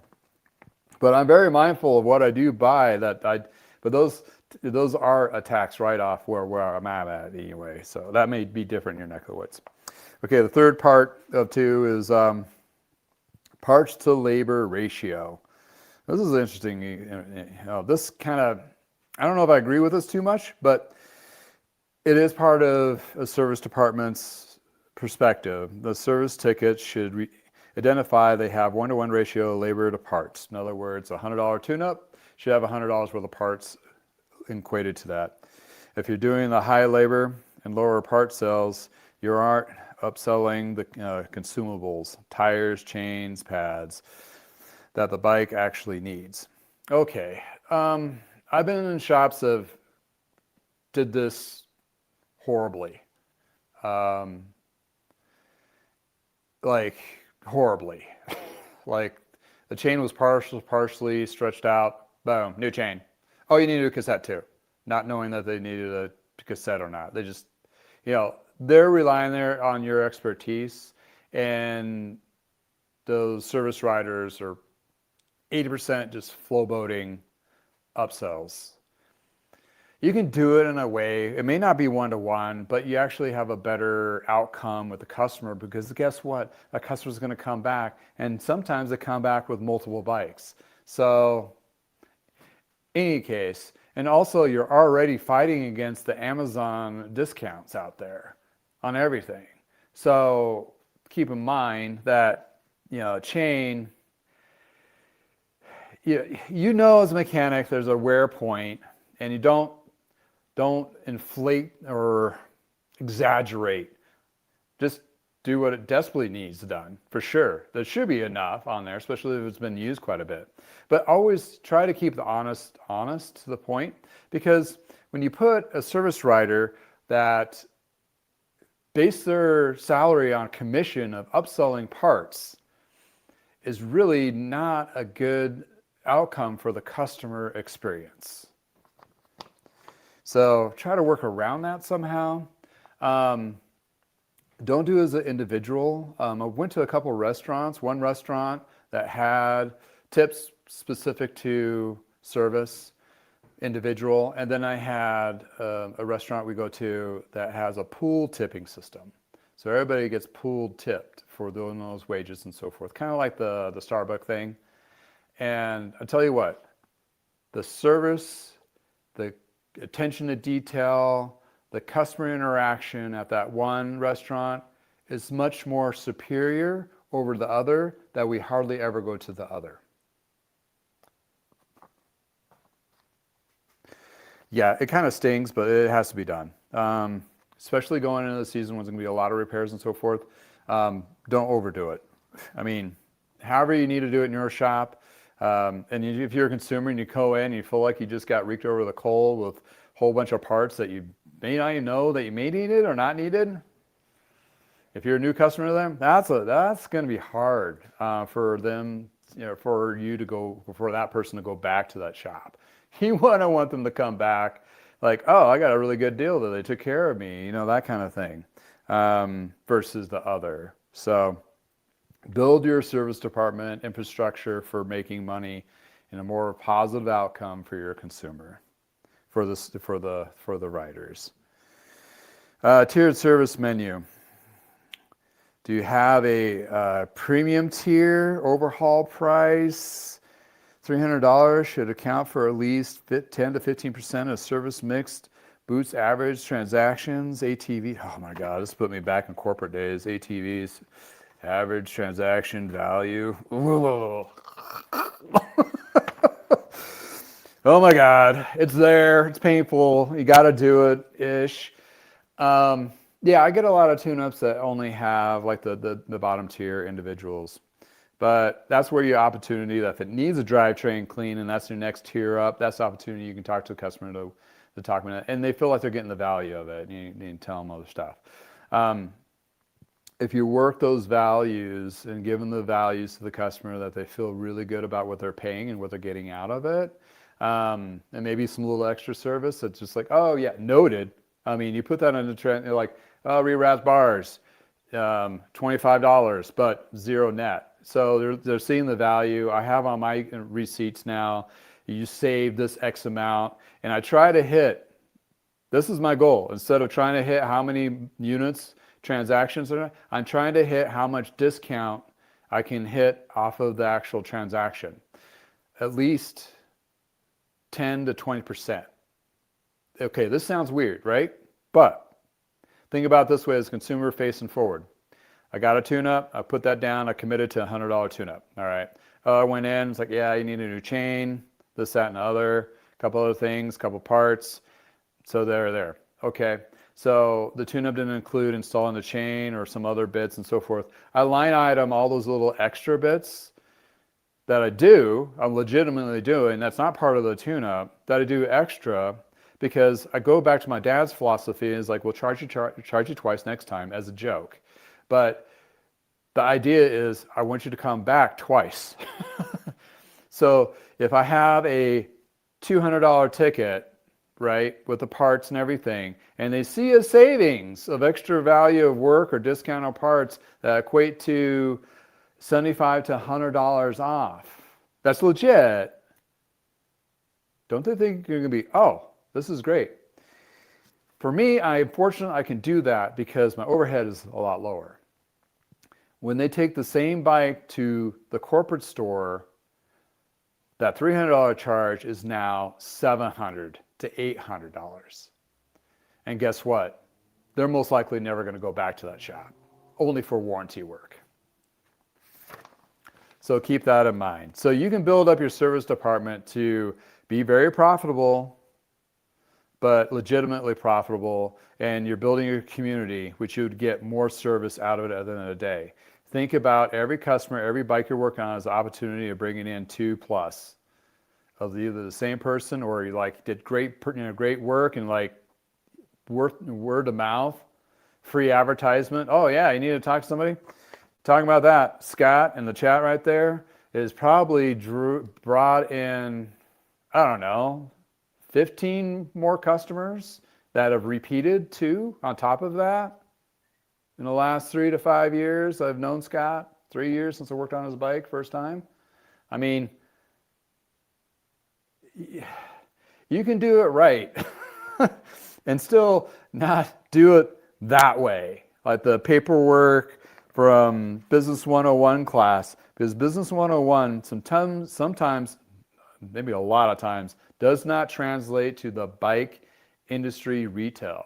But I'm very mindful of what I do buy. But those are a tax write-off where I'm at anyway. So that may be different in your neck of the woods. Okay, the third part of 2 is parts to labor ratio. This is interesting. This kind of, I don't know if I agree with this too much, but it is part of a service department's perspective. The service tickets should identify they have 1-to-1 ratio labor to parts. In other words, a $100 tune-up should have $100 worth of parts equated to that. If you're doing the high labor and lower part sales, you aren't upselling the consumables, tires, chains, pads that the bike actually needs. Okay, I've been in shops that did this horribly. Like horribly. Like the chain was partially stretched out. Boom, new chain. Oh, you need a cassette too. Not knowing that they needed a cassette or not. They just, they're relying there on your expertise, and those service riders are 80% just flow boating upsells. You can do it in a way, it may not be 1-to-1, but you actually have a better outcome with the customer, because guess what? That customer's going to come back, and sometimes they come back with multiple bikes. So, in any case, and also you're already fighting against the Amazon discounts out there on everything. So, keep in mind that, chain, you know as a mechanic there's a wear point, and you don't inflate or exaggerate. Just do what it desperately needs done, for sure. There should be enough on there, especially if it's been used quite a bit. But always try to keep the honest to the point, because when you put a service rider that base their salary on commission of upselling parts, is really not a good outcome for the customer experience. So try to work around that somehow. Don't do it as an individual. I went to a couple of restaurants. One restaurant that had tips specific to service, individual, and then I had a restaurant we go to that has a pool tipping system. So everybody gets pooled tipped for doing those wages and so forth, kind of like the Starbucks thing. And I tell you what, the service, the attention to detail, the customer interaction at that one restaurant is much more superior over the other, that we hardly ever go to the other. Yeah, it kind of stings, but it has to be done. Especially going into the season when there's going to be a lot of repairs and so forth. Don't overdo it. I mean, however you need to do it in your shop. If you're a consumer and you go in and you feel like you just got reeked over the coal with a whole bunch of parts that you may not even know that you may need it or not needed. If you're a new customer to them, that's going to be hard for them, for that person to go back to that shop. You want them to come back like, oh, I got a really good deal that they took care of me, that kind of thing, versus the other. So build your service department infrastructure for making money in a more positive outcome for your consumer, for the riders. Tiered service menu. Do you have a premium tier overhaul price, $300 should account for at least 10 to 15% of service mixed boots average transactions. ATV. Oh my God, this put me back in corporate days. ATVs, average transaction value. Oh my God, it's there. It's painful. You got to do it ish. Yeah, I get a lot of tune-ups that only have like the bottom tier individuals. But that's where your opportunity, that if it needs a drivetrain clean and that's your next tier up, that's the opportunity you can talk to the customer to talk about it. And they feel like they're getting the value of it. And you can tell them other stuff. If you work those values and give them the values to the customer that they feel really good about what they're paying and what they're getting out of it, and maybe some little extra service that's just like, oh yeah, noted. I mean, you put that on the trend, you're like, oh, re-wrapped bars, $25, but zero net. So they're seeing the value. I have on my receipts now, you save this X amount, and I try to hit, this is my goal. Instead of trying to hit how many units, transactions, I'm trying to hit how much discount I can hit off of the actual transaction. At least 10 to 20%. Okay, this sounds weird, right? But think about it this way as consumer facing forward. I got a tune-up, I put that down, I committed to a $100 tune-up. All right. I went in, it's like, yeah, you need a new chain, this, that, and the other, a couple other things, a couple parts. So there. Okay. So the tune-up didn't include installing the chain or some other bits and so forth. I line item all those little extra bits that I'm legitimately doing, that's not part of the tune-up, that I do extra because I go back to my dad's philosophy is like, we'll charge you twice next time as a joke. But the idea is I want you to come back twice. So if I have a $200 ticket, right, with the parts and everything, and they see a savings of extra value of work or discounted parts that equate to $75 to $100 off, that's legit. Don't they think you're going to be, oh, this is great. For me, fortunately, I can do that because my overhead is a lot lower. When they take the same bike to the corporate store, that $300 charge is now $700 to $800. And guess what? They're most likely never going to go back to that shop, only for warranty work. So keep that in mind. So you can build up your service department to be very profitable, but legitimately profitable, and you're building your community, which you would get more service out of it at the end of the day. Think about every customer, every bike you're working on as an opportunity of bringing in 2+ of either the same person or you like did great work and like word of mouth, free advertisement. Oh yeah, you need to talk to somebody. Talking about that, Scott in the chat right there is probably brought in, I don't know, 15 more customers that have repeated too on top of that. In the last 3 to 5 years, I've known Scott, 3 years since I worked on his bike first time. I mean, you can do it right and still not do it that way. Like the paperwork from Business 101 class, because Business 101 sometimes, maybe a lot of times, does not translate to the bike industry retail.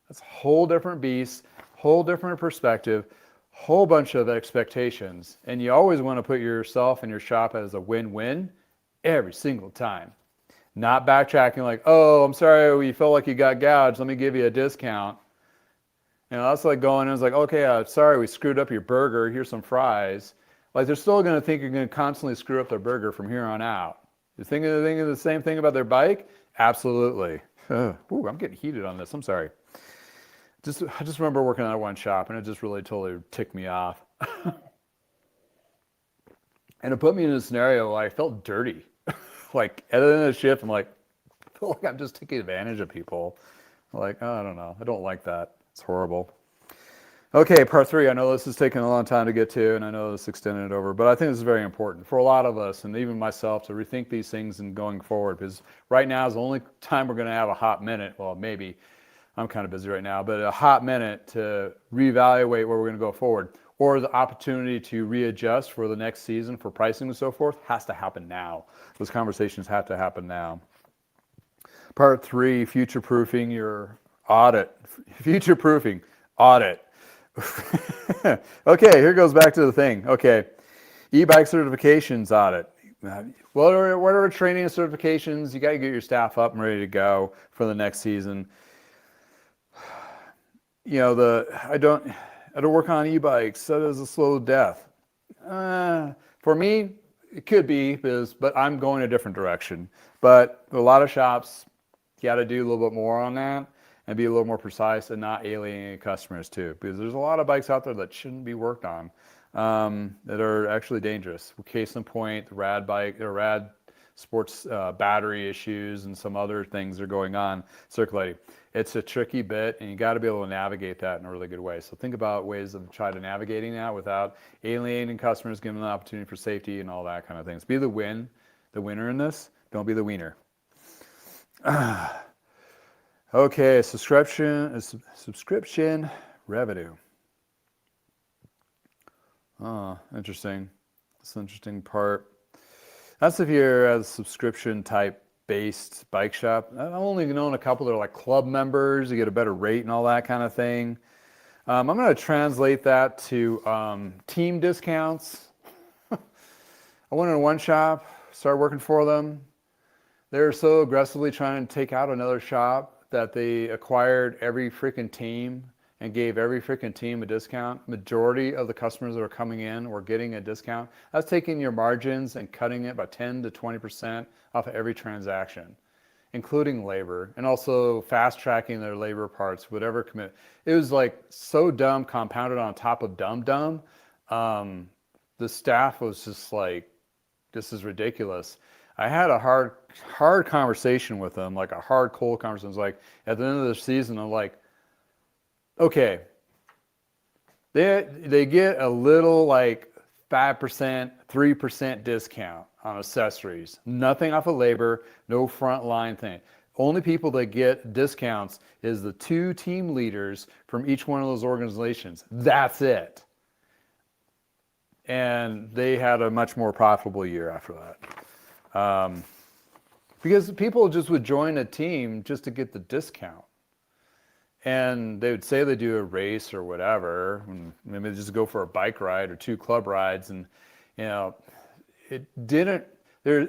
That's a whole different beast, whole different perspective, whole bunch of expectations. And you always want to put yourself and your shop as a win-win every single time. Not backtracking like, oh, I'm sorry, you felt like you got gouged, let me give you a discount. You know, that's like going in, it's like, okay, sorry, we screwed up your burger, here's some fries. Like they're still going to think you're going to constantly screw up their burger from here on out. You're thinking the same thing about their bike? Absolutely. Ooh, I'm getting heated on this, I'm sorry. I just remember working at one shop and it just really totally ticked me off. And it put me in a scenario where I felt dirty. Like at the end of the shift, I'm like, I feel like I'm just taking advantage of people. Like, oh, I don't know. I don't like that. It's horrible. Okay, part 3. I know this is taking a long time to get to, and I know this extended over, but I think this is very important for a lot of us, and even myself, to rethink these things and going forward, because right now is the only time we're going to have a hot minute. Well, maybe. I'm kind of busy right now, but a hot minute to reevaluate where we're going to go forward. or the opportunity to readjust for the next season for pricing and so forth has to happen now. Those conversations have to happen now. Part 3, future-proofing your audit. Future-proofing, audit. Okay, here goes back to the thing. Okay, e-bike certifications audit. What are training and certifications? You got to get your staff up and ready to go for the next season. You know, I don't work on e-bikes. That is a slow death. For me, it could be, but I'm going a different direction. But a lot of shops, you got to do a little bit more on that and be a little more precise and not alienating customers too, because there's a lot of bikes out there that shouldn't be worked on, that are actually dangerous. Case in point, the Rad sports battery issues and some other things are going on circulating. It's a tricky bit, and you got to be able to navigate that in a really good way. So think about ways of trying to navigating that without alienating customers, giving them an opportunity for safety and all that kind of things. Be the winner in this. Don't be the wiener. Okay, subscription revenue. Oh, interesting. That's an interesting part. That's if you're a subscription type based bike shop. I've only known a couple that are like club members. You get a better rate and all that kind of thing. I'm going to translate that to team discounts. I went in one shop, started working for them. They were so aggressively trying to take out another shop that they acquired every freaking team and gave every freaking team a discount. Majority of the customers that are coming in were getting a discount. That's taking your margins and cutting it by 10 to 20% off of every transaction, including labor, and also fast tracking their labor parts, whatever commit. It was like so dumb, compounded on top of dumb. The staff was just like, this is ridiculous. I had a hard conversation with them, like a hard, cold conversation. It was like, at the end of the season, I'm like, okay, they get a little like 5%, 3% discount on accessories. Nothing off of labor, no front line thing. Only people that get discounts is the 2 team leaders from each one of those organizations. That's it. And they had a much more profitable year after that. Because people just would join a team just to get the discount. And they would say they do a race or whatever, and maybe they just go for a bike ride or 2 club rides, and you know, it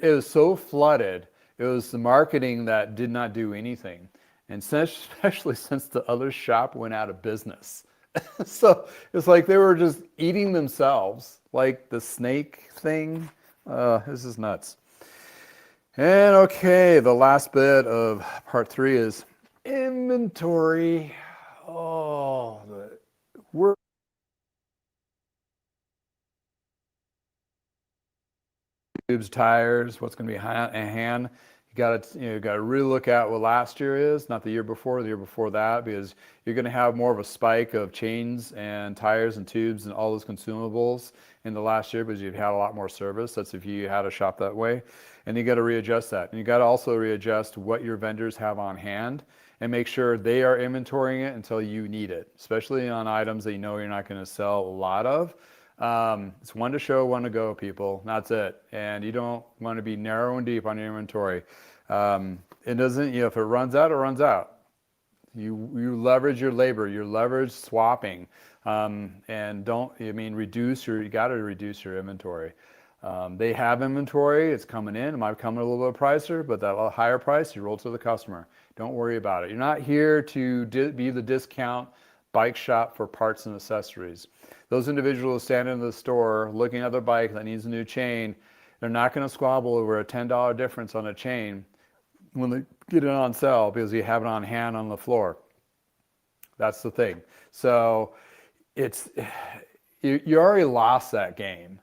was so flooded. It was the marketing that did not do anything, and especially since the other shop went out of business. So it's like they were just eating themselves, like the snake thing. This is nuts. And okay, the last bit of part 3 is inventory. Oh, we're tubes, tires, what's going to be at hand. You got to really look at what last year is, not the year before that, because you're going to have more of a spike of chains and tires and tubes and all those consumables in the last year because you've had a lot more service. That's if you had a shop that way. And you got to readjust that. And you got to also readjust what your vendors have on hand and make sure they are inventorying it until you need it, especially on items that you know you're not going to sell a lot of. It's one to show, one to go, people. That's it. And you don't want to be narrow and deep on your inventory. It doesn't, if it runs out, it runs out. You leverage your labor, you leverage swapping, and you got to reduce your inventory. They have inventory, it's coming in, it might come at a little bit pricier, but that higher price, you roll to the customer. Don't worry about it. You're not here to be the discount bike shop for parts and accessories. Those individuals standing in the store looking at their bike that needs a new chain, they're not going to squabble over a $10 difference on a chain when they get it on sale because you have it on hand on the floor. That's the thing. So you already lost that game.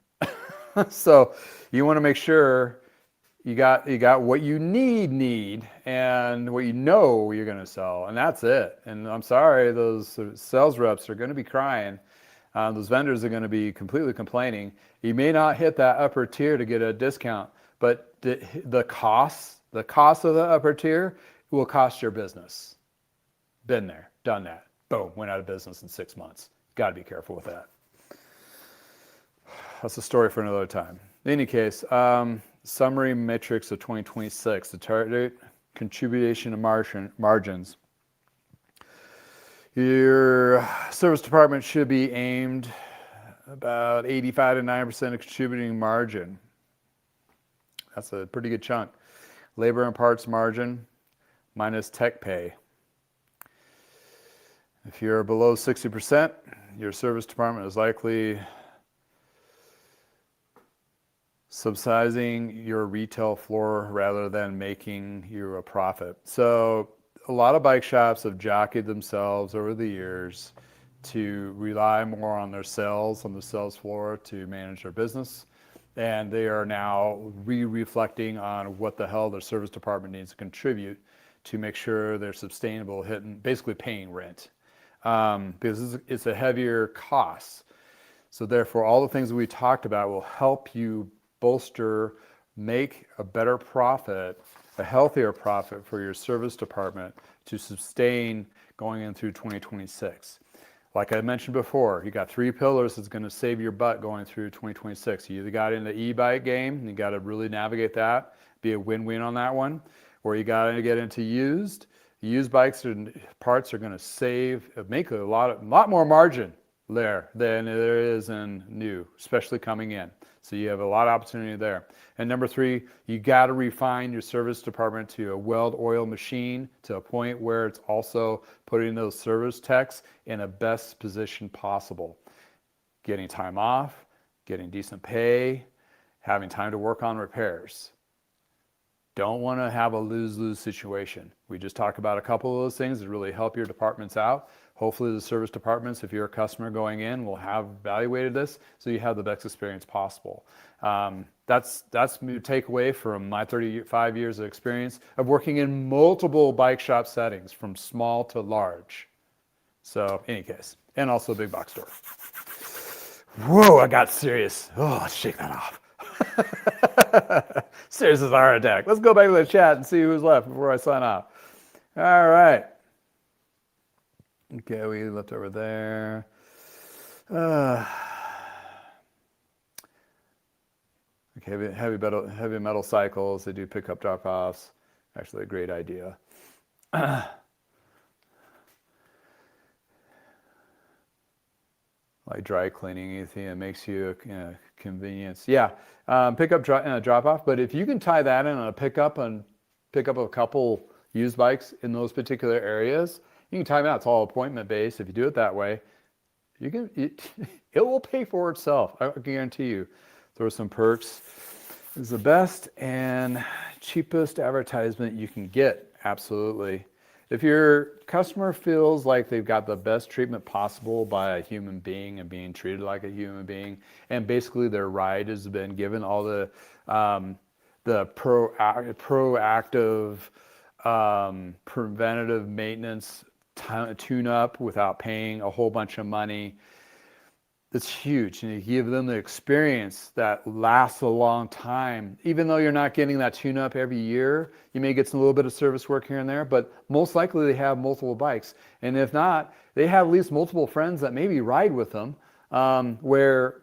So you want to make sure you got what you need and what you know you're going to sell, and that's it. And I'm sorry, those sales reps are going to be crying. Those vendors are going to be completely complaining. You may not hit that upper tier to get a discount, but the cost of the upper tier will cost your business. Been there, done that. Boom, went out of business in 6 months. Got to be careful with that. that's a story for another time. In any case, summary metrics of 2026, the target contribution to margins. Your service department should be aimed about 85 to 90% of contributing margin. That's a pretty good chunk. Labor and parts margin minus tech pay. If you're below 60%, your service department is likely subsidizing your retail floor rather than making you a profit. So a lot of bike shops have jockeyed themselves over the years to rely more on their sales on the sales floor to manage their business. And they are now reflecting on what the hell their service department needs to contribute to make sure they're sustainable, hitting, basically paying rent. Because it's a heavier cost. So therefore, all the things that we talked about will help you bolster, make a better profit, a healthier profit for your service department to sustain going in through 2026. Like I mentioned before, you got 3 pillars that's going to save your butt going through 2026. You either got in the e-bike game, and you got to really navigate that, be a win-win on that one, or you got to get into used. Used bikes and parts are going to make a lot more margin there than there is in new, especially coming in. So you have a lot of opportunity there. And number 3, you got to refine your service department to a weld-oiled machine to a point where it's also putting those service techs in a best position possible. Getting time off, getting decent pay, having time to work on repairs. Don't want to have a lose-lose situation. We just talked about a couple of those things that really help your departments out. Hopefully the service departments, if you're a customer going in, will have evaluated this so you have the best experience possible. That's my takeaway from my 35 years of experience of working in multiple bike shop settings from small to large. So in any case, and also a big box store. Whoa, I got serious. Oh, let's shake that off. Serious as a heart attack. Let's go back to the chat and see who's left before I sign off. All right. Okay, we left over there. Okay, heavy metal cycles. They do pickup drop-offs. Actually, a great idea. Like dry cleaning, anything that makes you a convenience. Yeah, pickup drop-off. But if you can tie that in on a pickup and pick up a couple used bikes in those particular areas, you can time out. It's all appointment based. If you do it that way, it will pay for itself. I guarantee you. Throw some perks. It's the best and cheapest advertisement you can get. Absolutely. If your customer feels like they've got the best treatment possible by a human being and being treated like a human being, and basically their ride has been given all the proactive preventative maintenance tune-up without paying a whole bunch of money, it's huge. And you give them the experience that lasts a long time. Even though you're not getting that tune-up every year, you may get some little bit of service work here and there, but most likely they have multiple bikes. And if not, they have at least multiple friends that maybe ride with them, where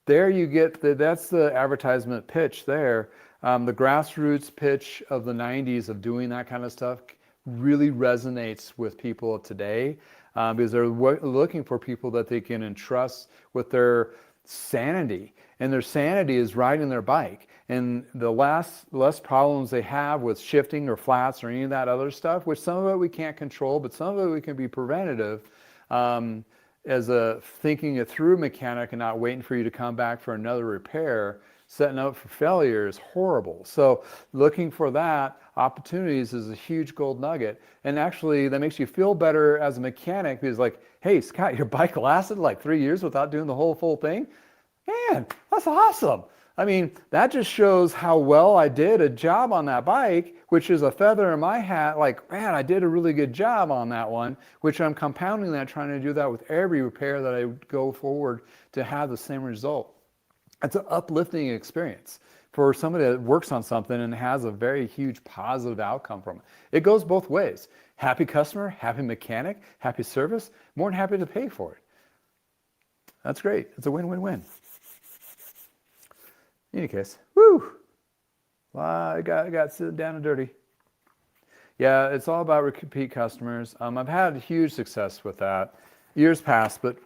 there you get, that's the advertisement pitch there. The grassroots pitch of the 90s of doing that kind of stuff really resonates with people of today. Because they're looking for people that they can entrust with their sanity. And their sanity is riding their bike. And the less problems they have with shifting or flats or any of that other stuff, which some of it we can't control, but some of it we can be preventative, as a thinking it through mechanic and not waiting for you to come back for another repair, setting up for failure is horrible. So looking for that opportunities is a huge gold nugget. And actually that makes you feel better as a mechanic because like, hey, Scott, your bike lasted like 3 years without doing the whole full thing. Man, that's awesome. I mean, that just shows how well I did a job on that bike, which is a feather in my hat. Like, man, I did a really good job on that one, which I'm compounding that, trying to do that with every repair that I go forward to have the same result. It's an uplifting experience for somebody that works on something and has a very huge positive outcome from it. It goes both ways. Happy customer, happy mechanic, happy service, more than happy to pay for it. That's great. It's a win-win-win. In any case, woo! Well, I got sit down and dirty. Yeah, it's all about repeat customers. I've had huge success with that years past, but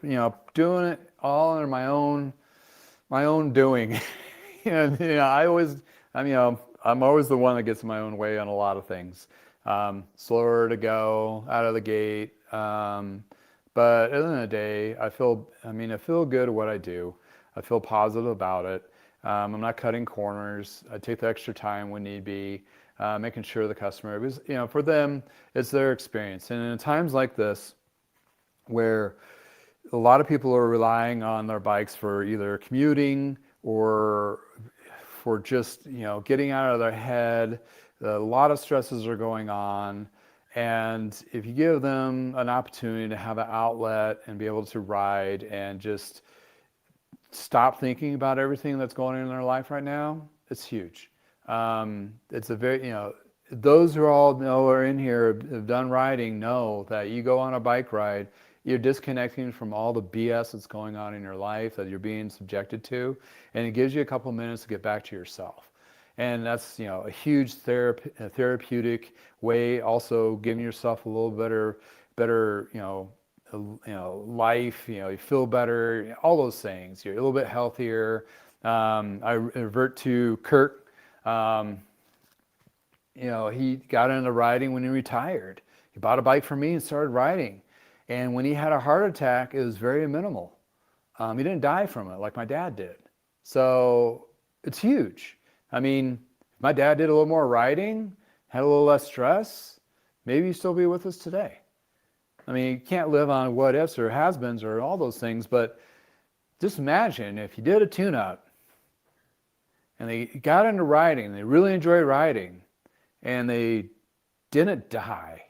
doing it all under my own doing. I always, I'm always the one that gets in my own way on a lot of things. Slower to go out of the gate. But at the end of the day, I feel good at what I do. I feel positive about it. I'm not cutting corners. I take the extra time when need be, making sure the customer, because, for them, it's their experience. And in times like this, where a lot of people are relying on their bikes for either commuting or for just, getting out of their head. A lot of stresses are going on. And if you give them an opportunity to have an outlet and be able to ride and just stop thinking about everything that's going on in their life right now, it's huge. It's a very, those who all know are in here have done riding know that you go on a bike ride, you're disconnecting from all the BS that's going on in your life that you're being subjected to, and it gives you a couple minutes to get back to yourself. And that's a huge therapeutic way. Also, giving yourself a little better life. You feel better. All those things. You're a little bit healthier. I revert to Kurt. He got into riding when he retired. He bought a bike for me and started riding. And when he had a heart attack, it was very minimal. He didn't die from it like my dad did. So it's huge. If my dad did a little more riding, had a little less stress, maybe he'd still be with us today. You can't live on what ifs or has-beens or all those things, but just imagine if you did a tune-up and they got into riding, they really enjoyed riding, and they didn't die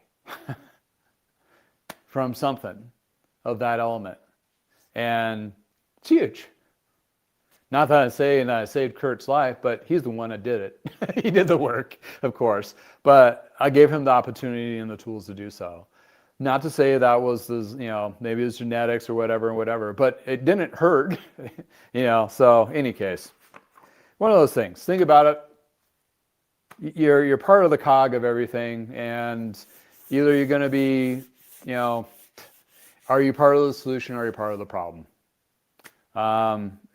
from something of that element. And it's huge. Not that I'm saying that I saved Kurt's life, but he's the one that did it. He did the work, of course. But I gave him the opportunity and the tools to do so. Not to say that was maybe it was genetics or whatever, but it didn't hurt. So in any case, one of those things. Think about it. You're part of the cog of everything, and either you're going to be, are you part of the solution or are you part of the problem?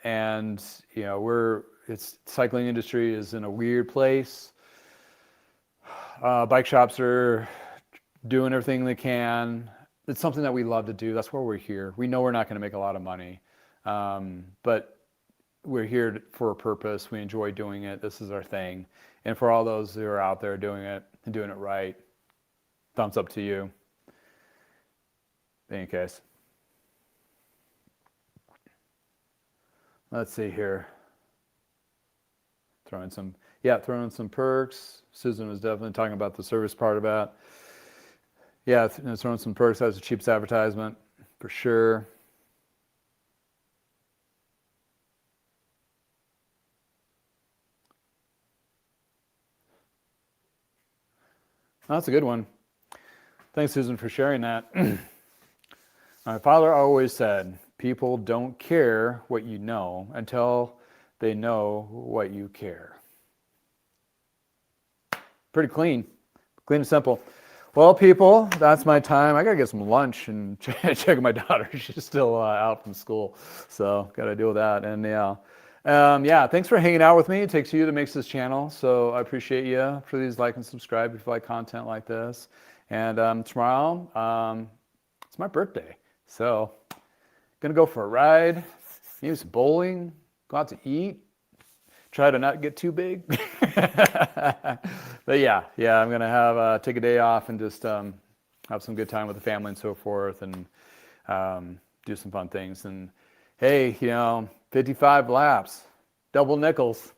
And cycling industry is in a weird place. Bike shops are doing everything they can. It's something that we love to do. That's why we're here. We know we're not going to make a lot of money, but we're here for a purpose. We enjoy doing it. This is our thing. And for all those who are out there doing it and doing it right, thumbs up to you. In any case. Let's see here. Throwing some perks. Susan was definitely talking about the service part of that. Yeah, throwing some perks. That's the cheapest advertisement for sure. That's a good one. Thanks, Susan, for sharing that. My father always said, people don't care what you know until they know what you care. Pretty clean and simple. Well, people, that's my time. I got to get some lunch and check my daughter. She's still out from school, so got to deal with that. And thanks for hanging out with me. It takes you to make this channel, so I appreciate you. Please like and subscribe if you like content like this. And tomorrow, it's my birthday, so gonna go for a ride, maybe some bowling, go out to eat, try to not get too big. But yeah, I'm gonna have take a day off and just have some good time with the family and so forth, and do some fun things. And hey, 55 laps, double nickels,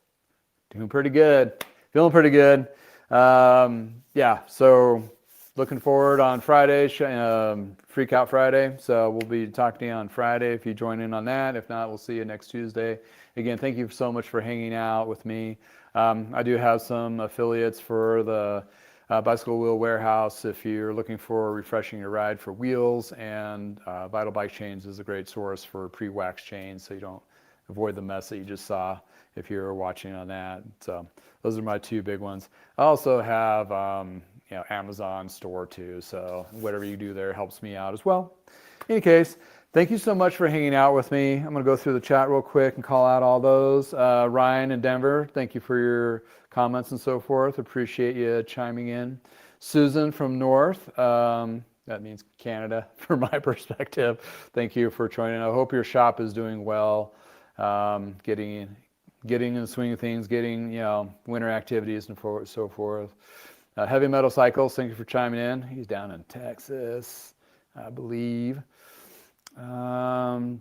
doing pretty good, feeling pretty good. So looking forward on Friday, Freak Out Friday. So we'll be talking to you on Friday if you join in on that. If not, we'll see you next Tuesday. Again, thank you so much for hanging out with me. I do have some affiliates for the Bicycle Wheel Warehouse. If you're looking for refreshing your ride for wheels, and Vital Bike Chains is a great source for pre-wax chains, so you don't avoid the mess that you just saw if you're watching on that. So those are my two big ones. I also have Amazon store too, so whatever you do there helps me out as well. In any case, thank you so much for hanging out with me. I'm going to go through the chat real quick and call out all those. Ryan in Denver, thank you for your comments and so forth. Appreciate you chiming in. Susan from North, that means Canada from my perspective. Thank you for joining. I hope your shop is doing well, getting in the swing of things, getting winter activities and so forth. Heavy Metal Cycles, thank you for chiming in. He's down in Texas, I believe.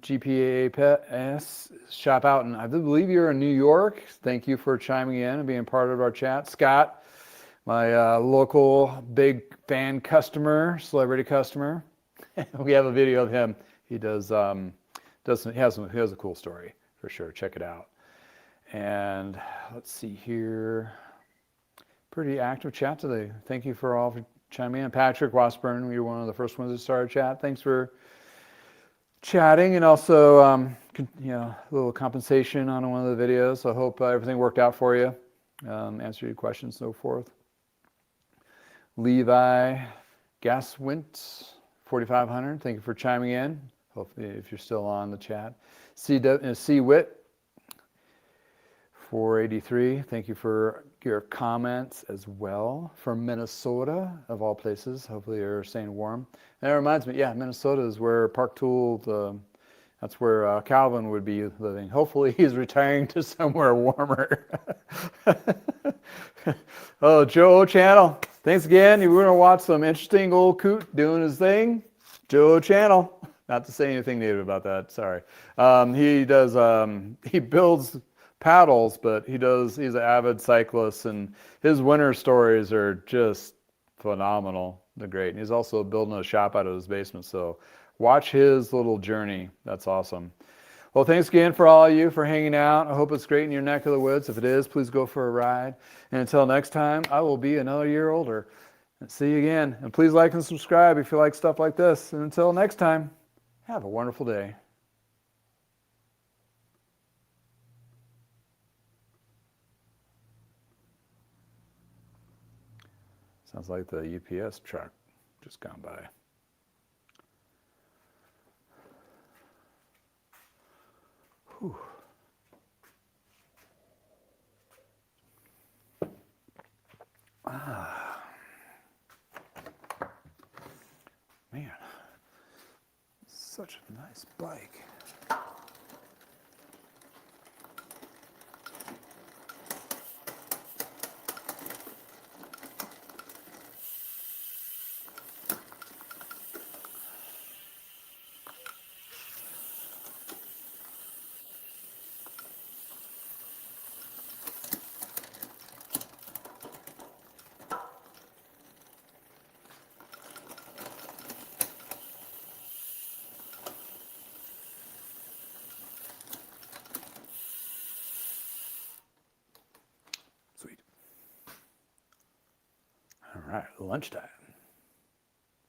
GPAS Shop Out, and I believe you're in New York. Thank you for chiming in and being part of our chat. Scott, my local big fan customer, celebrity customer. We have a video of him. He he has a cool story for sure. Check it out. And let's see here. Pretty active chat today. Thank you for all for chiming in. Patrick Wasburn, you were one of the first ones to start a chat. Thanks for chatting, and also a little compensation on one of the videos. I hope everything worked out for you. Answer your questions and so forth. Levi Gaswint, 4,500. Thank you for chiming in. Hopefully, if you're still on the chat. C. Witt, 483. Thank you for your comments as well. From Minnesota, of all places. Hopefully, you're staying warm. And it reminds me, Minnesota is where Park Tool, that's where Calvin would be living. Hopefully, he's retiring to somewhere warmer. Oh, Joe Channel. Thanks again. We're going to watch some interesting old coot doing his thing. Joe Channel. Not to say anything negative about that. Sorry. He builds paddles, but he's an avid cyclist, and his winter stories are just phenomenal. They're great. And he's also building a shop out of his basement. So watch his little journey. That's awesome. Well, thanks again for all of you for hanging out. I hope it's great in your neck of the woods. If it is, please go for a ride. And until next time, I will be another year older. And see you again. And please like and subscribe if you like stuff like this. And until next time, have a wonderful day. Sounds like the UPS truck just gone by. Whew. Man, such a nice bike. Sweet. All right, lunchtime.